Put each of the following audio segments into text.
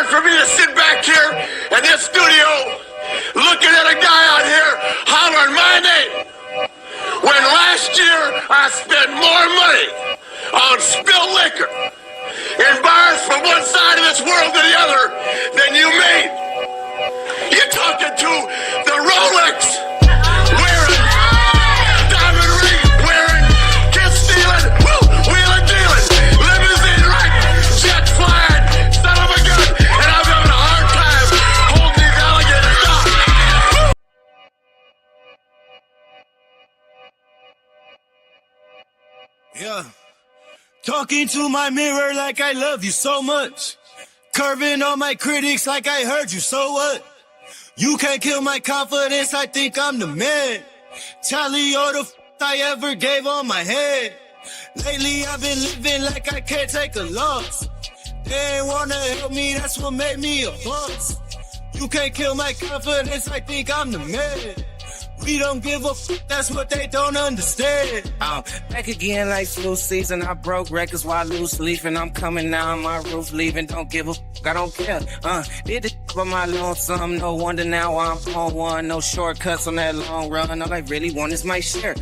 hard for me to sit back here in this studio looking at a guy out here hollering my name when last year I spent more money on spilled liquor in bars from one side of this world to the other than you made. You're talking to the Rolex wearing, diamond ring wearing, kiss stealing, wheeling dealing, limousine riding, jet flying, son of a gun, and I'm having a hard time holding these alligators down. Yeah. Talking to my mirror like I love you so much. Curving on my critics like I heard you, so what? You can't kill my confidence, I think I'm the man. Tally all the I ever gave on my head. Lately I've been living like I can't take a loss. They ain't wanna help me, that's what made me a boss. You can't kill my confidence, I think I'm the man. We don't give a that's what they don't understand. I'm back again like flu season. I broke records while loose leafing. I'm coming down my roof, leaving. Don't give a I don't care. Did the for my lonesome. No wonder now I'm on one. No shortcuts on that long run. All I really want is my share.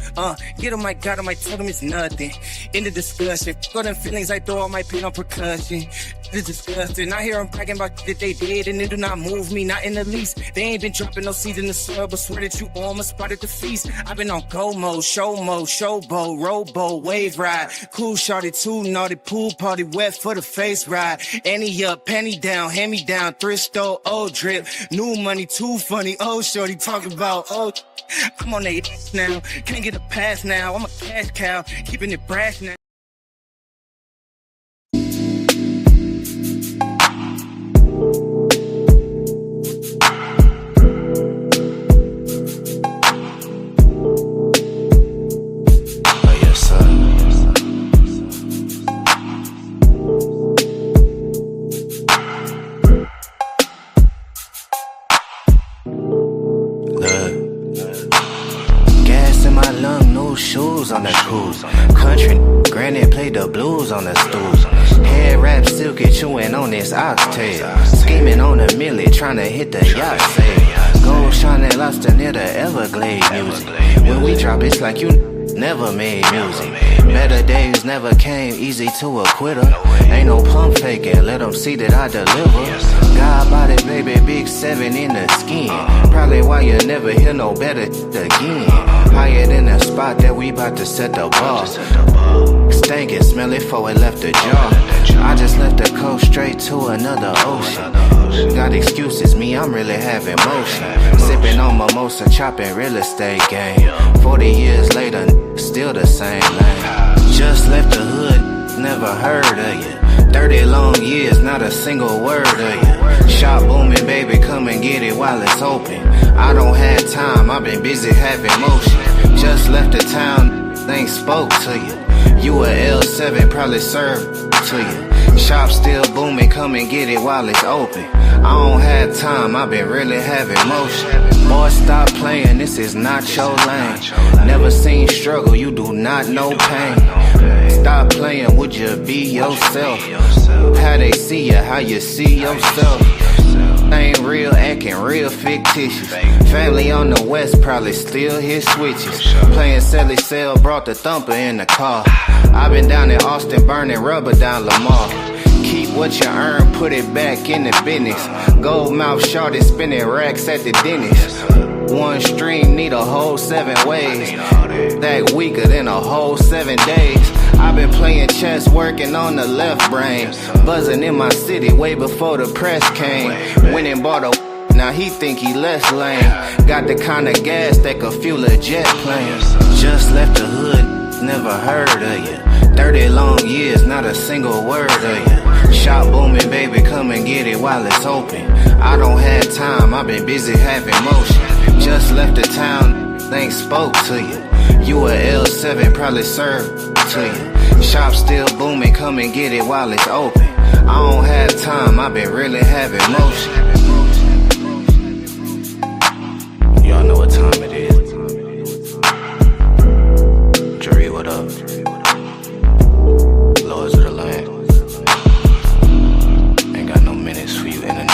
Get on my God, I might tell them it's nothing. In the discussion, for them feelings, I throw all my pain on percussion. It's disgusting. I hear them bragging about that they did, and it do not move me, not in the least. They ain't been dropping no seeds in the soil, but swear that you almost spotted the feast. I've been on go mode, showboat, rowboat, wave ride. Cool shorty, too naughty, pool party, wet for the face ride. Annie up, penny down, hand me down, thrift store, old drip. New money, too funny, old shorty talking about, oh. I'm on that now, can't get a pass now. I'm a cash cow, keeping it brash now. Shoes on the cruise, country granny played the blues on the stools. Head wrapped silky chewing on this oxtail, scheming on a milli trying to hit the yacht sail. Gold shining lobster near the Everglade music. When we drop it's like you never made music. Better days never came easy to a quitter. Ain't no pump faking, let them see that I deliver. God body baby, big 7 in the skin. Probably why you never hear no better again. Higher than the spot that we bout to set the bar. Stankin', smell it before it left the jar. I just left the coast straight to another ocean. Got excuses, me, I'm really having motion. Sipping on mimosa, chopping real estate game. 40 years later, still the same lane. Just left the hood, never heard of you. 30 long years, not a single word of you. Shop booming, baby, come and get it while it's open. I don't have time, I've been busy having motion. Just left the town, things spoke to you. You a L7, probably served to you. Shop still booming, come and get it while it's open. I don't have time, I've been really having motion. Boy, stop playing, this is not your lane. Never seen struggle, you do not know pain. Stop playing, would you be yourself? How they see you, how you see yourself. Ain't real, acting real fictitious. Family on the west probably still hit switches. Playing Sally Cell, brought the thumper in the car. I been down in Austin burning rubber down Lamar. Keep what you earn, put it back in the business. Gold mouth shorty spinning racks at the dentist. One stream need a whole 7 ways. That weaker than a whole 7 days. I've been playing chess, working on the left brain. Buzzing in my city way before the press came. Went and bought a now he think he less lame. Got the kind of gas that could fuel a jet plane. Just left the hood, never heard of you. 30 long years, not a single word of you. Shop booming, baby, come and get it while it's open. I don't have time, I've been busy having motion. Just left the town, things spoke to you. You a L7, probably served to you. Shop still booming, come and get it while it's open. I don't have time, I've been really having motion. Y'all know what time it is. Jury, what up? Lords of the land. Ain't got no minutes for you in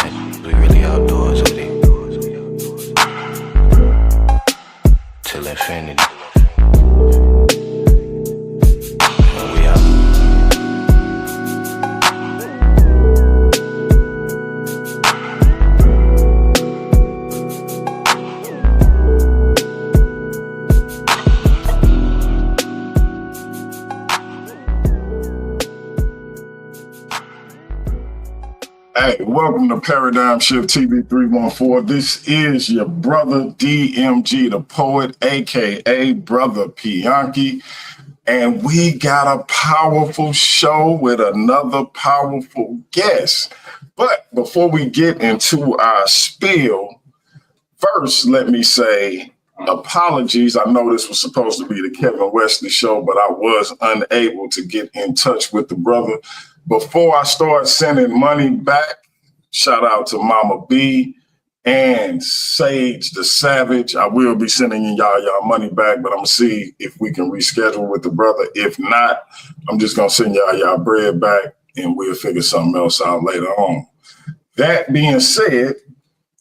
Hey, welcome to Paradigm Shift TV 314. This is your brother DMG, the poet, aka Brother Pianki. And we got a powerful show with another powerful guest. But before we get into our spiel, first, let me say apologies. I know this was supposed to be the Kevin Wesley show, but I was unable to get in touch with the brother. Before I start sending money back, shout out to Mama B and Sage the Savage. I will be sending y'all money back, but I'm gonna see if we can reschedule with the brother. If not, I'm just gonna send y'all bread back and we'll figure something else out later on. That being said,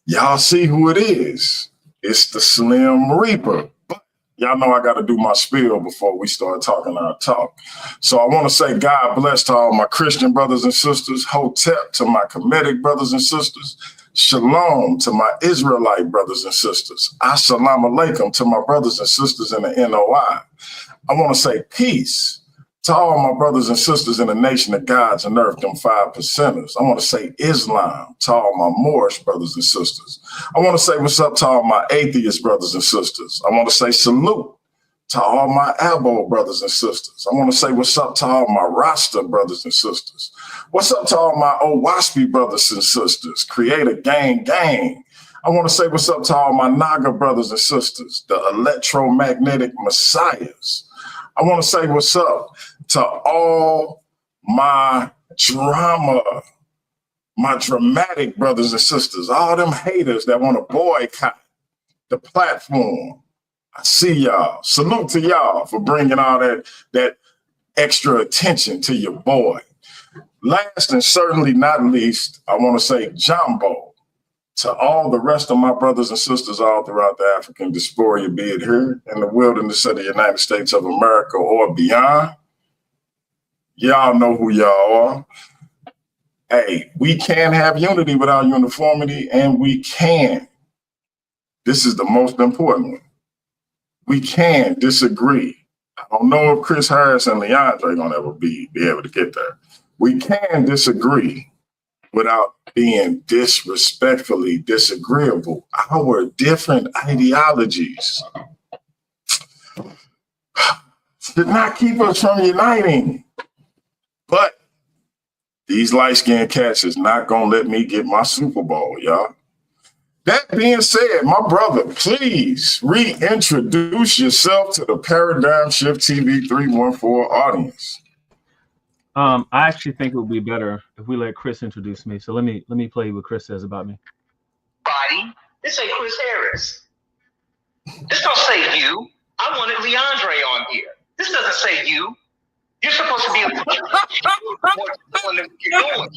y'all see who it is. It's the Slim Reaper. Y'all know I got to do my spiel before we start talking our talk. So I want to say God bless to all my Christian brothers and sisters, Hotep to my Kemetic brothers and sisters, Shalom to my Israelite brothers and sisters, Assalamu alaikum to my brothers and sisters in the NOI. I want to say peace to all my brothers and sisters in the nation of gods and earth, them 5%ers. I want to say Islam to all my Moorish brothers and sisters. I want to say what's up to all my atheist brothers and sisters. I want to say salute to all my Abo brothers and sisters. I want to say what's up to all my Rasta brothers and sisters. What's up to all my Owaspi brothers and sisters? Creator gang. I want to say what's up to all my Naga brothers and sisters, the electromagnetic messiahs. I want to say what's up to all my dramatic brothers and sisters, all them haters that want to boycott the platform. I see y'all. Salute to y'all for bringing all that extra attention to your boy. Last and certainly not least, I want to say Jumbo to all the rest of my brothers and sisters all throughout the African diaspora, be it here in the wilderness of the United States of America or beyond. Y'all know who y'all are. Hey, we can have unity without uniformity, and we can. This is the most important one. We can disagree. I don't know if Chris Harris and Leandre gonna ever be able to get there. We can disagree without being disrespectfully disagreeable. Our different ideologies should not keep us from uniting. But these light-skinned cats is not going to let me get my Super Bowl, y'all. That being said, my brother, please reintroduce yourself to the Paradigm Shift TV 314 audience. I actually think it would be better if we let Chris introduce me. So let me play what Chris says about me. This ain't Chris Harris. This don't say you. I wanted Leandre on here. This doesn't say you. You're supposed to be more than what you're doing.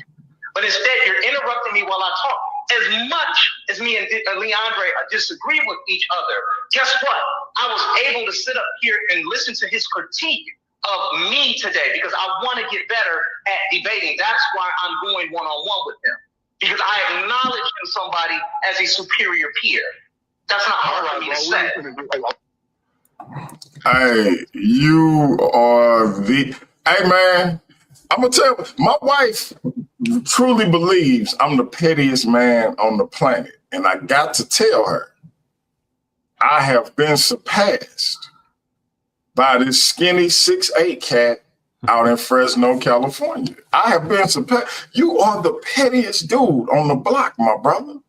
But instead, you're interrupting me while I talk. As much as me and Leandre disagree with each other, guess what? I was able to sit up here and listen to his critique of me today because I want to get better at debating. That's why I'm going one-on-one with him, because I acknowledge him somebody as a superior peer. That's not hard for me to say. Hey, you are the... Hey, man, I'm going to tell you, my wife truly believes I'm the pettiest man on the planet. And I got to tell her, I have been surpassed by this skinny 6'8" cat out in Fresno, California. I have been surpassed. You are the pettiest dude on the block, my brother.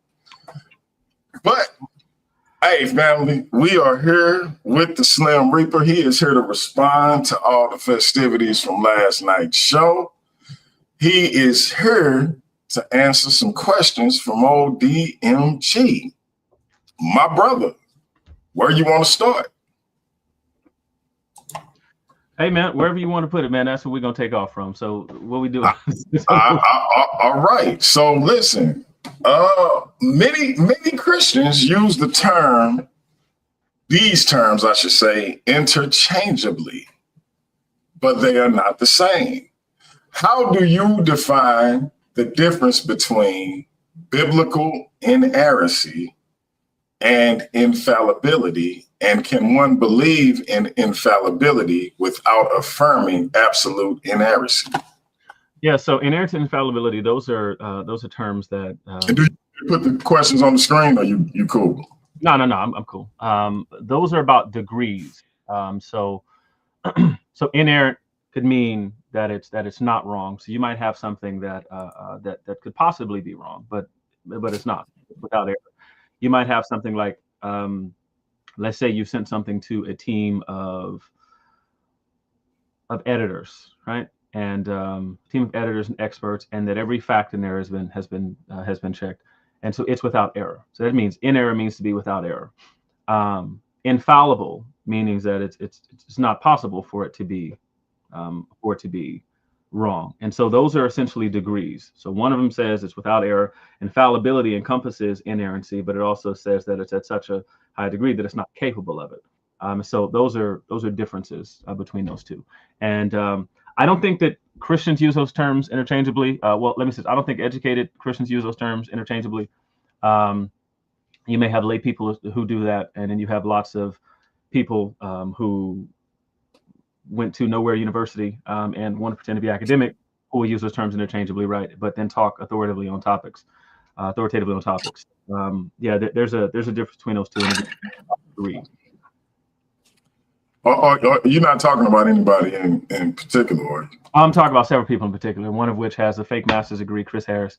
But, hey, family, we are here with the Slim Reaper. He is here to respond to all the festivities from last night's show. He is here to answer some questions from old DMG. My brother, where you want to start? Hey, man, wherever you want to put it, man, that's what we're going to take off from. So what we do. All right. So listen, many Christians use these terms, I should say, interchangeably, but they are not the same. How do you define the difference between biblical inerrancy and infallibility? And can one believe in infallibility without affirming absolute inerrancy? Yeah. So inerrancy and infallibility, those are terms that. And do you put the questions on the screen, or you cool? No, I'm cool. Those are about degrees. So inerrant could mean that it's not wrong. So you might have something that that could possibly be wrong, but it's not, without error. You might have something like, let's say you sent something to a team of editors, right? And team of editors and experts, and that every fact in there has been checked, and so it's without error. So that means in error means to be without error. Infallible meaning that it's not possible for it to be wrong. And so those are essentially degrees. So one of them says it's without error. Infallibility encompasses inerrancy, but it also says that it's at such a high degree that it's not capable of it. So those are differences between those two. And I don't think that Christians use those terms interchangeably. Well, let me say, I don't think educated Christians use those terms interchangeably. You may have lay people who do that, and then you have lots of people who went to nowhere university and want to pretend to be academic, who will use those terms interchangeably, right? But then talk authoritatively on topics. Yeah, there's a difference between those two. And three. You're not talking about anybody in particular, are you? I'm talking about several people in particular, one of which has a fake master's degree, Chris Harris,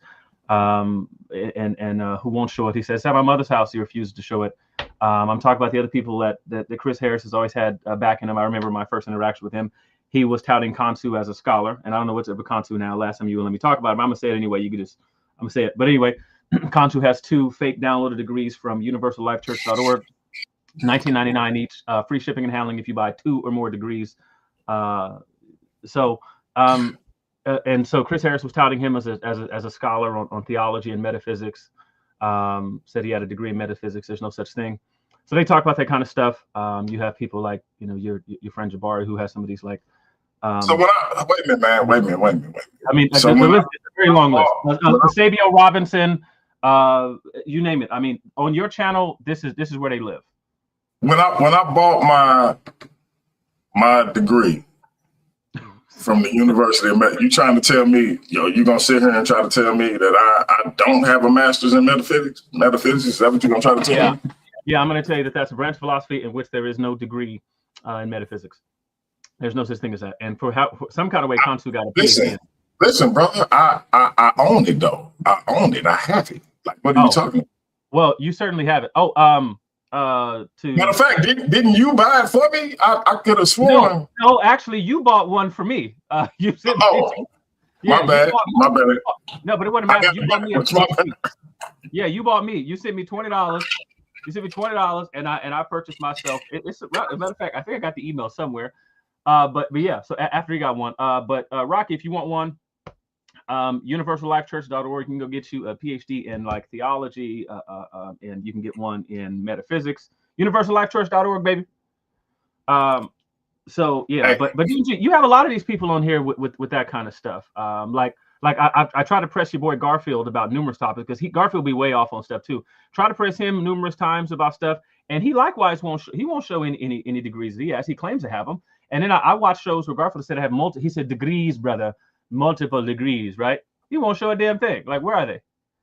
and who won't show it. He says, at my mother's house, he refuses to show it. I'm talking about the other people that Chris Harris has always had backing him. I remember my first interaction with him. He was touting Kansu as a scholar, and I don't know what's up with Kansu now. Last time you let me talk about it, but I'm gonna say it anyway. I'm gonna say it. But anyway, Kansu has 2 fake downloaded degrees from universallifechurch.org. $19.99 each, free shipping and handling if you buy 2 or more degrees. And so Chris Harris was touting him as a scholar on theology and metaphysics. Said he had a degree in metaphysics. There's no such thing. So they talk about that kind of stuff. You have people like, your friend Jabari, who has some of these like. So when wait a minute. I mean, the list is a very long list. Sabio Robinson, you name it. I mean, on your channel, this is where they live. When I bought my degree from the University of you trying to tell me, you gonna sit here and try to tell me that I don't have a master's in metaphysics? Metaphysics, is that what you're gonna try to tell me? Yeah, I'm gonna tell you that's a branch of philosophy in which there is no degree in metaphysics. There's no such thing as that. And for some kind of way, Kansu got a PhD. Listen, brother, I own it though. I own it. I have it. Like, what are you talking about? Well, you certainly have it. Matter of fact, didn't you buy it for me? I could have sworn. No, actually, you bought one for me. You said, my bad. No, but it wasn't matter. You bought me yeah, you bought me. You sent me $20. You sent me $20, and I purchased myself. It's a matter of fact, I think I got the email somewhere. But yeah. So after you got one, but Rocky, if you want one, universallifechurch.org, you can go get you a PhD in like theology, and you can get one in metaphysics. Universallifechurch.org, baby. So yeah, but you have a lot of these people on here with that kind of stuff. Like I try to press your boy Garfield about numerous topics, because Garfield be way off on stuff too. Try to press him numerous times about stuff, and he likewise won't show any degrees that he has. He claims to have them, and then I watch shows where Garfield said I have he said degrees, brother. Multiple degrees, right? You won't show a damn thing. Like, where are they?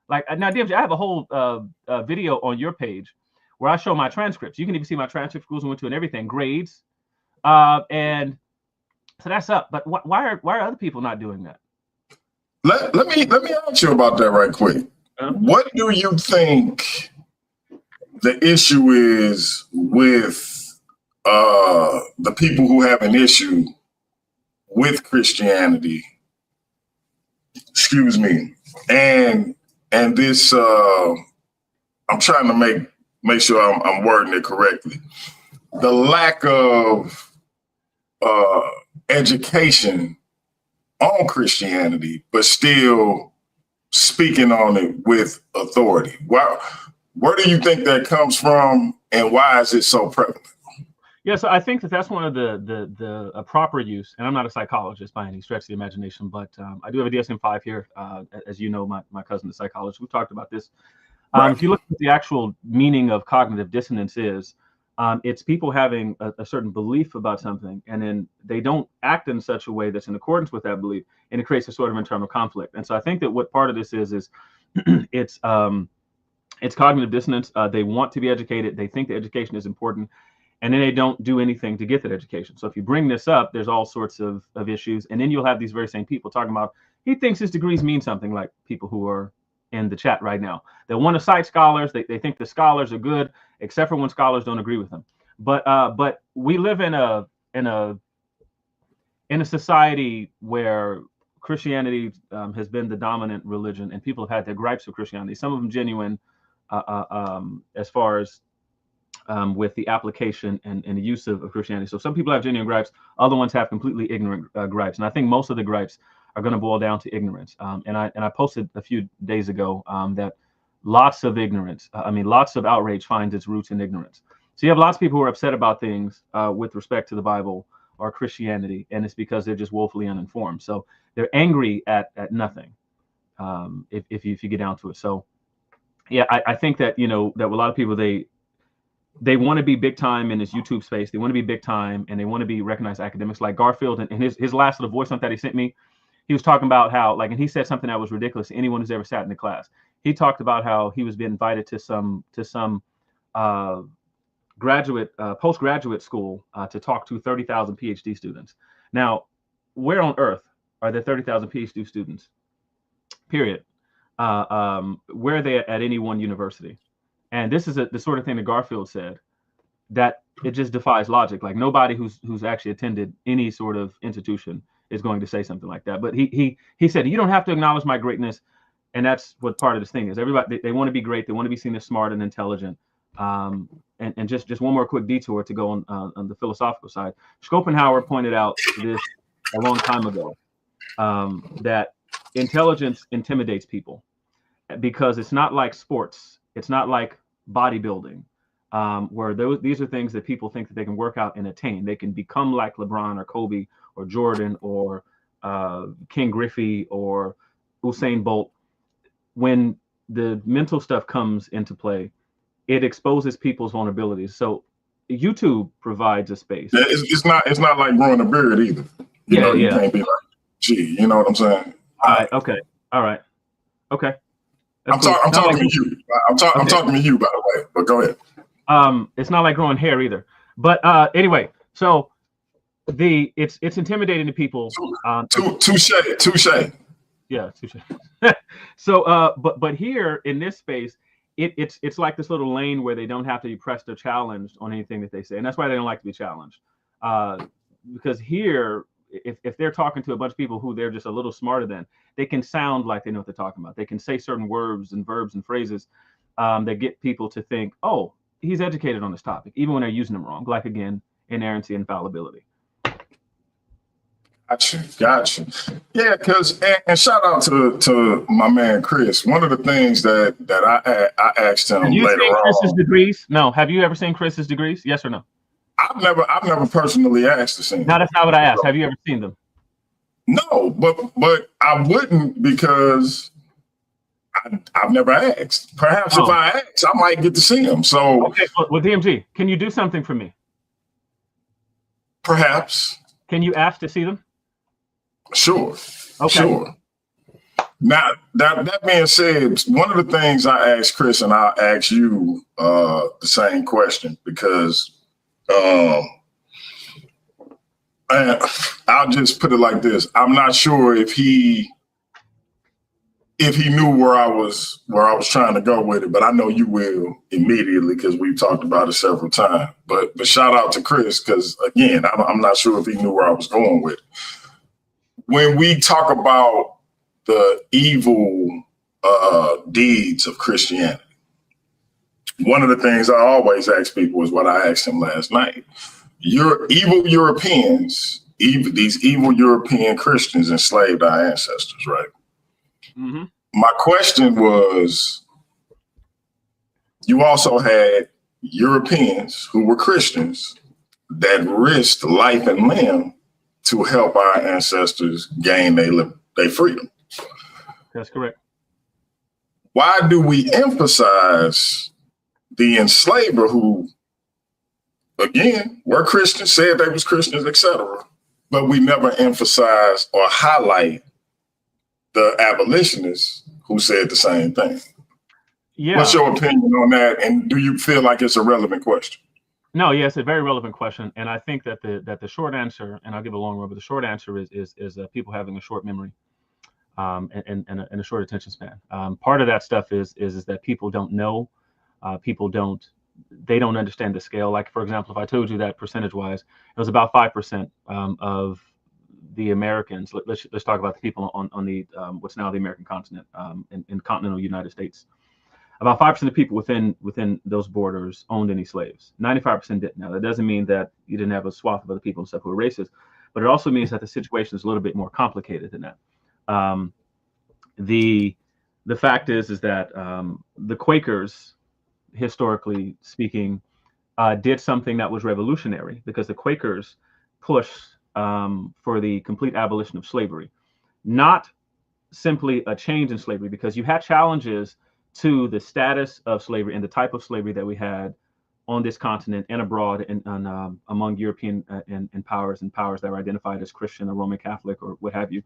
Like, now, DMJ, I have a whole video on your page where I show my transcripts. You can even see my transcript, schools I went to, and everything, grades, and so that's up. But why are other people not doing that? Let me ask you about that right quick. What do you think the issue is with the people who have an issue with Christianity? Excuse me, and this I'm trying to make sure I'm wording it correctly. The lack of education on Christianity, but still speaking on it with authority. Where do you think that comes from, and why is it so prevalent? Yeah, so I think that's one of the proper use, and I'm not a psychologist by any stretch of the imagination, but I do have a DSM-5 here. As you know, my cousin is a psychologist. We've talked about this. Right. If you look at what the actual meaning of cognitive dissonance is, It's people having a certain belief about something, and then they don't act in such a way that's in accordance with that belief, and it creates a sort of internal conflict. And so I think that what part of this is it's cognitive dissonance. They want to be educated. They think the education is important, and then they don't do anything to get that education. So if you bring this up, there's all sorts of issues, and then you'll have these very same people talking about, he thinks his degrees mean something, like people who are in the chat right now. They want to cite scholars. They think the scholars are good, except for when scholars don't agree with them. But we live in a society where Christianity has been the dominant religion, and people have had their gripes with Christianity. Some of them genuine, as far as with the application and the use of Christianity. So some people have genuine gripes. Other ones have completely ignorant gripes. And I think most of the gripes are going to boil down to ignorance. And I posted a few days ago that lots of ignorance, lots of outrage finds its roots in ignorance. So you have lots of people who are upset about things with respect to the Bible or Christianity, and it's because they're just woefully uninformed. So they're angry at nothing, if you get down to it. So yeah, I think that, that a lot of people, they want to be big time in this YouTube space. They want to be big time, and they want to be recognized academics like Garfield. And his last little voice note that he sent me, he was talking about how, and he said something that was ridiculous to anyone who's ever sat in the class. He talked about how he was being invited to some postgraduate school to talk to 30,000 PhD students. Now, where on earth are there 30,000 PhD students? Period. Where are they at any one university? And this is the sort of thing that Garfield said, that it just defies logic. Like nobody who's actually attended any sort of institution is going to say something like that. But he said, you don't have to acknowledge my greatness. And that's what part of this thing is. Everybody, they want to be great. They want to be seen as smart and intelligent. And just one more quick detour to go on the philosophical side. Schopenhauer pointed out this a long time ago, that intelligence intimidates people because it's not like sports. It's not like bodybuilding, where these are things that people think that they can work out and attain. They can become like LeBron or Kobe or Jordan or King Griffey or Usain Bolt. When the mental stuff comes into play, it exposes people's vulnerabilities. So YouTube provides a space. Yeah, it's not like growing a beard either. You can't be like, gee, you know what I'm saying? All right. Okay. All right. Okay. I'm talking to you. I'm talking to you, by the way. But go ahead. It's not like growing hair either. But anyway, so it's intimidating to people. Touche. Yeah, touche. So, but here in this space, it's like this little lane where they don't have to be pressed or challenged on anything that they say, and that's why they don't like to be challenged. Because here, if they're talking to a bunch of people who they're just a little smarter than, they can sound like they know what they're talking about. They can say certain words and verbs and phrases that get people to think, oh, he's educated on this topic, even when they're using them wrong. Like again, inerrancy and fallibility. Gotcha. Yeah, and shout out to my man Chris. One of the things that I asked him have you later seen Chris's on. degrees? No. Have you ever seen Chris's degrees? Yes or no? I've never personally asked to see them. No, that's not what I asked. Have you ever seen them? No, but I wouldn't because I've never asked. Perhaps if I ask, I might get to see him. So okay, well, DMG, can you do something for me? Perhaps. Can you ask to see them? Sure. Okay. Sure. Now, that being said, one of the things I asked Chris, and I'll ask you the same question, because and I'll just put it like this. I'm not sure if he knew where I was trying to go with it, but I know you will immediately because we've talked about it several times. But shout out to Chris, because again, I'm not sure if he knew where I was going with it. When we talk about the evil deeds of Christianity, one of the things I always ask people is what I asked him last night. Evil Europeans, these evil European Christians enslaved our ancestors, right? Mm-hmm. My question was, you also had Europeans who were Christians that risked life and limb to help our ancestors gain their freedom. That's correct. Why do we emphasize the enslaver who again, were Christians, said they was Christians, etc. But we never emphasize or highlight the abolitionists who said the same thing. Yeah. What's your opinion on that? And do you feel like it's a relevant question? No, yeah, it's a very relevant question, and I think that the short answer, and I'll give a long one, but the short answer is people having a short memory, and a short attention span. Part of that stuff is that people don't know, they don't understand the scale. Like, for example, if I told you that percentage-wise, it was about 5% of the Americans. Let's talk about the people on the what's now the American continent, in continental United States. About 5% of people within those borders owned any slaves. 95% didn't. Now, that doesn't mean that you didn't have a swath of other people and stuff who were racist, but it also means that the situation is a little bit more complicated than that. The fact is that the Quakers, historically speaking, did something that was revolutionary, because the Quakers pushed for the complete abolition of slavery, not simply a change in slavery, because you had challenges to the status of slavery and the type of slavery that we had on this continent and abroad, and among European and powers that were identified as Christian or Roman Catholic or what have you.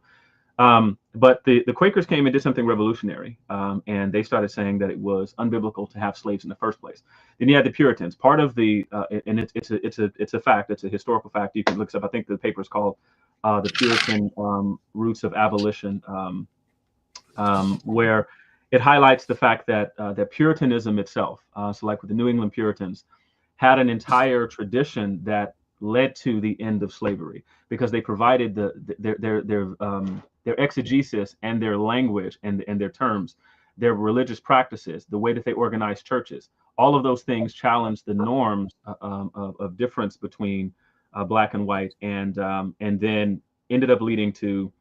But the Quakers came and did something revolutionary, and they started saying that it was unbiblical to have slaves in the first place. Then you had the Puritans. Part of the and it's a fact. It's a historical fact. You can look up. I think the paper is called "The Puritan Roots of Abolition," where it highlights the fact that that Puritanism itself, so like with the New England Puritans, had an entire tradition that led to the end of slavery, because they provided their exegesis and their language and their terms, their religious practices, the way that they organized churches. All of those things challenged the norms of difference between black and white, and then ended up leading to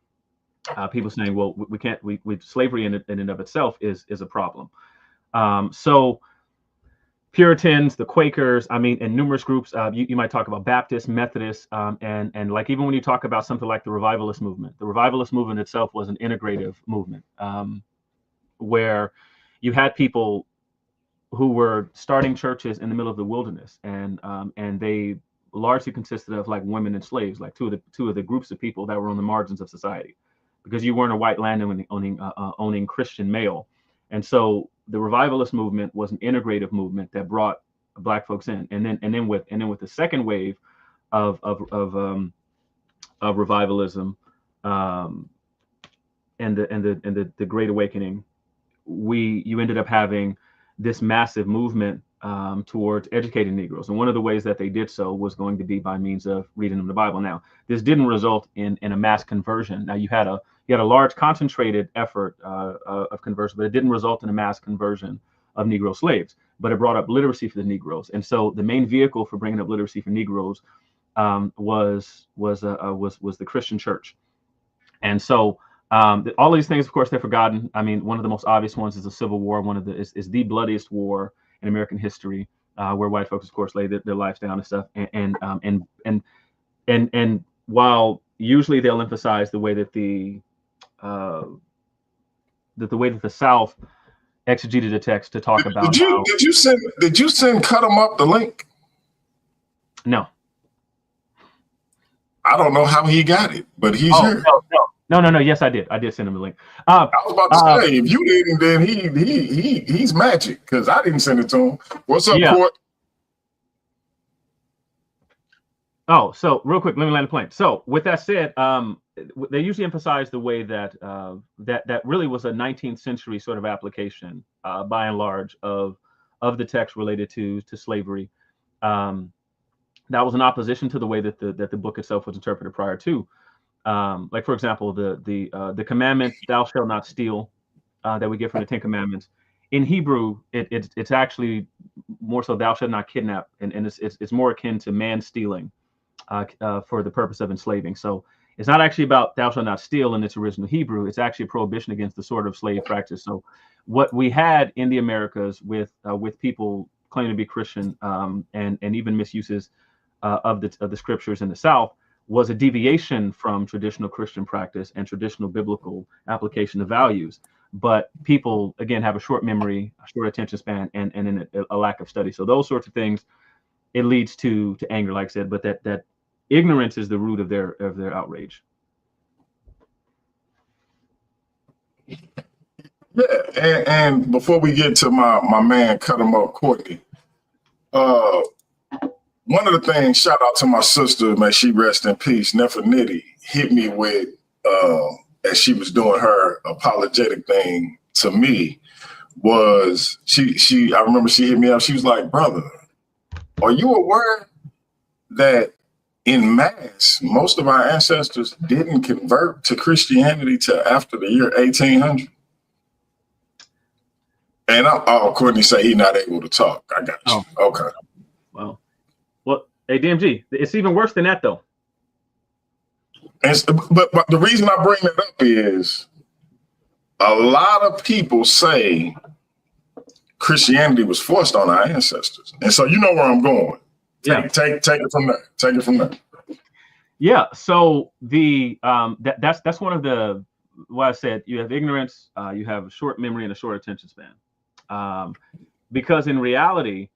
people saying, well, we can't, slavery in and of itself is a problem. So Puritans, the Quakers, I mean, and numerous groups, you might talk about Baptists, Methodists, and like even when you talk about something like the revivalist movement itself was an integrative movement, where you had people who were starting churches in the middle of the wilderness, and they largely consisted of like women and slaves, like two of the groups of people that were on the margins of society, because you weren't a white owning Christian male. And so the revivalist movement was an integrative movement that brought black folks in, and then with the second wave of revivalism, and the Great Awakening, you ended up having this massive movement towards educating Negroes, and one of the ways that they did so was going to be by means of reading them the Bible. Now, this didn't result in a mass conversion. Now, you had a large concentrated effort of conversion, but it didn't result in a mass conversion of Negro slaves. But it brought up literacy for the Negroes, and so the main vehicle for bringing up literacy for Negroes was the Christian church. And so all of these things, of course, they're forgotten. I mean, one of the most obvious ones is the Civil War. Is the bloodiest war in American history, where white folks, of course, laid their lives down and stuff. And while usually they'll emphasize the way that the South exegeted the text to talk about. Did you send Cut 'em Up the link? No. I don't know how he got it, but he's here. No. Yes, I did. I did send him the link. I was about to say, if you didn't, then he's magic, because I didn't send it to him. What's up, Court? Oh, so real quick, let me land the plane. So with that said, they usually emphasize the way that that really was a 19th century sort of application, by and large, of the text related to slavery. That was in opposition to the way that the book itself was interpreted prior to. Like, for example, the commandment, "Thou shalt not steal," that we get from the Ten Commandments. In Hebrew, it's actually more so, "Thou shalt not kidnap," and it's more akin to man stealing for the purpose of enslaving. So it's not actually about "thou shalt not steal" in its original Hebrew. It's actually a prohibition against the sort of slave practice. So what we had in the Americas with people claiming to be Christian, and even misuses of the scriptures in the South, was a deviation from traditional Christian practice and traditional biblical application of values. But people, again, have a short memory, a short attention span, and a lack of study. So those sorts of things, it leads to anger, like I said, but that ignorance is the root of their outrage. Yeah, and before we get to my man, cut him up, Courtney, one of the things, shout out to my sister, may she rest in peace, Nefertiti, hit me with, as she was doing her apologetic thing to me, was I remember she hit me up, she was like, brother, are you aware that in mass, most of our ancestors didn't convert to Christianity till after the year 1800? And Courtney say he's not able to talk. I got you. Oh. Okay. Well, hey, DMG, it's even worse than that, though. But the reason I bring that up is a lot of people say Christianity was forced on our ancestors. And so you know where I'm going. Take it from there. Take it from there. Yeah. So that's one of the, what I said, you have ignorance, you have a short memory and a short attention span. Because in reality,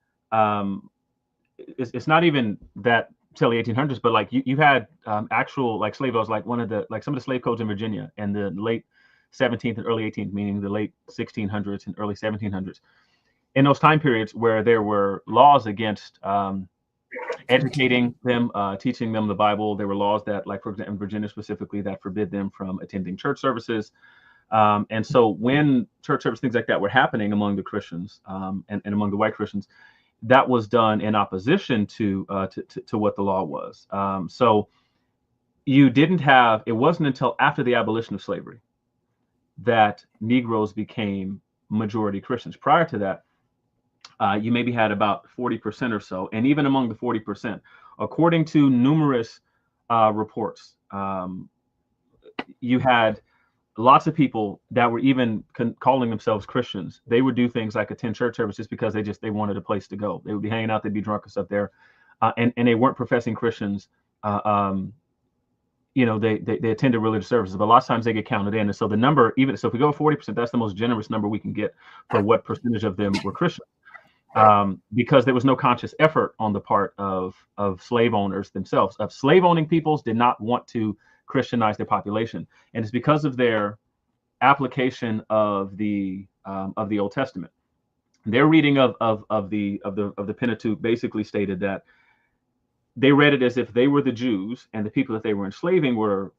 it's not even that till the 1800s, but like you had actual like slave owners, like some of the slave codes in Virginia in the late 17th and early 18th, meaning the late 1600s and early 1700s. In those time periods where there were laws against educating them, teaching them the Bible, there were laws that, like for example, in Virginia specifically, that forbid them from attending church services. And so when church service, things like that were happening among the Christians and among the white Christians, that was done in opposition to what the law was. So you didn't have, it wasn't until after the abolition of slavery that Negroes became majority Christians. Prior to that, you maybe had about 40% or so. And even among the 40%, according to numerous reports, you had lots of people that were even calling themselves Christians. They would do things like attend church service just because they wanted a place to go. They would be hanging out, they'd be drunk and stuff there. And they weren't professing Christians. They attended religious services, but a lot of times they get counted in. And so the number, even so, if we go 40%, that's the most generous number we can get for what percentage of them were Christian. Because there was no conscious effort on the part of slave owners themselves. Of slave owning peoples did not want to Christianize their population, and it's because of their application of the Old Testament. Their reading of the Pentateuch basically stated that they read it as if they were the Jews and the people that they were enslaving were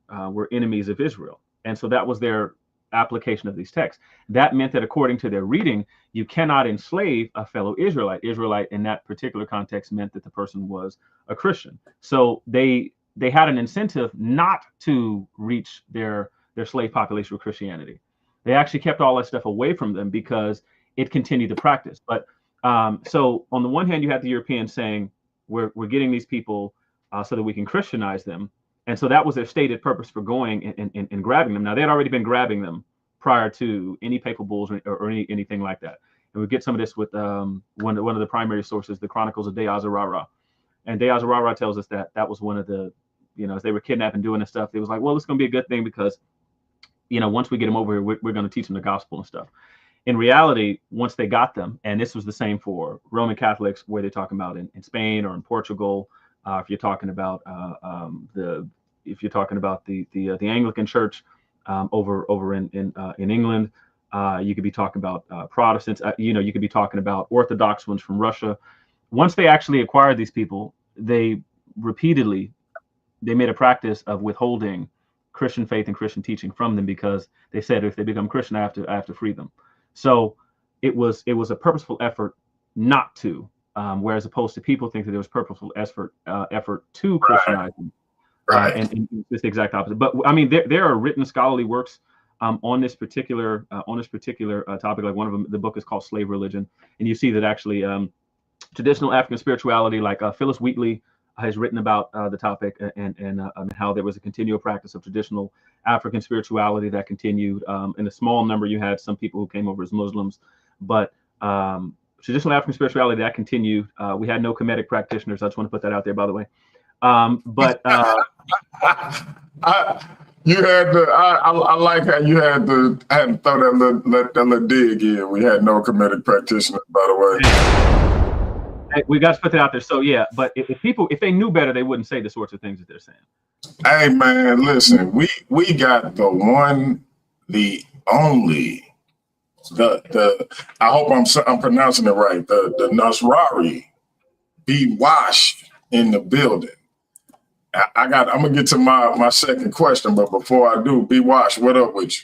enemies of Israel, and so that was their application of these texts. That meant that according to their reading, you cannot enslave a fellow Israelite. Israelite in that particular context meant that the person was a Christian. So they had an incentive not to reach their slave population with Christianity. They actually kept all that stuff away from them because it continued to practice. But so on the one hand, you had the Europeans saying, we're getting these people so that we can Christianize them. And so that was their stated purpose for going and grabbing them. Now, they had already been grabbing them prior to any papal bulls or anything like that. And we get some of this with one of the primary sources, the Chronicles of De-Azarara. And De-Azarara tells us that was one of the, as they were kidnapping, doing this stuff, it was like, well, it's going to be a good thing because, once we get them over here, we're going to teach them the gospel and stuff. In reality, once they got them, and this was the same for Roman Catholics, where they're talking about in Spain or in Portugal, if you're talking about the Anglican Church over in England, you could be talking about Protestants. You could be talking about Orthodox ones from Russia. Once they actually acquired these people, they made a practice of withholding Christian faith and Christian teaching from them because they said if they become Christian, I have to free them. So it was a purposeful effort not to, whereas opposed to people think that there was purposeful effort to Christianize them. Right. And it's the exact opposite. But I mean, there are written scholarly works on this particular topic. Like one of them, the book is called Slave Religion, and you see that actually traditional African spirituality, like Phyllis Wheatley has written about the topic and how there was a continual practice of traditional African spirituality that continued. In a small number, you had some people who came over as Muslims, but traditional African spirituality that continued. We had no Kemetic practitioners. I just want to put that out there, by the way. But you had the. I like how you had to throw that little dig in. We had no Kemetic practitioners, by the way. We got to put that out there. So yeah, but if they knew better, they wouldn't say the sorts of things that they're saying. Hey man, listen, we got the one, the only, the I hope I'm pronouncing it right. The Nasrari be washed in the building. I'm gonna get to my second question, but before I do, be washed. What up with you?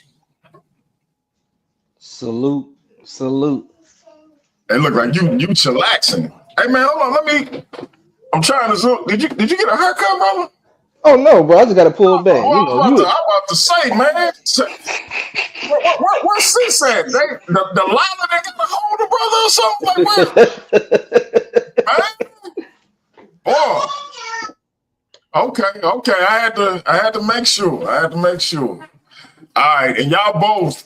Salute. It look like you chillaxing. Hey man, hold on. I'm trying to zoom. Did you get a haircut, brother? Oh no, bro! I just got to pull it back. I'm about to say, man. Where's sis at? The lava that got a hold of brother or something like man. Boy. Okay. I had to make sure. All right, and y'all both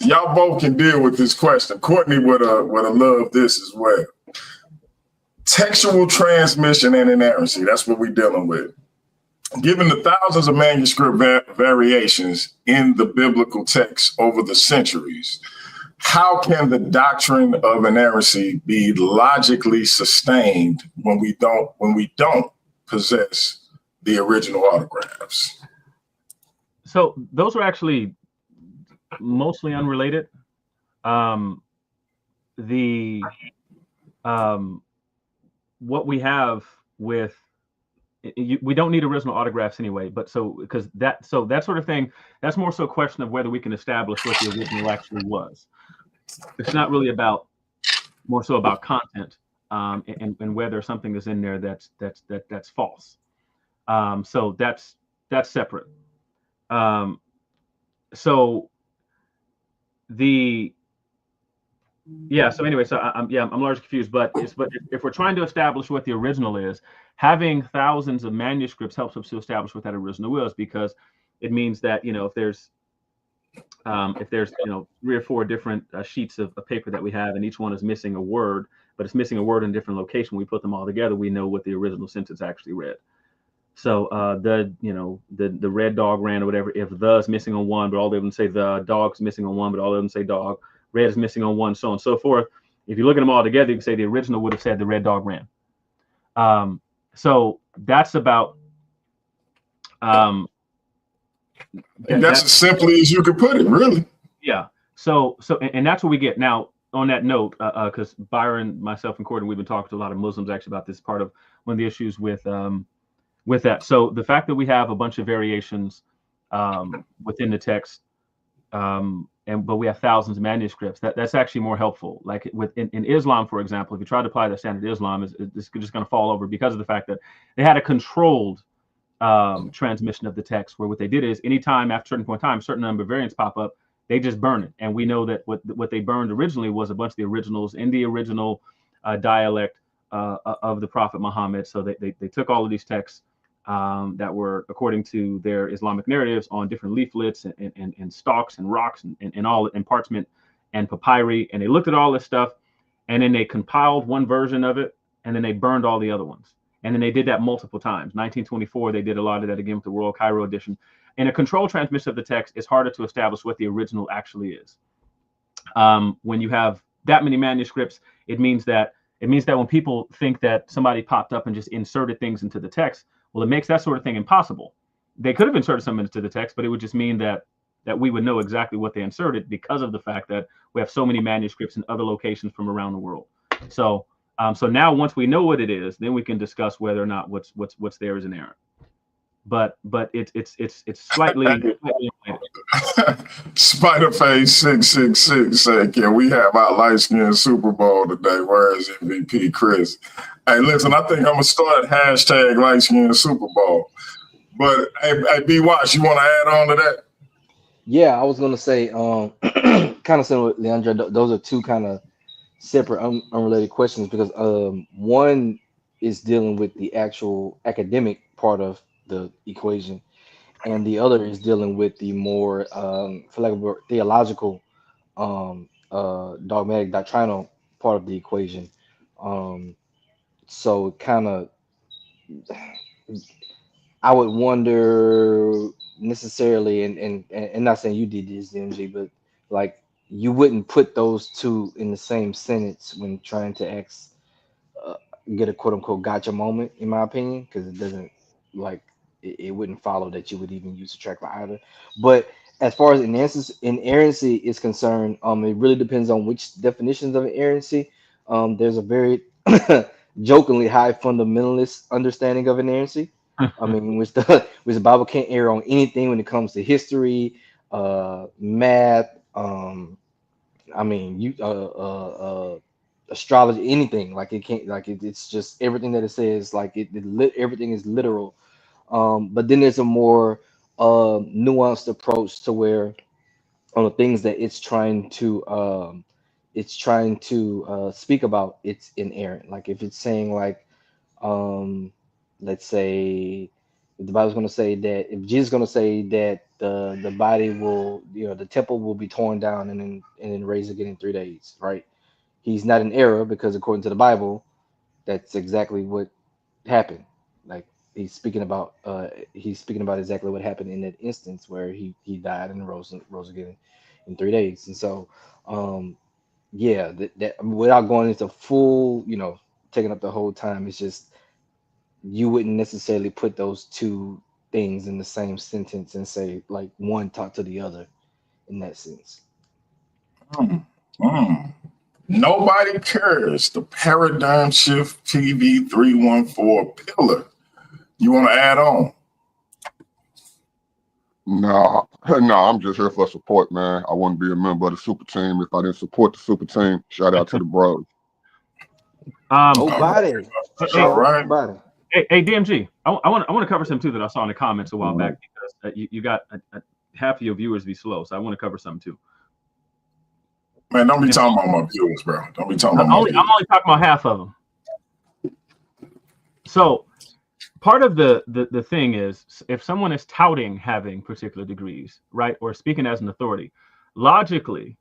can deal with this question. Courtney would have loved this as well. Textual transmission and inerrancy. That's what we're dealing with. Given the thousands of manuscript variations in the biblical text over the centuries, how can the doctrine of inerrancy be logically sustained when we don't possess the original autographs? So those are actually mostly unrelated. What we have with we don't need original autographs anyway, but because that sort of thing, that's more so a question of whether we can establish what the original actually was. It's not really more so about content and whether something is in there that's false. So that's separate. So I'm largely confused, but if we're trying to establish what the original is, having thousands of manuscripts helps us to establish what that original is, because it means that, if there's 3 or 4 different sheets of paper that we have, and each one is missing a word, but it's missing a word in a different location, we put them all together, we know what the original sentence actually read. So the red dog ran or whatever, if the is missing on one, but all of them say the, dog's missing on one, but all of them say dog, red is missing on one, so on and so forth. If you look at them all together, you can say the original would have said the red dog ran. So that's about that's as simply as you could put it, really. Yeah. So and that's what we get. Now, on that note, because Byron, myself, and Courtney, we've been talking to a lot of Muslims actually about this, part of one of the issues with that. So the fact that we have a bunch of variations within the text, but we have thousands of manuscripts, that's actually more helpful. Like in Islam, for example, if you try to apply the standard Islam, it's just going to fall over because of the fact that they had a controlled transmission of the text, where what they did is anytime after a certain point in time, a certain number of variants pop up, they just burn it. And we know that what they burned originally was a bunch of the originals in the original dialect of the Prophet Muhammad. So they took all of these texts that were according to their Islamic narratives on different leaflets and stalks and rocks and all in parchment and papyri, and they looked at all this stuff, and then they compiled one version of it, and then they burned all the other ones, and then they did that multiple times. 1924, they did a lot of that again with the Royal Cairo edition. In a controlled transmission of the text, it's harder to establish what the original actually is. When you have that many manuscripts, it means that when people think that somebody popped up and just inserted things into the text, well, it makes that sort of thing impossible. They could have inserted something into the text, but it would just mean that we would know exactly what they inserted, because of the fact that we have so many manuscripts in other locations from around the world. So now once we know what it is, then we can discuss whether or not what's there is inerrant. But it's slightly Spiderface 666 said, "Can we have our light skinned Super Bowl today? Where is MVP Chris?" Hey, listen, I think I'm gonna start hashtag light skinned Super Bowl. But hey, B Watch, you want to add on to that? Yeah, I was gonna say, kind of similar with Leandro. Those are two kind of separate, unrelated questions, because one is dealing with the actual academic part of the equation, and the other is dealing with the more, for lack of a word, theological, dogmatic, doctrinal part of the equation. So kind of, I would wonder necessarily, and not saying you did this, DMG, but like you wouldn't put those two in the same sentence when trying to ask get a quote unquote gotcha moment, in my opinion, because it doesn't like it wouldn't follow that you would even use a track for either. But as far as inerrancy is concerned, it really depends on which definitions of inerrancy. There's a very jokingly high fundamentalist understanding of inerrancy. I mean, which the Bible can't err on anything when it comes to history, math. I mean, astrology, anything. Like it can't. Like it's just everything that it says. Like everything is literal. But then there's a more nuanced approach to where on the things that it's trying to speak about, it's inerrant. Like if it's saying like let's say if the Bible's going to say that, if Jesus is going to say that the body will, the temple will be torn down and then raised again in 3 days, right? He's not in error, because according to the Bible, that's exactly what happened. Like he's speaking about exactly what happened in that instance where he died and rose again in 3 days. And so yeah, that without going into full, taking up the whole time, it's just you wouldn't necessarily put those two things in the same sentence and say like one talk to the other in that sense. Nobody cares. The Paradigm Shift TV 314 pillar. You want to add on? No, I'm just here for support, man. I wouldn't be a member of the super team if I didn't support the super team. Shout out to the bros. Body. All right. Body. Hey, DMG, I want to cover some too that I saw in the comments a while back, because you got half of your viewers be slow, so I want to cover some too. Man, don't be talking about my viewers, bro. Don't be talking about my viewers. I'm only talking about half of them. So part of the thing is, if someone is touting having particular degrees, right, or speaking as an authority, logically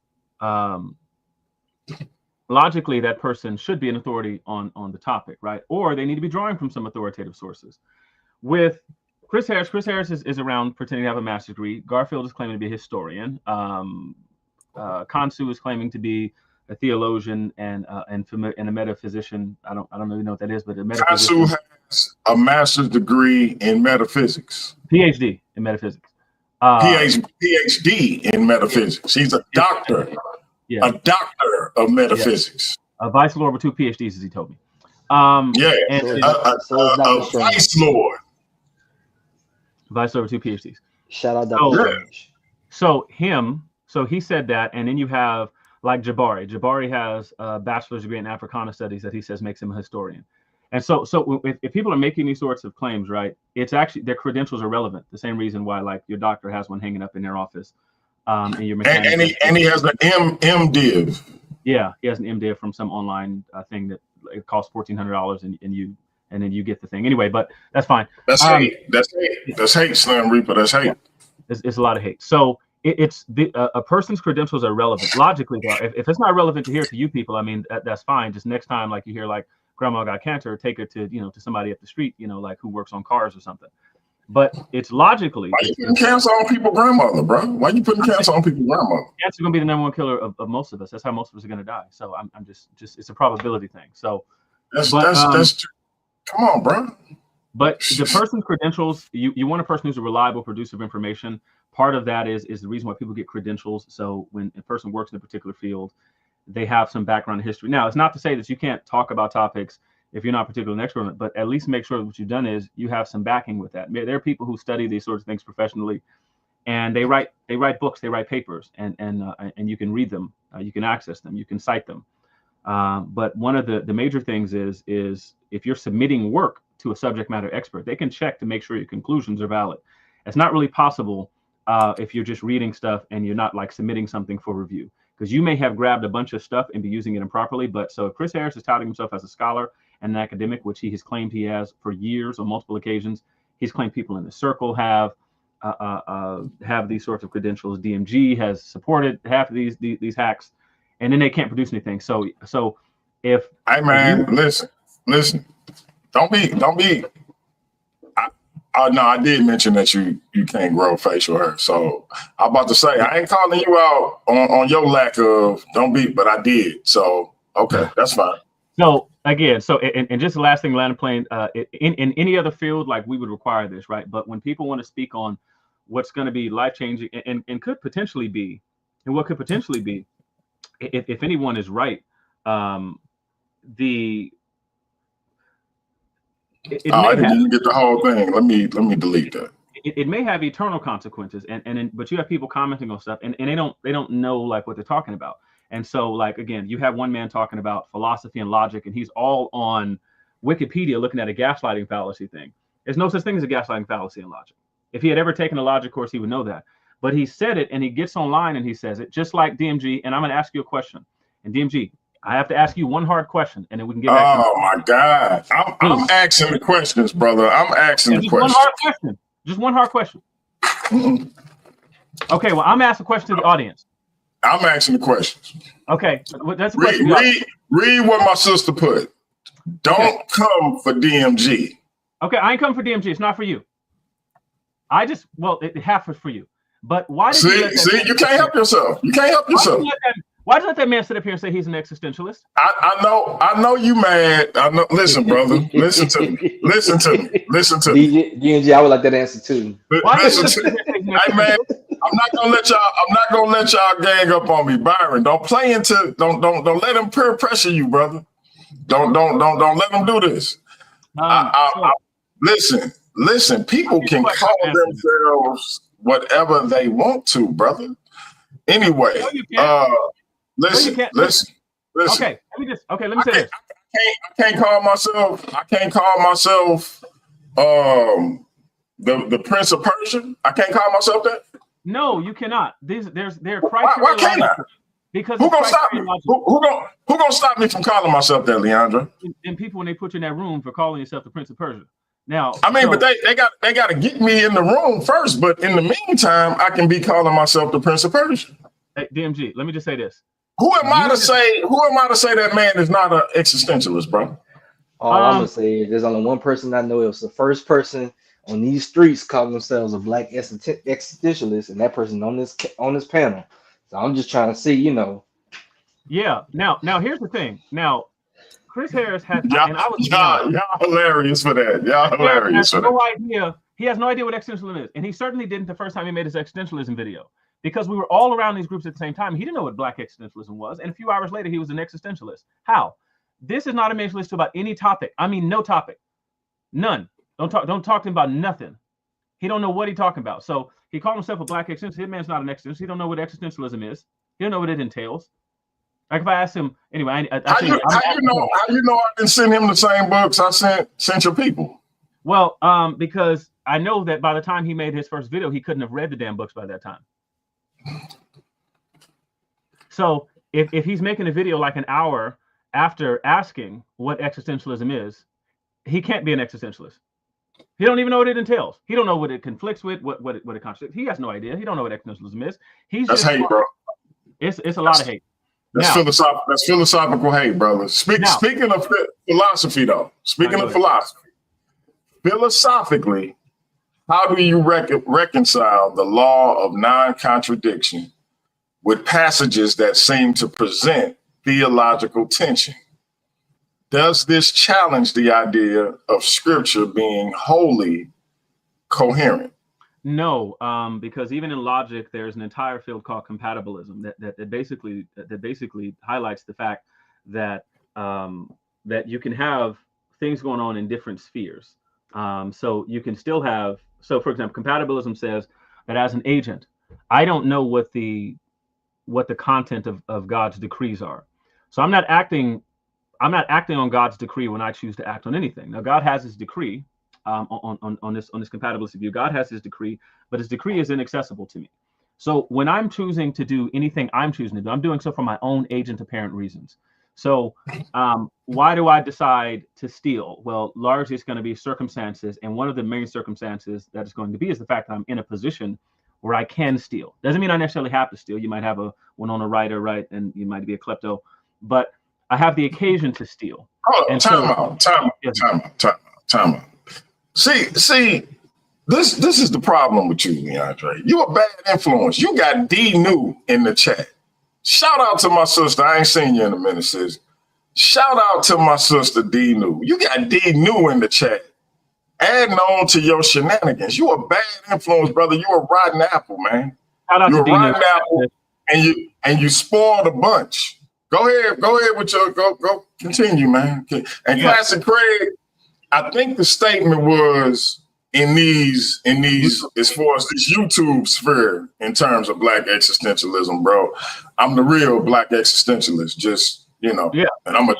that person should be an authority on the topic, right? Or they need to be drawing from some authoritative sources. With Chris Harris is around pretending to have a master's degree. Garfield is claiming to be a historian. Kansu is claiming to be a theologian and a metaphysician. I don't really know what that is, but a metaphysician. Kansu has a master's degree in metaphysics. PhD in metaphysics. PhD in metaphysics. He's a doctor. Yeah. A doctor of metaphysics. Yeah. A vice lord with 2 PhDs, as he told me. A vice lord. Vice lord with 2 PhDs. Shout out Dr. So he said that, and then you have like Jabari. Jabari has a bachelor's degree in Africana studies that he says makes him a historian. And so if people are making these sorts of claims, right, it's actually their credentials are relevant. The same reason why like your doctor has one hanging up in their office. And your mechanic and he has an MDiv. Yeah, he has an MDiv from some online thing that it costs $1,400, and then you get the thing anyway. But that's fine. That's hate. That's hate, Slim Reaper. That's hate. It's a lot of hate. So it's a person's credentials are relevant logically. Though, if it's not relevant to you people, I mean that's fine. Just next time, like you hear like grandma got cancer, take her to to somebody up the street, like who works on cars or something. But it's logically. Why you putting cancer on people's grandmother, bro? Why you putting cancer on people's grandmother? Cancer is going to be the number one killer of most of us. That's how most of us are going to die. So I'm just it's a probability thing. So that's come on, bro. But the person's credentials, you want a person who's a reliable producer of information. Part of that is the reason why people get credentials. So when a person works in a particular field, they have some background in history. Now, it's not to say that you can't talk about topics if you're not particularly an expert on it, but at least make sure that what you've done is you have some backing with that. There are people who study these sorts of things professionally, and they write books, they write papers, and you can read them, you can access them, you can cite them. But one of the major things is if you're submitting work to a subject matter expert, they can check to make sure your conclusions are valid. It's not really possible if you're just reading stuff and you're not like submitting something for review, because you may have grabbed a bunch of stuff and be using it improperly. But so if Chris Harris is touting himself as a scholar and an academic, which he has claimed he has for years on multiple occasions, he's claimed people in the circle have these sorts of credentials. DMG has supported half of these hacks, and then they can't produce anything. So if hey man, listen, don't be. No, I did mention that you can't grow facial hair. So I'm about to say I ain't calling you out on your lack of don't be, but I did. So okay, that's fine. So again, so and just the last thing, land plane. In any other field, like we would require this, right? But when people want to speak on what's going to be life changing and could potentially be, and what could potentially be, if anyone is right, I didn't even get the whole thing. Let me delete that. It may have eternal consequences, but you have people commenting on stuff, and they don't know like what they're talking about. And so, like, again, you have one man talking about philosophy and logic, and he's all on Wikipedia looking at a gaslighting fallacy thing. There's no such thing as a gaslighting fallacy in logic. If he had ever taken a logic course, he would know that. But he said it, and he gets online and he says it, just like DMG. And I'm going to ask you a question. And DMG, I have to ask you one hard question, and then we can get back. Oh my God, I'm asking the questions, brother. I'm asking the questions. One hard question. Just one hard question. Okay, well, I'm asking a question to the audience. I'm asking the questions. Okay, that's a question. Read what my sister put. Don't come for DMG. Okay, I ain't coming for DMG. It's not for you. It half is for you. But why did you can't help yourself. You can't help yourself. Why did you let that man sit up here and say he's an existentialist? I know you mad. I know. Listen, brother. Listen to me. Listen to me. DMG, I would like that answer too. Listen to me. Hey man, I'm not gonna let y'all gang up on me, Byron. Don't play into. Don't let them peer pressure you, brother. Don't let them do this. Listen. People can call themselves whatever they want to, brother. Anyway, listen. Okay, let me say this. I can't call myself the Prince of Persia. I can't call myself that. No, you cannot. There are criteria. Why can't I? Because who gonna stop me? Who gonna stop me from calling myself that, Leandra? And people, when they put you in that room for calling yourself the Prince of Persia. Now, but they got to get me in the room first. But in the meantime, I can be calling myself the Prince of Persia. Hey, DMG, let me just say this. Who am I to say that man is not an existentialist, bro? All I'm gonna say is there's only one person I know. It was the first person on these streets calling themselves a black existentialist, and that person on this panel. So I'm just trying to see, Yeah. Now here's the thing. Now, Chris Harris has, y'all hilarious for that. Y'all hilarious for that. He has no idea what existentialism is, and he certainly didn't the first time he made his existentialism video, because we were all around these groups at the same time. He didn't know what black existentialism was, and a few hours later, he was an existentialist. How? This is not a man's list about any topic. I mean, no topic, none. Don't talk to him about nothing. He don't know what he's talking about. So he called himself a black existentialist. His man's not an existentialist. He don't know what existentialism is. He don't know what it entails. Like if I asked him anyway, how you know I didn't send him the same books I sent your people? Well, because I know that by the time he made his first video, he couldn't have read the damn books by that time. So if he's making a video like an hour after asking what existentialism is, he can't be an existentialist. He don't even know what it entails. He don't know what it conflicts with, what it contradicts. He has no idea. He don't know what existentialism is. That's hate, bro. It's a lot of hate. That's philosophical hate, brother. Speaking of philosophy, though. Philosophically, how do you reconcile the law of non-contradiction with passages that seem to present theological tension? Does this challenge the idea of Scripture being wholly coherent? No, because even in logic, there's an entire field called compatibilism that basically highlights the fact that that you can have things going on in different spheres. So you can still have. So, for example, compatibilism says that as an agent, I don't know what the content of God's decrees are. So I'm not acting on God's decree when I choose to act on anything. Now, God has his decree on this compatibility view. God has his decree, but his decree is inaccessible to me. So when I'm choosing to do anything I'm choosing to do, I'm doing so for my own agent apparent reasons. So why do I decide to steal? Well, largely it's going to be circumstances. And one of the main circumstances that it's going to be is the fact that I'm in a position where I can steal. Doesn't mean I necessarily have to steal. You might have one on a writer, right? And you might be a klepto, but I have the occasion to steal. Oh, time out. See, this is the problem with you, Leandre. You a bad influence. You got D New in the chat. Shout out to my sister. I ain't seen you in a minute, sis. Shout out to my sister D New. You got D New in the chat. Adding on to your shenanigans. You a bad influence, brother. You a rotten apple, man. Shout out You to a Dino. rotten apple, and you spoiled a bunch. Go ahead with your go continue, man. And Classic Craig, I think the statement was in these as far as this YouTube sphere in terms of black existentialism, bro. I'm the real black existentialist, just and I'm a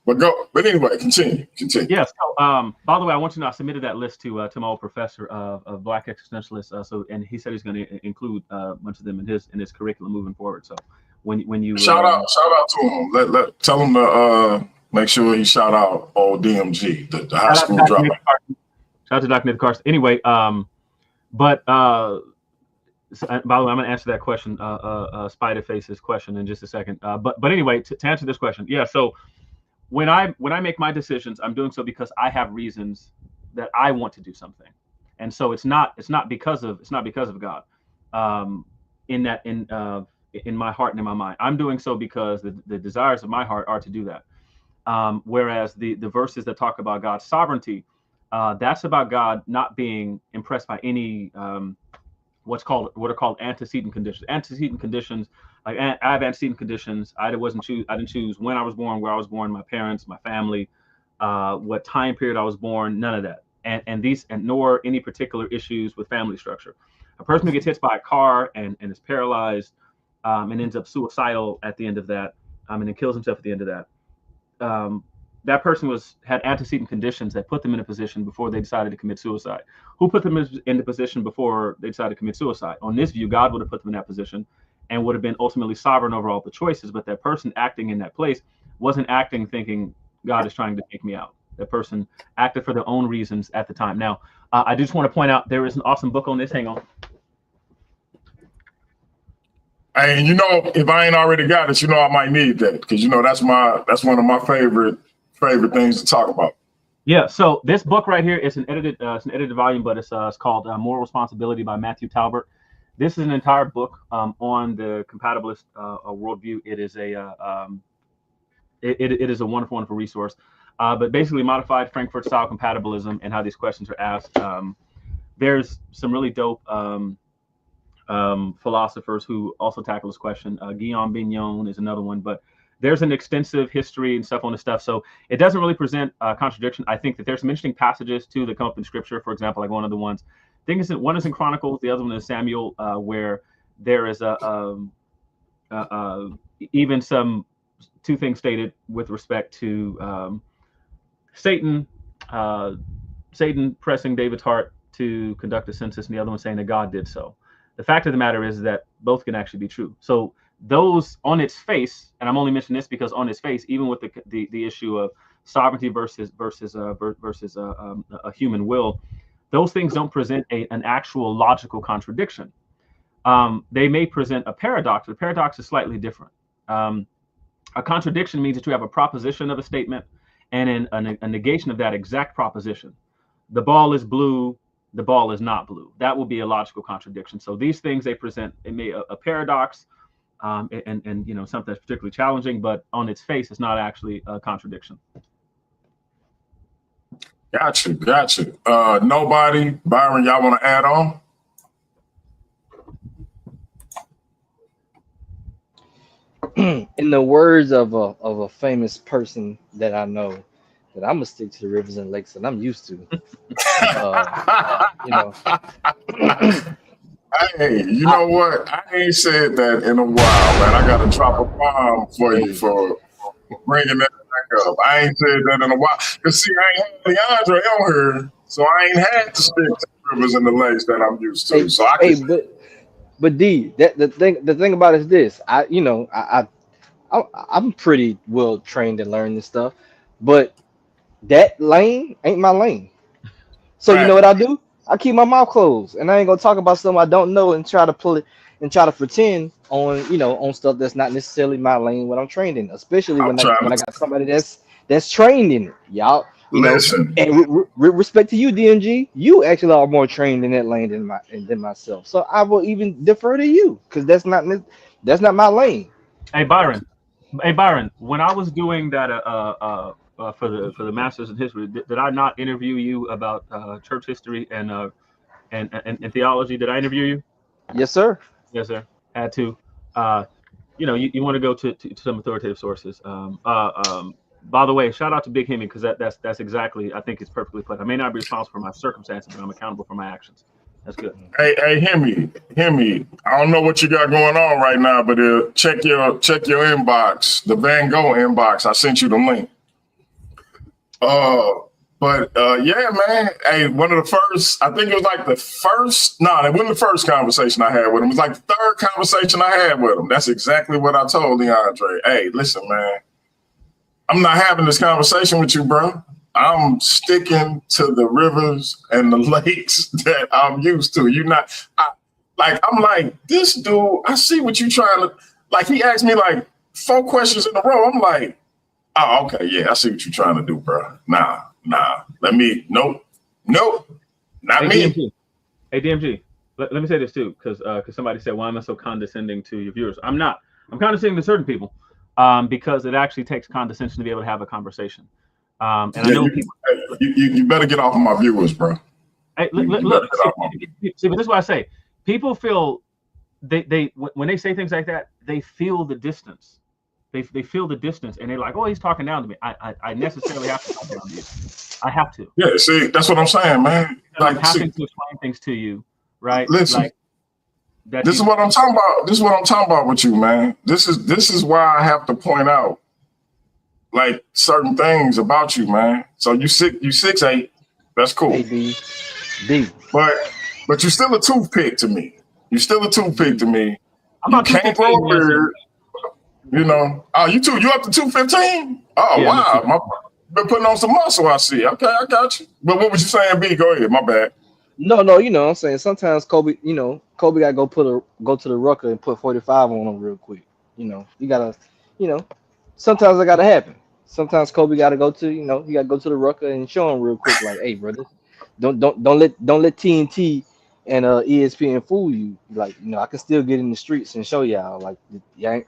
but anyway, continue. Yeah. So, by the way, I want you to know I submitted that list to my old professor of black existentialists. And he said he's going to include a bunch of them in his curriculum moving forward. So, when you shout out to him, tell him to make sure he shout out old DMG, the high school dropout. Shout out to Dr. Nathan Carson. Anyway, by the way, I'm going to answer that question, Spider Face's question in just a second. But anyway, to answer this question, yeah. So when I make my decisions, I'm doing so because I have reasons that I want to do something, and so it's not because of God, in my heart and in my mind. I'm doing so because the desires of my heart are to do that. Whereas the verses that talk about God's sovereignty, that's about God not being impressed by any what are called antecedent conditions. Antecedent conditions, like I have antecedent conditions. I didn't choose when I was born, where I was born, my parents, my family, what time period I was born, none of that. And nor any particular issues with family structure. A person who gets hit by a car and is paralyzed and ends up suicidal at the end of that, and then kills himself at the end of that. That person had antecedent conditions that put them in a position before they decided to commit suicide. Who put them in the position before they decided to commit suicide? On this view, God would have put them in that position and would have been ultimately sovereign over all the choices. But that person acting in that place wasn't acting thinking God is trying to take me out. That person acted for their own reasons at the time. Now, I just want to point out there is an awesome book on this. Hang on. And if I ain't already got it, I might need that because that's one of my favorite things to talk about. Yeah, so this book right here is an edited volume, but it's called Moral Responsibility by Matthew Talbert. This is an entire book on the compatibilist worldview. It is it is a wonderful resource. But basically, modified Frankfurt style compatibilism and how these questions are asked. There's some really dope philosophers who also tackle this question. Guillaume Bignon is another one, but there's an extensive history and stuff on this stuff. So it doesn't really present contradiction. I think that there's some interesting passages too that come up in scripture. For example, like one of the ones, I think one is in Chronicles, the other one is Samuel, where there is even some two things stated with respect to Satan pressing David's heart to conduct a census, and the other one saying that God did so. The fact of the matter is that both can actually be true. So those on its face, and I'm only mentioning this because on its face, even with the issue of sovereignty versus a human will, those things don't present an actual logical contradiction. They may present a paradox. The paradox is slightly different. A contradiction means that you have a proposition of a statement and a negation of that exact proposition. The ball is blue. The ball is not blue. That will be a logical contradiction. So these things, they present a paradox, and something that's particularly challenging, but on its face, it's not actually a contradiction. Got you. Nobody, Byron, y'all want to add on? In the words of a famous person that I know, that I'm gonna stick to the rivers and lakes that I'm used to. Hey, you know what? I ain't said that in a while, man. I got to drop a bomb for you for bringing that back up. I ain't said that in a while. Because, see, I ain't had DeAndre on here, so I ain't had to stick to the rivers and the lakes that I'm used to. But D, the thing about it is this. I'm pretty well trained and learned this stuff, but that lane ain't my lane. So right. You know what I do? I keep my mouth closed, and I ain't gonna talk about something I don't know and try to pull it and try to pretend on stuff that's not necessarily my lane, what I'm trained in. Especially when I got somebody that's trained in it, y'all. Listen. And with respect to you, DMG, you actually are more trained in that lane than myself. So I will even defer to you because that's not my lane. Hey Byron, Hey Byron, when I was doing that for the Masters in History, did I not interview you about church history and theology? Did I interview you? Yes, sir. Yes, sir. Had to. You want to go to some authoritative sources. By the way, shout out to Big Hemi, because that's exactly, I think it's perfectly put. I may not be responsible for my circumstances, but I'm accountable for my actions. That's good. Hey, Hemi. I don't know what you got going on right now, but check your inbox, the Van Gogh inbox. I sent you the link. Yeah, man. Hey, one of the first, I think it was like the first. No, it wasn't the first conversation I had with him. It was like the third conversation I had with him. That's exactly what I told DeAndre. Hey, listen, man. I'm not having this conversation with you, bro. I'm sticking to the rivers and the lakes that I'm used to. I'm like, this dude, I see what you trying to, like, he asked me like 4 questions in a row. I'm like, oh, okay, yeah, I see what you're trying to do, bro. Nah, nope, not hey, me. DMG. Hey, DMG, let me say this too, because somebody said, why am I so condescending to your viewers? I'm not. I'm condescending to certain people because it actually takes condescension to be able to have a conversation. I know you better get off of my viewers, bro. Hey, look, see, but this is what I say. People feel they when they say things like that, they feel the distance. They feel the distance, and they're like, "Oh, he's talking down to me." I necessarily have to talk down to you. I have to. Yeah, see, that's what I'm saying, man. I'm having to explain things to you, right? Listen, like, this is what I'm talking about. This is what I'm talking about with you, man. This is why I have to point out like certain things about you, man. So you 6'8", that's cool. A-B. But you're still a toothpick to me. You're still a toothpick to me. You can't grow a beard. You know. Oh, you up to 215? Oh, yeah, wow. Been putting on some muscle, I see. Okay, I got you. But what was you saying, B? Go ahead. My bad. No, you know what I'm saying. Sometimes Kobe gotta go to the rucker and put 45 on him real quick. You gotta, sometimes it gotta happen. Sometimes Kobe gotta go to, he gotta go to the rucker and show him real quick, like, hey, brother, don't let TNT and ESPN fool you. Like, I can still get in the streets and show y'all, like,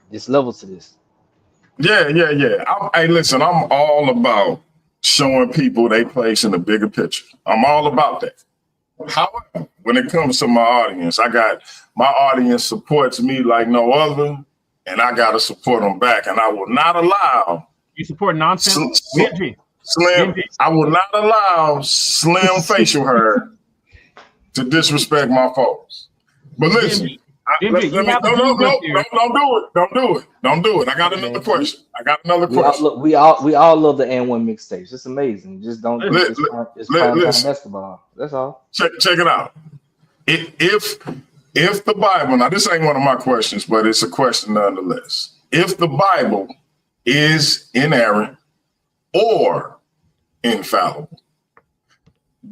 there's levels to this. Yeah. Hey, listen, I'm all about showing people they place in the bigger picture. I'm all about that. However, when it comes to my audience, my audience supports me like no other, and I gotta support them back. And I will not allow you support nonsense. Slim, I will not allow slim facial hair to disrespect my folks. But listen, don't do it. I got another question. We all love the N1 mixtapes. It's amazing. Just don't. It's prime time basketball. That's all. Check it out. If the Bible, now this ain't one of my questions, but it's a question nonetheless. If the Bible is inerrant or infallible,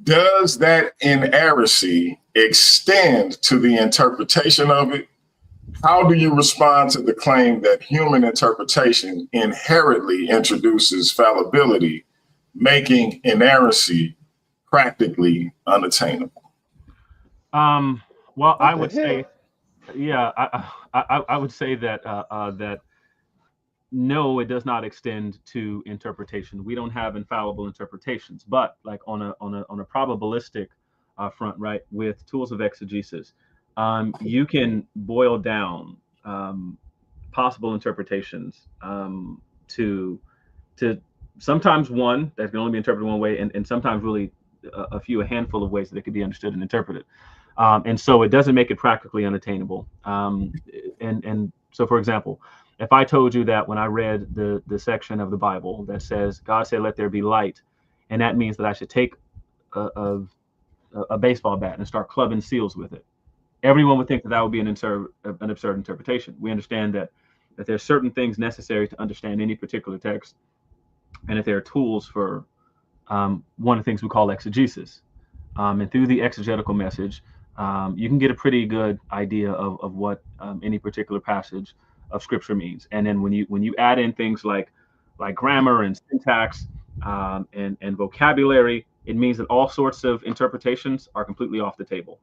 does that inerrancy extend to the interpretation of it? How do you respond to the claim that human interpretation inherently introduces fallibility, making inerrancy practically unattainable? Well, I would say, yeah, I would say that that no, it does not extend to interpretation. We don't have infallible interpretations, but like on a probabilistic front, right, with tools of exegesis, you can boil down possible interpretations to sometimes one that can only be interpreted one way, and sometimes really a handful of ways that it could be understood and interpreted. And so it doesn't make it practically unattainable. And so, for example, if I told you that when I read the section of the Bible that says, God said, let there be light, and that means that I should take a baseball bat and start clubbing seals with it, everyone would think that would be an absurd interpretation. We understand that there's certain things necessary to understand any particular text, and that there are tools for one of the things we call exegesis. And through the exegetical message, you can get a pretty good idea of what any particular passage of Scripture means. And then when you add in things like grammar and syntax and vocabulary, it means that all sorts of interpretations are completely off the table.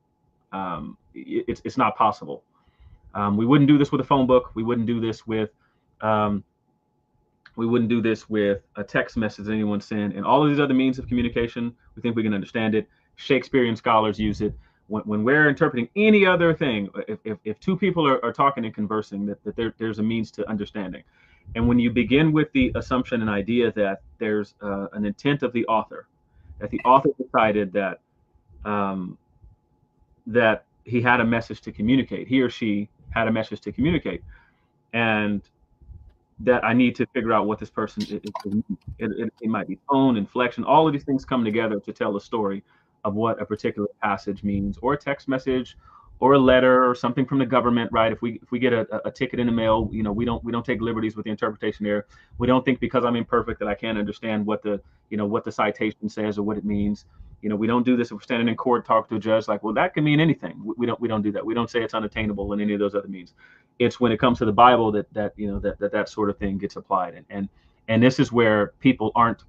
It's not possible. We wouldn't do this with a phone book. We wouldn't do this with We wouldn't do this with a text message that anyone sent, and all of these other means of communication. We think we can understand it. Shakespearean scholars use it. When we're interpreting any other thing, if two people are talking and conversing, there's a means to understanding. And when you begin with the assumption and idea that there's an intent of the author, that the author decided that that he had a message to communicate, he or she had a message to communicate, and that I need to figure out what this person is. It might be tone, inflection, all of these things come together to tell a story of what a particular passage means, or a text message, or a letter, or something from the government, right? If we get a ticket in the mail, we don't take liberties with the interpretation there. We don't think because I'm imperfect that I can't understand what the citation says or what it means. We don't do this if we're standing in court, talk to a judge, like, well, that can mean anything. We don't do that. We don't say it's unattainable in any of those other means. It's when it comes to the Bible that sort of thing gets applied, and this is where people aren't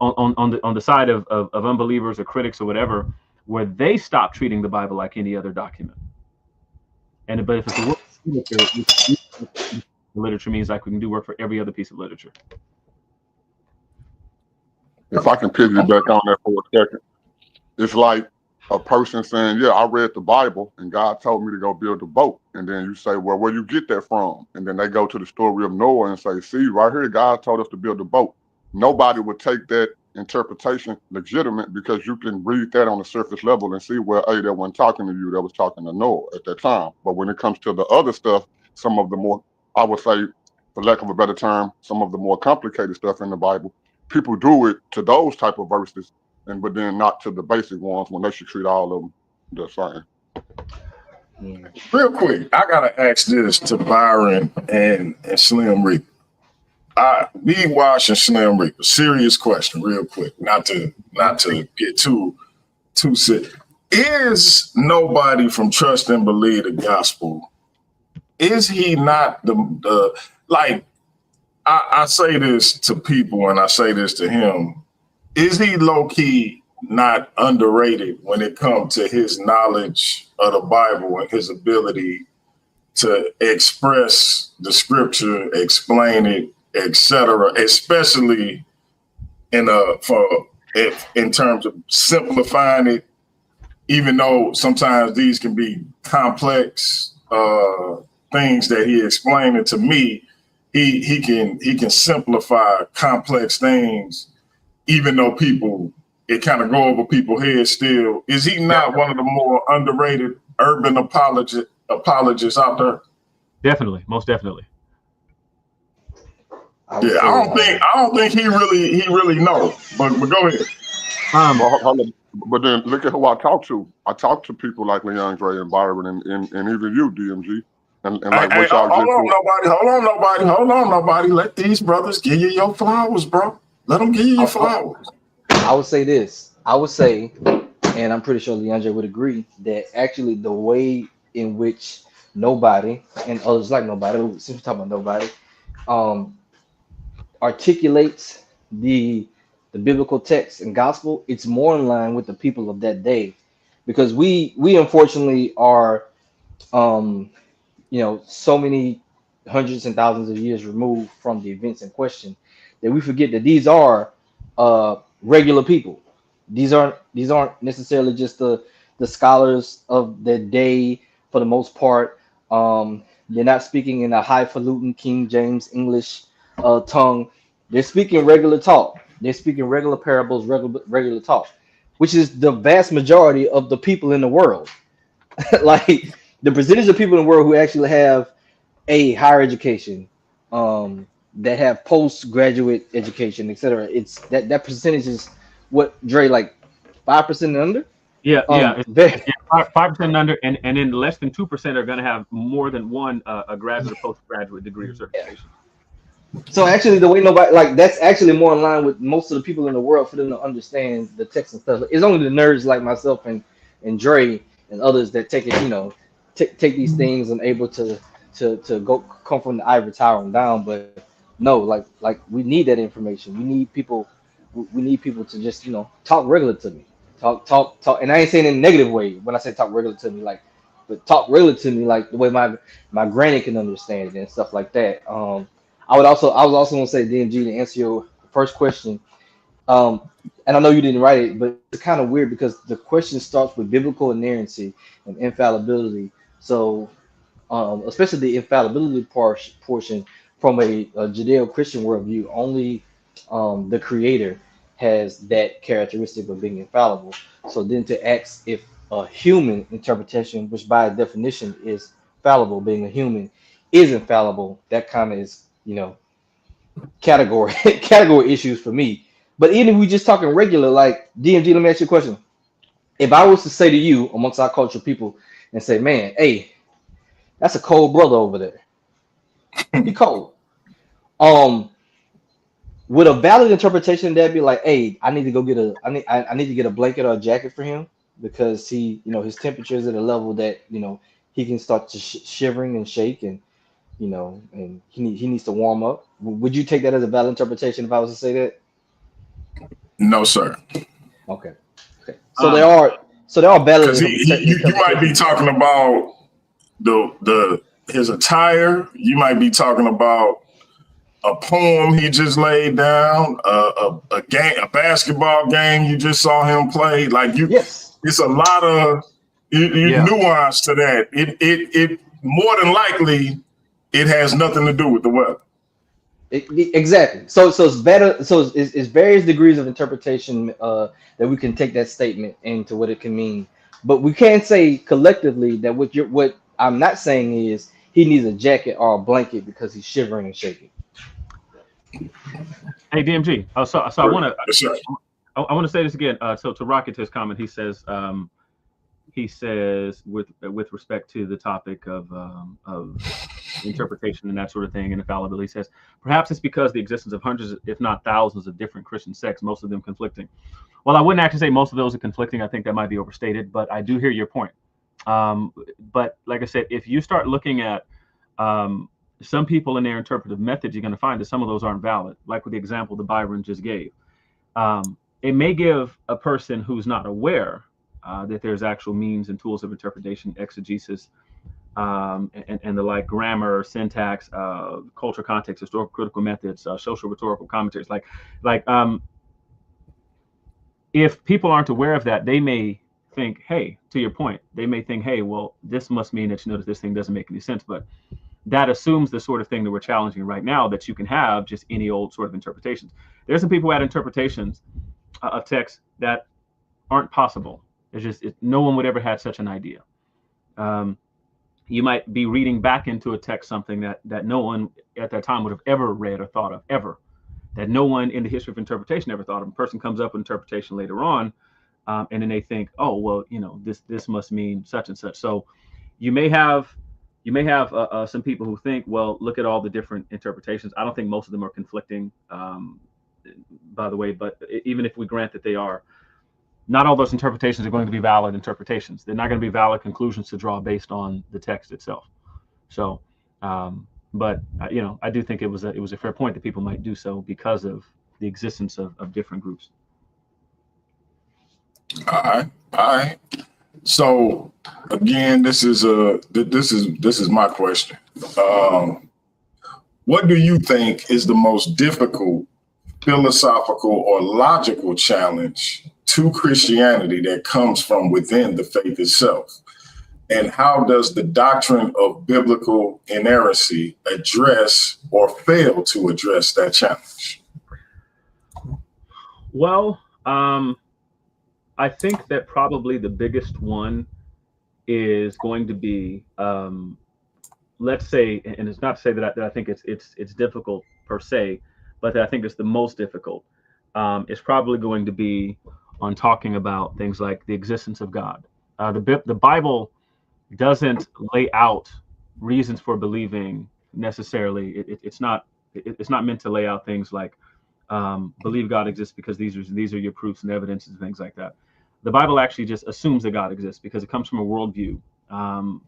on the side of unbelievers or critics or whatever, where they stop treating the Bible like any other document. But if it's a work of literature means like we can do work for every other piece of literature. If I can piggyback on that for a second, it's like a person saying, yeah, I read the Bible and God told me to go build a boat. And then you say, well, where you get that from? And then they go to the story of Noah and say, see, right here, God told us to build a boat. Nobody would take that interpretation legitimate, because you can read that on the surface level and see, well, hey, that wasn't talking to you, that was talking to Noah at that time. But when it comes to the other stuff, some of the more, I would say, for lack of a better term, some of the more complicated stuff in the Bible, people do it to those type of verses, but then not to the basic ones, when they should treat all of them the same. Real quick, I gotta ask this to Byron and Slim Reaper. Me watching Slim Reaper. Serious question, real quick. Not to get too sick. Is nobody from Trust and Believe the Gospel? Is he not the like? I say this to people, and I say this to him. Is he low key not underrated when it comes to his knowledge of the Bible and his ability to express the scripture, explain it, etc., especially in terms of simplifying it, even though sometimes these can be complex things that he explained it to me. He can simplify complex things, even though it kind of go over people's heads still. Is he not one of the more underrated urban apologists out there? Definitely, most definitely. I don't think he really knows. But go ahead. But then look at who I talk to. I talk to people like Leandre and Byron and even you, DMG. And like hey, hold on, nobody. Let these brothers give you your flowers, bro. Let them give you your flowers. I would say this. I would say, and I'm pretty sure Leandre would agree, that actually the way in which nobody and others like nobody, since we're talking about nobody, articulates the biblical text and gospel, it's more in line with the people of that day, because we unfortunately are so many hundreds and thousands of years removed from the events in question that we forget that these are regular people. These aren't necessarily just the scholars of the day for the most part. They're not speaking in a highfalutin King James English tongue. They're speaking regular talk. They're speaking regular parables, regular talk, which is the vast majority of the people in the world. Like the percentage of people in the world who actually have a higher education, that have postgraduate education, etc. It's that percentage is what, Dre, like 5% and under? Yeah, 5% and under, and then less than 2% are going to have more than one a graduate or postgraduate degree or certification. So actually, the way nobody, like, that's actually more in line with most of the people in the world for them to understand the text and stuff. It's only the nerds like myself and Dre and others that take it, take these things and able to come from the ivory tower and down. But no, like we need that information. We need people to just talk regular to me. Talk, and I ain't saying in a negative way when I say talk regular to me, but talk regular to me like the way my granny can understand it and stuff like that. I was also going to say, DMG, to answer your first question. And I know you didn't write it, but it's kind of weird because the question starts with biblical inerrancy and infallibility. So, especially the infallibility portion from a Judeo-Christian worldview, only the Creator has that characteristic of being infallible. So then to ask if a human interpretation, which by definition is fallible, being a human, is infallible, that kind of is, category category issues for me. But even if we just talking regular, like DMG, let me ask you a question. If I was to say to you amongst our cultural people and say, man, hey, that's a cold brother over there. He cold. Would a valid interpretation of that be like, hey, I need to go get I need to get a blanket or a jacket for him because he, his temperature is at a level that, he can start to shivering and shake and, and he needs to warm up. Would you take that as a valid interpretation if I was to say that? No, sir. Okay. So there are valid. You might be talking about his attire. You might be talking about a poem he just laid down, a basketball game you just saw him play. Like yes, it's a lot of nuance to that. It more than likely it has nothing to do with the weather. Exactly. So it's better. So it's various degrees of interpretation that we can take that statement into what it can mean. But we can't say collectively that what I'm not saying is he needs a jacket or a blanket because he's shivering and shaking. Hey DMG. So I want to say this again. So to Rocket, his comment, he says with respect to the topic of interpretation and that sort of thing and infallibility, he says perhaps it's because the existence of hundreds, if not thousands, of different Christian sects, most of them conflicting. Well, I wouldn't actually say most of those are conflicting. I think that might be overstated, but I do hear your point. But like I said, if you start looking at some people in their interpretive methods, you're going to find that some of those aren't valid. Like with the example that Byron just gave, it may give a person who's not aware that there's actual means and tools of interpretation, exegesis, and the like, grammar, syntax, culture, context, historical critical methods, social rhetorical commentaries. If people aren't aware of that, they may think, hey, to your point, they may think, hey, well, this must mean that you know that this thing doesn't make any sense. But that assumes the sort of thing that we're challenging right now, that you can have just any old sort of interpretations. There's some people who had interpretations of text that aren't possible. No one would ever have such an idea. You might be reading back into a text something that no one at that time would have ever read or thought of, ever. That no one in the history of interpretation ever thought of. A person comes up with interpretation later on, and then they think, oh, well, this must mean such and such. So you may have some people who think, well, look at all the different interpretations. I don't think most of them are conflicting, by the way, but even if we grant that they are, not all those interpretations are going to be valid interpretations. They're not going to be valid conclusions to draw based on the text itself. So, but I do think it was a fair point that people might do so because of the existence of different groups. All right. So again, this is my question. What do you think is the most difficult philosophical or logical challenge to Christianity that comes from within the faith itself? And how does the doctrine of biblical inerrancy address or fail to address that challenge? Well, I think that probably the biggest one is going to be, let's say, and it's not to say that I think it's difficult per se, but that I think it's the most difficult. It's probably going to be on talking about things like the existence of God. The Bible doesn't lay out reasons for believing necessarily. It's not meant to lay out things like believe God exists because these are your proofs and evidences and things like that. The Bible actually just assumes that God exists because it comes from a worldview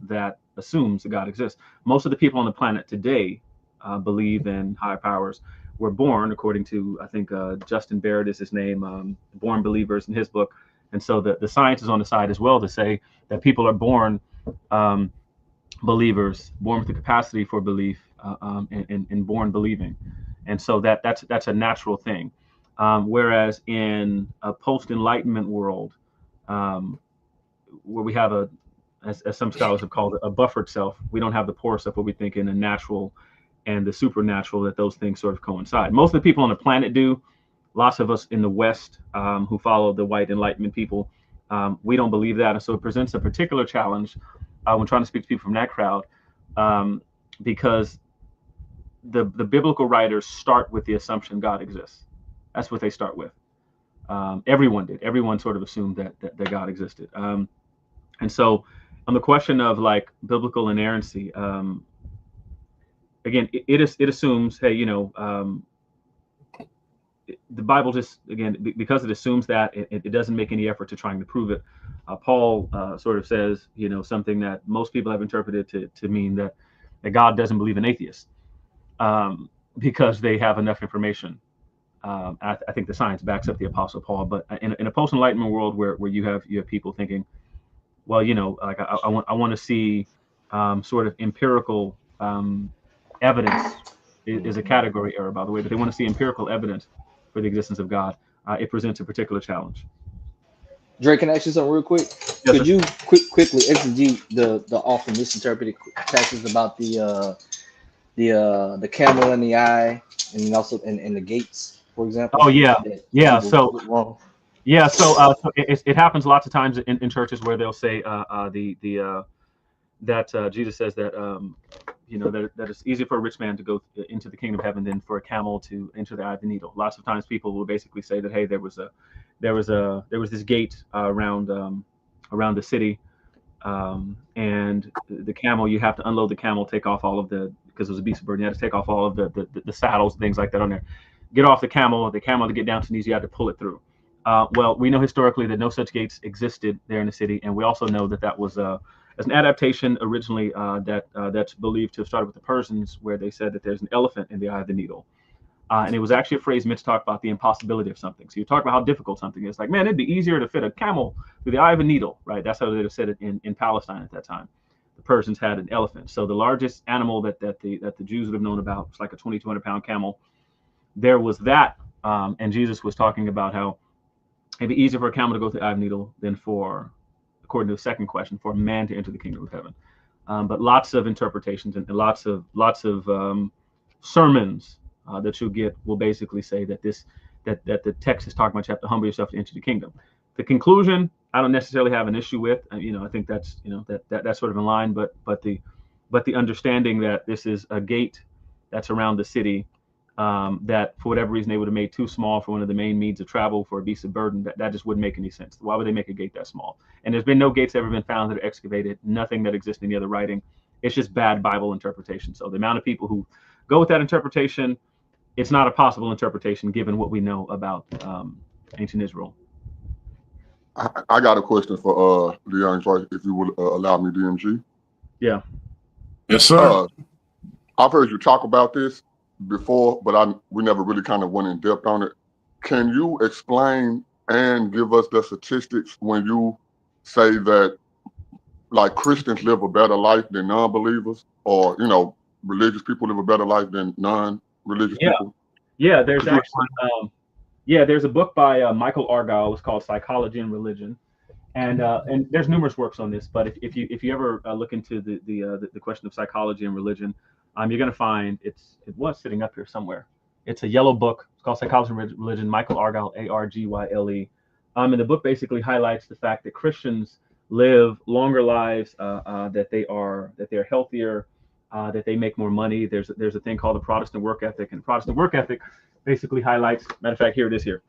that assumes that God exists. Most of the people on the planet today believe in higher powers. Were born, according to, I think Justin Barrett is his name, Born Believers in his book. And so the science is on the side as well to say that people are born believers, born with the capacity for belief, and born believing, and so that's a natural thing. Whereas in a post-enlightenment world, where we have as some scholars have called it, a buffered self, we don't have the poor self, what we think in the natural and the supernatural, that those things sort of coincide. Most of the people on the planet do. Lots of us in the West who follow the white Enlightenment people, we don't believe that. And so it presents a particular challenge when trying to speak to people from that crowd, because the biblical writers start with the assumption God exists. That's what they start with. Everyone did. Everyone sort of assumed that God existed. And so on the question of like biblical inerrancy, again, it assumes, hey, the Bible just, again, because it assumes that, it doesn't make any effort to trying to prove it. Paul sort of says, something that most people have interpreted to mean that God doesn't believe in atheists, because they have enough information. I think the science backs up the Apostle Paul, but in a post-enlightenment world where you have people thinking, well, like I want to see sort of empirical evidence is a category error, by the way, but they want to see empirical evidence for the existence of God. It presents a particular challenge. Drake, can I ask you something real quick? Yes, Could sir. you quickly exegete the often misinterpreted passages about the camel in the eye, and also in the gates, for example? Oh yeah, that yeah. people So get wrong? yeah, so it happens lots of times in churches where they'll say that Jesus says that that it's easier for a rich man to go into the kingdom of heaven than for a camel to enter the eye of the needle. Lots of times people will basically say that, hey, there was this gate around the city, and the camel, you have to unload the camel, take off all of because it was a beast of burden, you had to take off all of the saddles, things like that on there, get off the camel to get down to the knees, you had to pull it through. Well, we know historically that no such gates existed there in the city, and we also know that was as an adaptation originally that's believed to have started with the Persians, where they said that there's an elephant in the eye of the needle. And it was actually a phrase meant to talk about the impossibility of something. So you talk about how difficult something is. Like, man, it'd be easier to fit a camel through the eye of a needle, right? That's how they have said it in Palestine at that time. The Persians had an elephant. So the largest animal that the Jews would have known about was like a 2,200-pound camel. There was that, and Jesus was talking about how it'd be easier for a camel to go through the eye of a needle than for, according to the second question, for a man to enter the kingdom of heaven. But lots of interpretations and lots of sermons that you'll get will basically say that the text is talking about you have to humble yourself to enter the kingdom. The conclusion, I don't necessarily have an issue with. I think that's that's sort of in line. But the understanding that this is a gate that's around the city, that for whatever reason they would have made too small for one of the main means of travel for a beast of burden, that just wouldn't make any sense. Why would they make a gate that small? And there's been no gates ever been found that are excavated, nothing that exists in the other writing. It's just bad Bible interpretation. So the amount of people who go with that interpretation, it's not a possible interpretation given what we know about ancient Israel. I got a question for Leon, if you would allow me, DMG. Yeah. Yes, sir. I've heard you talk about this before, but we never really kind of went in depth on it. Can you explain and give us the statistics when you say that like Christians live a better life than non-believers, or religious people live a better life than non-religious people? Yeah, there's actually there's a book by Michael Argyle. It's called Psychology and Religion, and there's numerous works on this. But if you ever look into the question of psychology and religion, you're going to find it was sitting up here somewhere. It's a yellow book. It's called Psychology and Religion. Michael Argyle, Argyle. And the book basically highlights the fact that Christians live longer lives, that they are healthier, that they make more money. There's a thing called the Protestant work ethic, and Protestant work ethic basically highlights. Matter of fact, here it is here.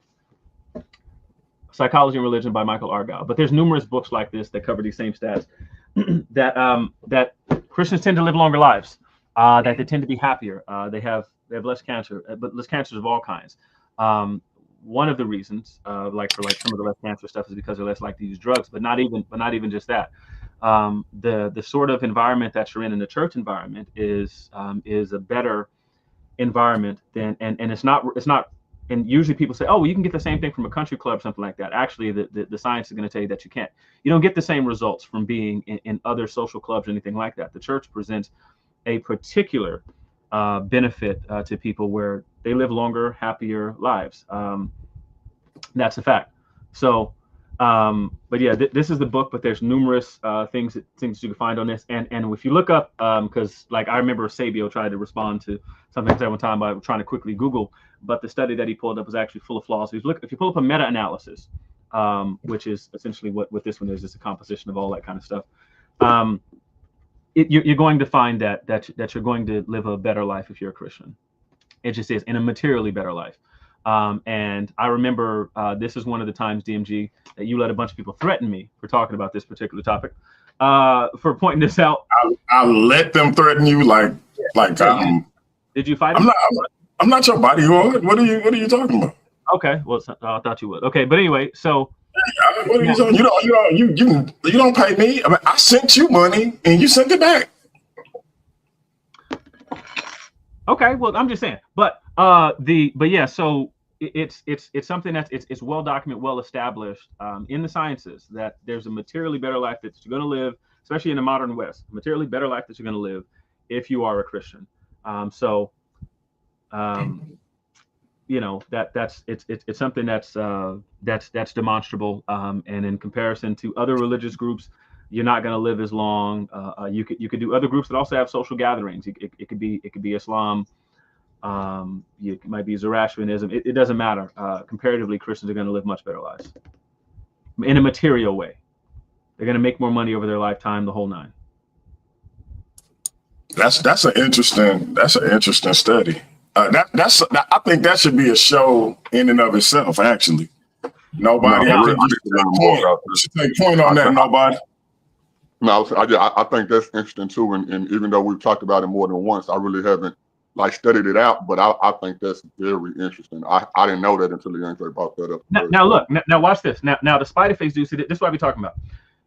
Psychology and Religion by Michael Argyle. But there's numerous books like this that cover these same stats. that Christians tend to live longer lives. That they tend to be happier. They have less cancer, but less cancers of all kinds. One of the reasons, like for some of the less cancer stuff, is because they're less likely to use drugs. But not even just that. The sort of environment that you're in the church environment is a better environment than, and it's not and usually people say, oh, well, you can get the same thing from a country club, something like that. Actually, the science is going to tell you that you can't. You don't get the same results from being in other social clubs or anything like that. The church presents a particular benefit to people where they live longer, happier lives. That's a fact. So, but yeah, this is the book, but there's numerous things you can find on this. And if you look up, because like I remember Sabio tried to respond to something at one time by trying to quickly Google, but the study that he pulled up was actually full of flaws. So if you pull up a meta-analysis, which is essentially what this one is, it's a composition of all that kind of stuff. You're going to find that you're going to live a better life if you're a Christian. It just is, in a materially better life. And I remember this is one of the times, DMG, that you let a bunch of people threaten me for talking about this particular topic, for pointing this out. I let them threaten you like Did you fight? I'm not your bodyguard. What are you talking about? Okay, well, I thought you would. Okay, but anyway, so what are you talking? You don't pay me. I mean, I sent you money and you sent it back. Okay, well, I'm just saying, but yeah, so it's something that's it's well documented, well established in the sciences that there's a materially better life that you're going to live, especially in the modern West, a materially better life that you're going to live if you are a Christian. You know, it's something that's demonstrable, and in comparison to other religious groups, you're not going to live as long. You could do other groups that also have social gatherings. It could be Islam. It might be Zoroastrianism. It doesn't matter. Comparatively, Christians are going to live much better lives in a material way. They're going to make more money over their lifetime, the whole nine. That's an interesting study. I think that should be a show in and of itself. Actually, nobody. I should take point on that. Nobody. No, I think that's interesting too. And even though we've talked about it more than once, I really haven't studied it out. But I think that's very interesting. I didn't know that until Leandre brought that up. Now look. Now watch this. Now the spider face dude. See, this is what we're talking about.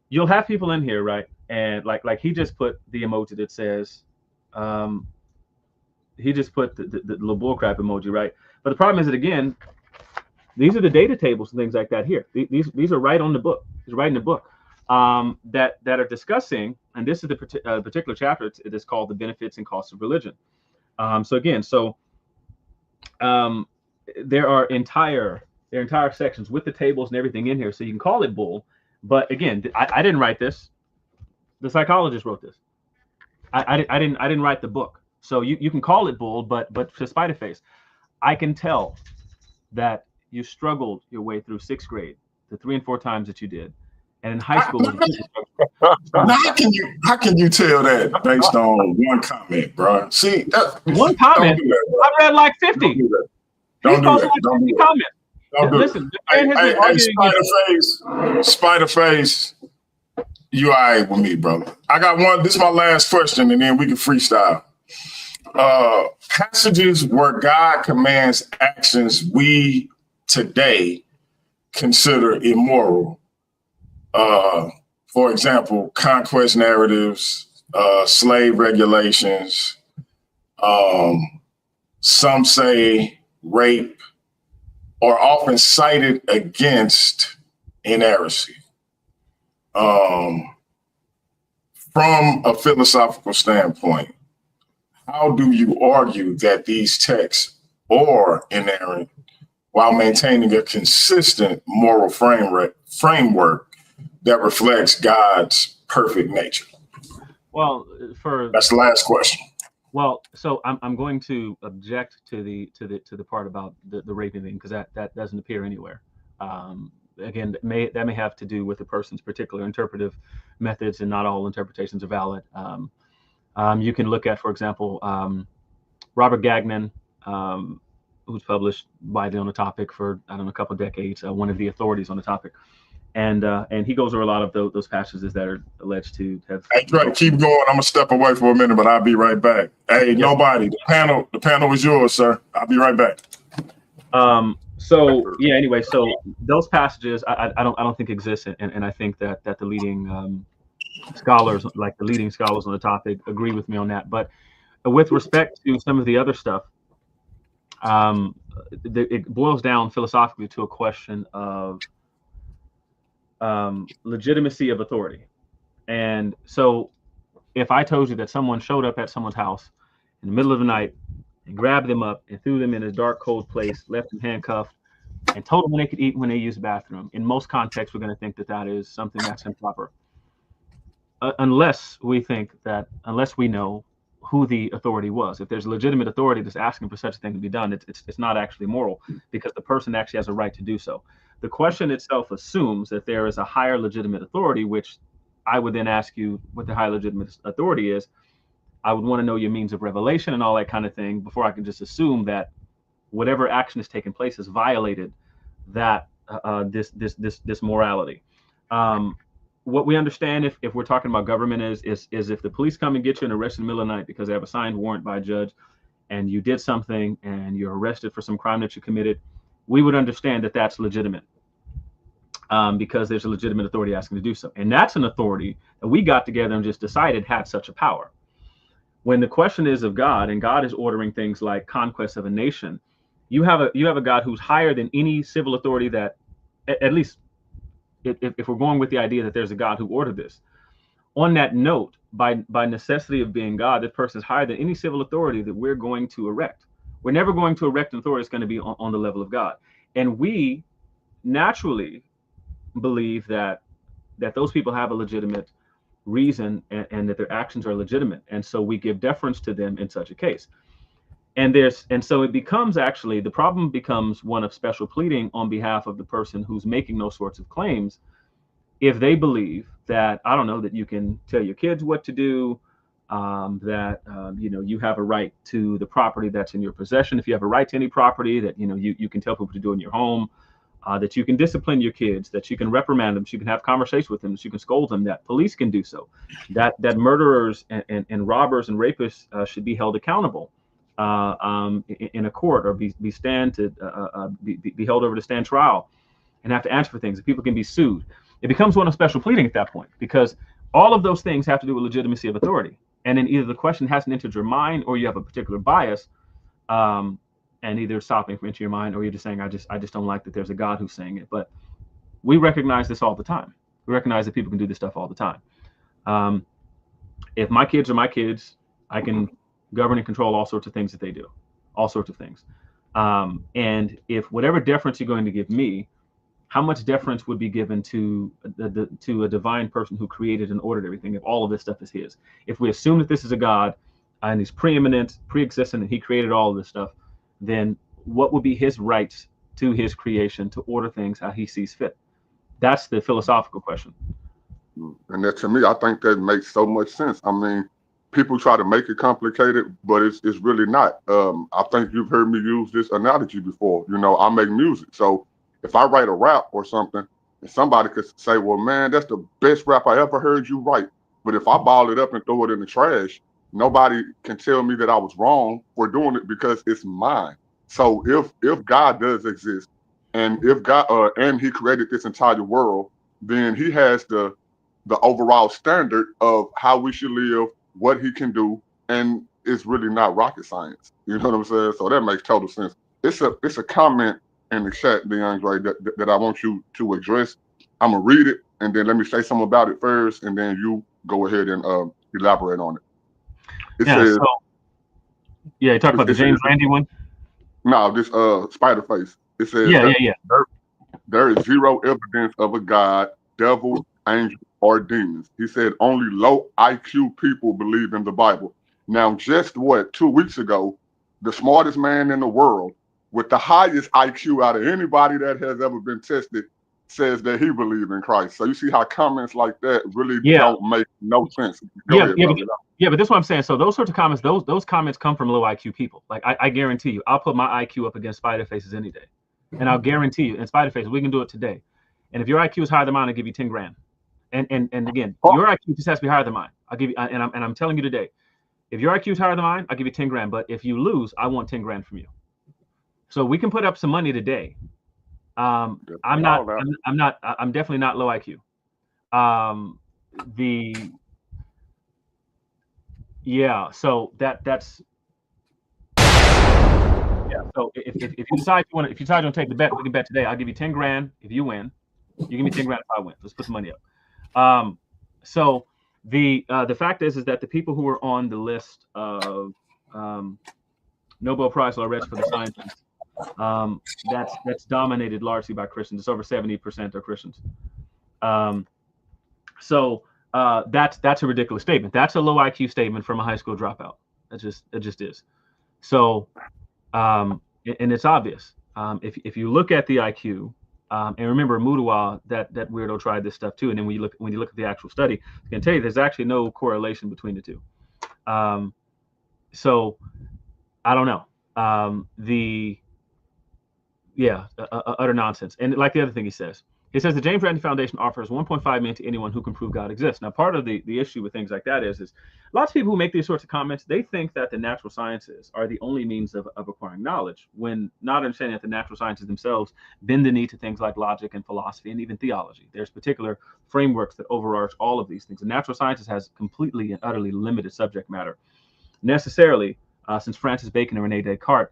You'll have people in here, right? And like he just put the emoji that says. He just put the little bullcrap emoji, right? But the problem is that, again, these are the data tables and things like that here. These are right on the book. These are right in the book that are discussing, and this is the particular chapter. It is called The Benefits and Costs of Religion. There are entire sections with the tables and everything in here, so you can call it bull. But again, I didn't write this. The psychologist wrote this. I didn't write the book. So you can call it bull, but to spite a face, I can tell that you struggled your way through 6th grade, the 3 and 4 times that you did, and in high school. How can you tell that based on one comment, bro? See, that one comment. I read like 50. Don't do that. Don't do that. Listen, Spider face. You all right with me, brother? I got one. This is my last question, and then we can freestyle. Passages where God commands actions we today consider immoral. For example, conquest narratives, slave regulations. Some say rape are often cited against inerrancy. From a philosophical standpoint, how do you argue that these texts are inerrant while maintaining a consistent moral framework that reflects God's perfect nature? Well, that's the last question. Well, so I'm going to object to the part about the raping thing, because that doesn't appear anywhere. Again, that may have to do with the person's particular interpretive methods, and not all interpretations are valid. You can look at, for example, Robert Gagnon, who's published widely on the topic for, a couple of decades, one of the authorities on the topic. And he goes over a lot of those passages that are alleged to have. Hey, Trey, keep going. I'm gonna step away for a minute, but I'll be right back. Hey, nobody, the panel is yours, sir. I'll be right back. So yeah, anyway, so those passages I don't think exist, and I think that the leading scholars, like the leading scholars on the topic, agree with me on that. But with respect to some of the other stuff, it boils down philosophically to a question of legitimacy of authority. And so if I told you that someone showed up at someone's house in the middle of the night and grabbed them up and threw them in a dark, cold place, left them handcuffed, and told them they could eat when they use the bathroom, in most contexts, we're going to think that that is something that's improper. Unless we know who the authority was. If there's a legitimate authority that's asking for such a thing to be done, it's not actually moral, because the person actually has a right to do so. The question itself assumes that there is a higher legitimate authority, which I would then ask you what the higher legitimate authority is. I would want to know your means of revelation and all that kind of thing before I can just assume that whatever action is taking place has violated that this morality. What we understand if we're talking about government is if the police come and get you and arrest you in the middle of the night because they have a signed warrant by a judge and you did something and you're arrested for some crime that you committed, we would understand that that's legitimate, because there's a legitimate authority asking to do so. And that's an authority that we got together and just decided had such a power. When the question is of God, and God is ordering things like conquest of a nation, you have a God who's higher than any civil authority that, at least if we're going with the idea that there's a God who ordered this. On that note, by necessity of being God, that person is higher than any civil authority that we're going to erect. We're never going to erect an authority that's going to be on the level of God. And we naturally believe that those people have a legitimate reason and that their actions are legitimate. And so we give deference to them in such a case. And so it becomes, actually, the problem becomes one of special pleading on behalf of the person who's making those sorts of claims. If they believe that, I don't know, that you can tell your kids what to do, that you have a right to the property that's in your possession. If you have a right to any property, that you can tell people to do in your home, that you can discipline your kids, that you can reprimand them, that you can have conversations with them, that you can scold them, that police can do so, that murderers and robbers and rapists should be held accountable in a court, or be held over to stand trial and have to answer for things. That people can be sued. It becomes one of special pleading at that point, because all of those things have to do with legitimacy of authority. And then either the question hasn't entered your mind, or you have a particular bias, and either it's stopping from entering your mind, or you're just saying, I just don't like that there's a God who's saying it. But we recognize this all the time. We recognize that people can do this stuff all the time. If my kids are my kids, I can govern and control all sorts of things that they do, all sorts of things. And if whatever deference you're going to give me, how much deference would be given to a divine person who created and ordered everything if all of this stuff is his? If we assume that this is a God and he's preeminent, pre-existent, and he created all of this stuff, then what would be his rights to his creation to order things how he sees fit? That's the philosophical question. And that, to me, I think that makes so much sense. I mean, people try to make it complicated, but it's really not. I think you've heard me use this analogy before. I make music. So if I write a rap or something, and somebody could say, well, man, that's the best rap I ever heard you write. But if I ball it up and throw it in the trash, nobody can tell me that I was wrong for doing it, because it's mine. So if God does exist, and if God and he created this entire world, then he has the overall standard of how we should live, what he can do, and it's really not rocket science. You know what I'm saying? So that makes total sense. It's a comment in the chat, DeAndre, that I want you to address. I'm gonna read it, and then let me say something about it first, and then you go ahead and elaborate on it. It says, you talk about the James Randi one? No, this Spider Face. It says, there is zero evidence of a God, devil, angel, or demons. He said only low IQ people believe in the Bible. Now, just 2 weeks ago, the smartest man in the world with the highest IQ out of anybody that has ever been tested says that he believes in Christ. So you see how comments like that really don't make no sense. Go ahead, but this is what I'm saying. So those sorts of comments, those comments come from low IQ people. Like I guarantee you, I'll put my IQ up against Spider Faces any day. And I'll guarantee you, in Spider Faces, we can do it today. And if your IQ is higher than mine, I'll give you 10 grand. And again, your IQ just has to be higher than mine. I'll give you, and I'm telling you today, if your IQ is higher than mine, I'll give you 10 grand. But if you lose, I want 10 grand from you. So we can put up some money today. I'm definitely not low IQ. So that's Yeah. So if you decide you want to, if you decide you want to take the bet, we can bet today. I'll give you 10 grand if you win. You give me 10 grand if I win. Let's put the money up. So the fact is that the people who are on the list of Nobel Prize laureates for the sciences, that's dominated largely by Christians. It's over 70% are Christians. So that's a ridiculous statement. That's a low IQ statement from a high school dropout. It just is. So and it's obvious. If you look at the IQ, and remember Mudawa, that weirdo tried this stuff too. And then when you look at the actual study, I can tell you there's actually no correlation between the two. So I don't know. Utter nonsense. And like the other thing he says the James Randi Foundation offers $1.5 million to anyone who can prove God exists. Now, part of the issue with things like that is lots of people who make these sorts of comments, they think that the natural sciences are the only means of acquiring knowledge, when not understanding that the natural sciences themselves bend the knee to things like logic and philosophy and even theology. There's particular frameworks that overarch all of these things. The natural sciences has completely and utterly limited subject matter. Necessarily, since Francis Bacon and Rene Descartes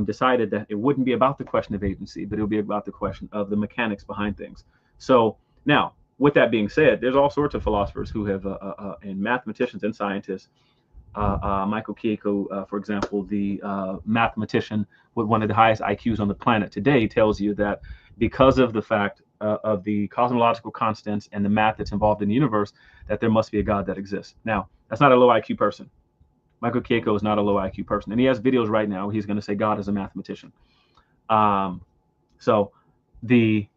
decided that it wouldn't be about the question of agency, but it would be about the question of the mechanics behind things. So now, with that being said, there's all sorts of philosophers who have, and mathematicians and scientists, Michael Chieko, for example, the mathematician with one of the highest IQs on the planet today, tells you that because of the fact of the cosmological constants and the math that's involved in the universe, that there must be a God that exists. Now, that's not a low IQ person. Michael Chieko is not a low IQ person, and he has videos right now where he's going to say God is a mathematician. So the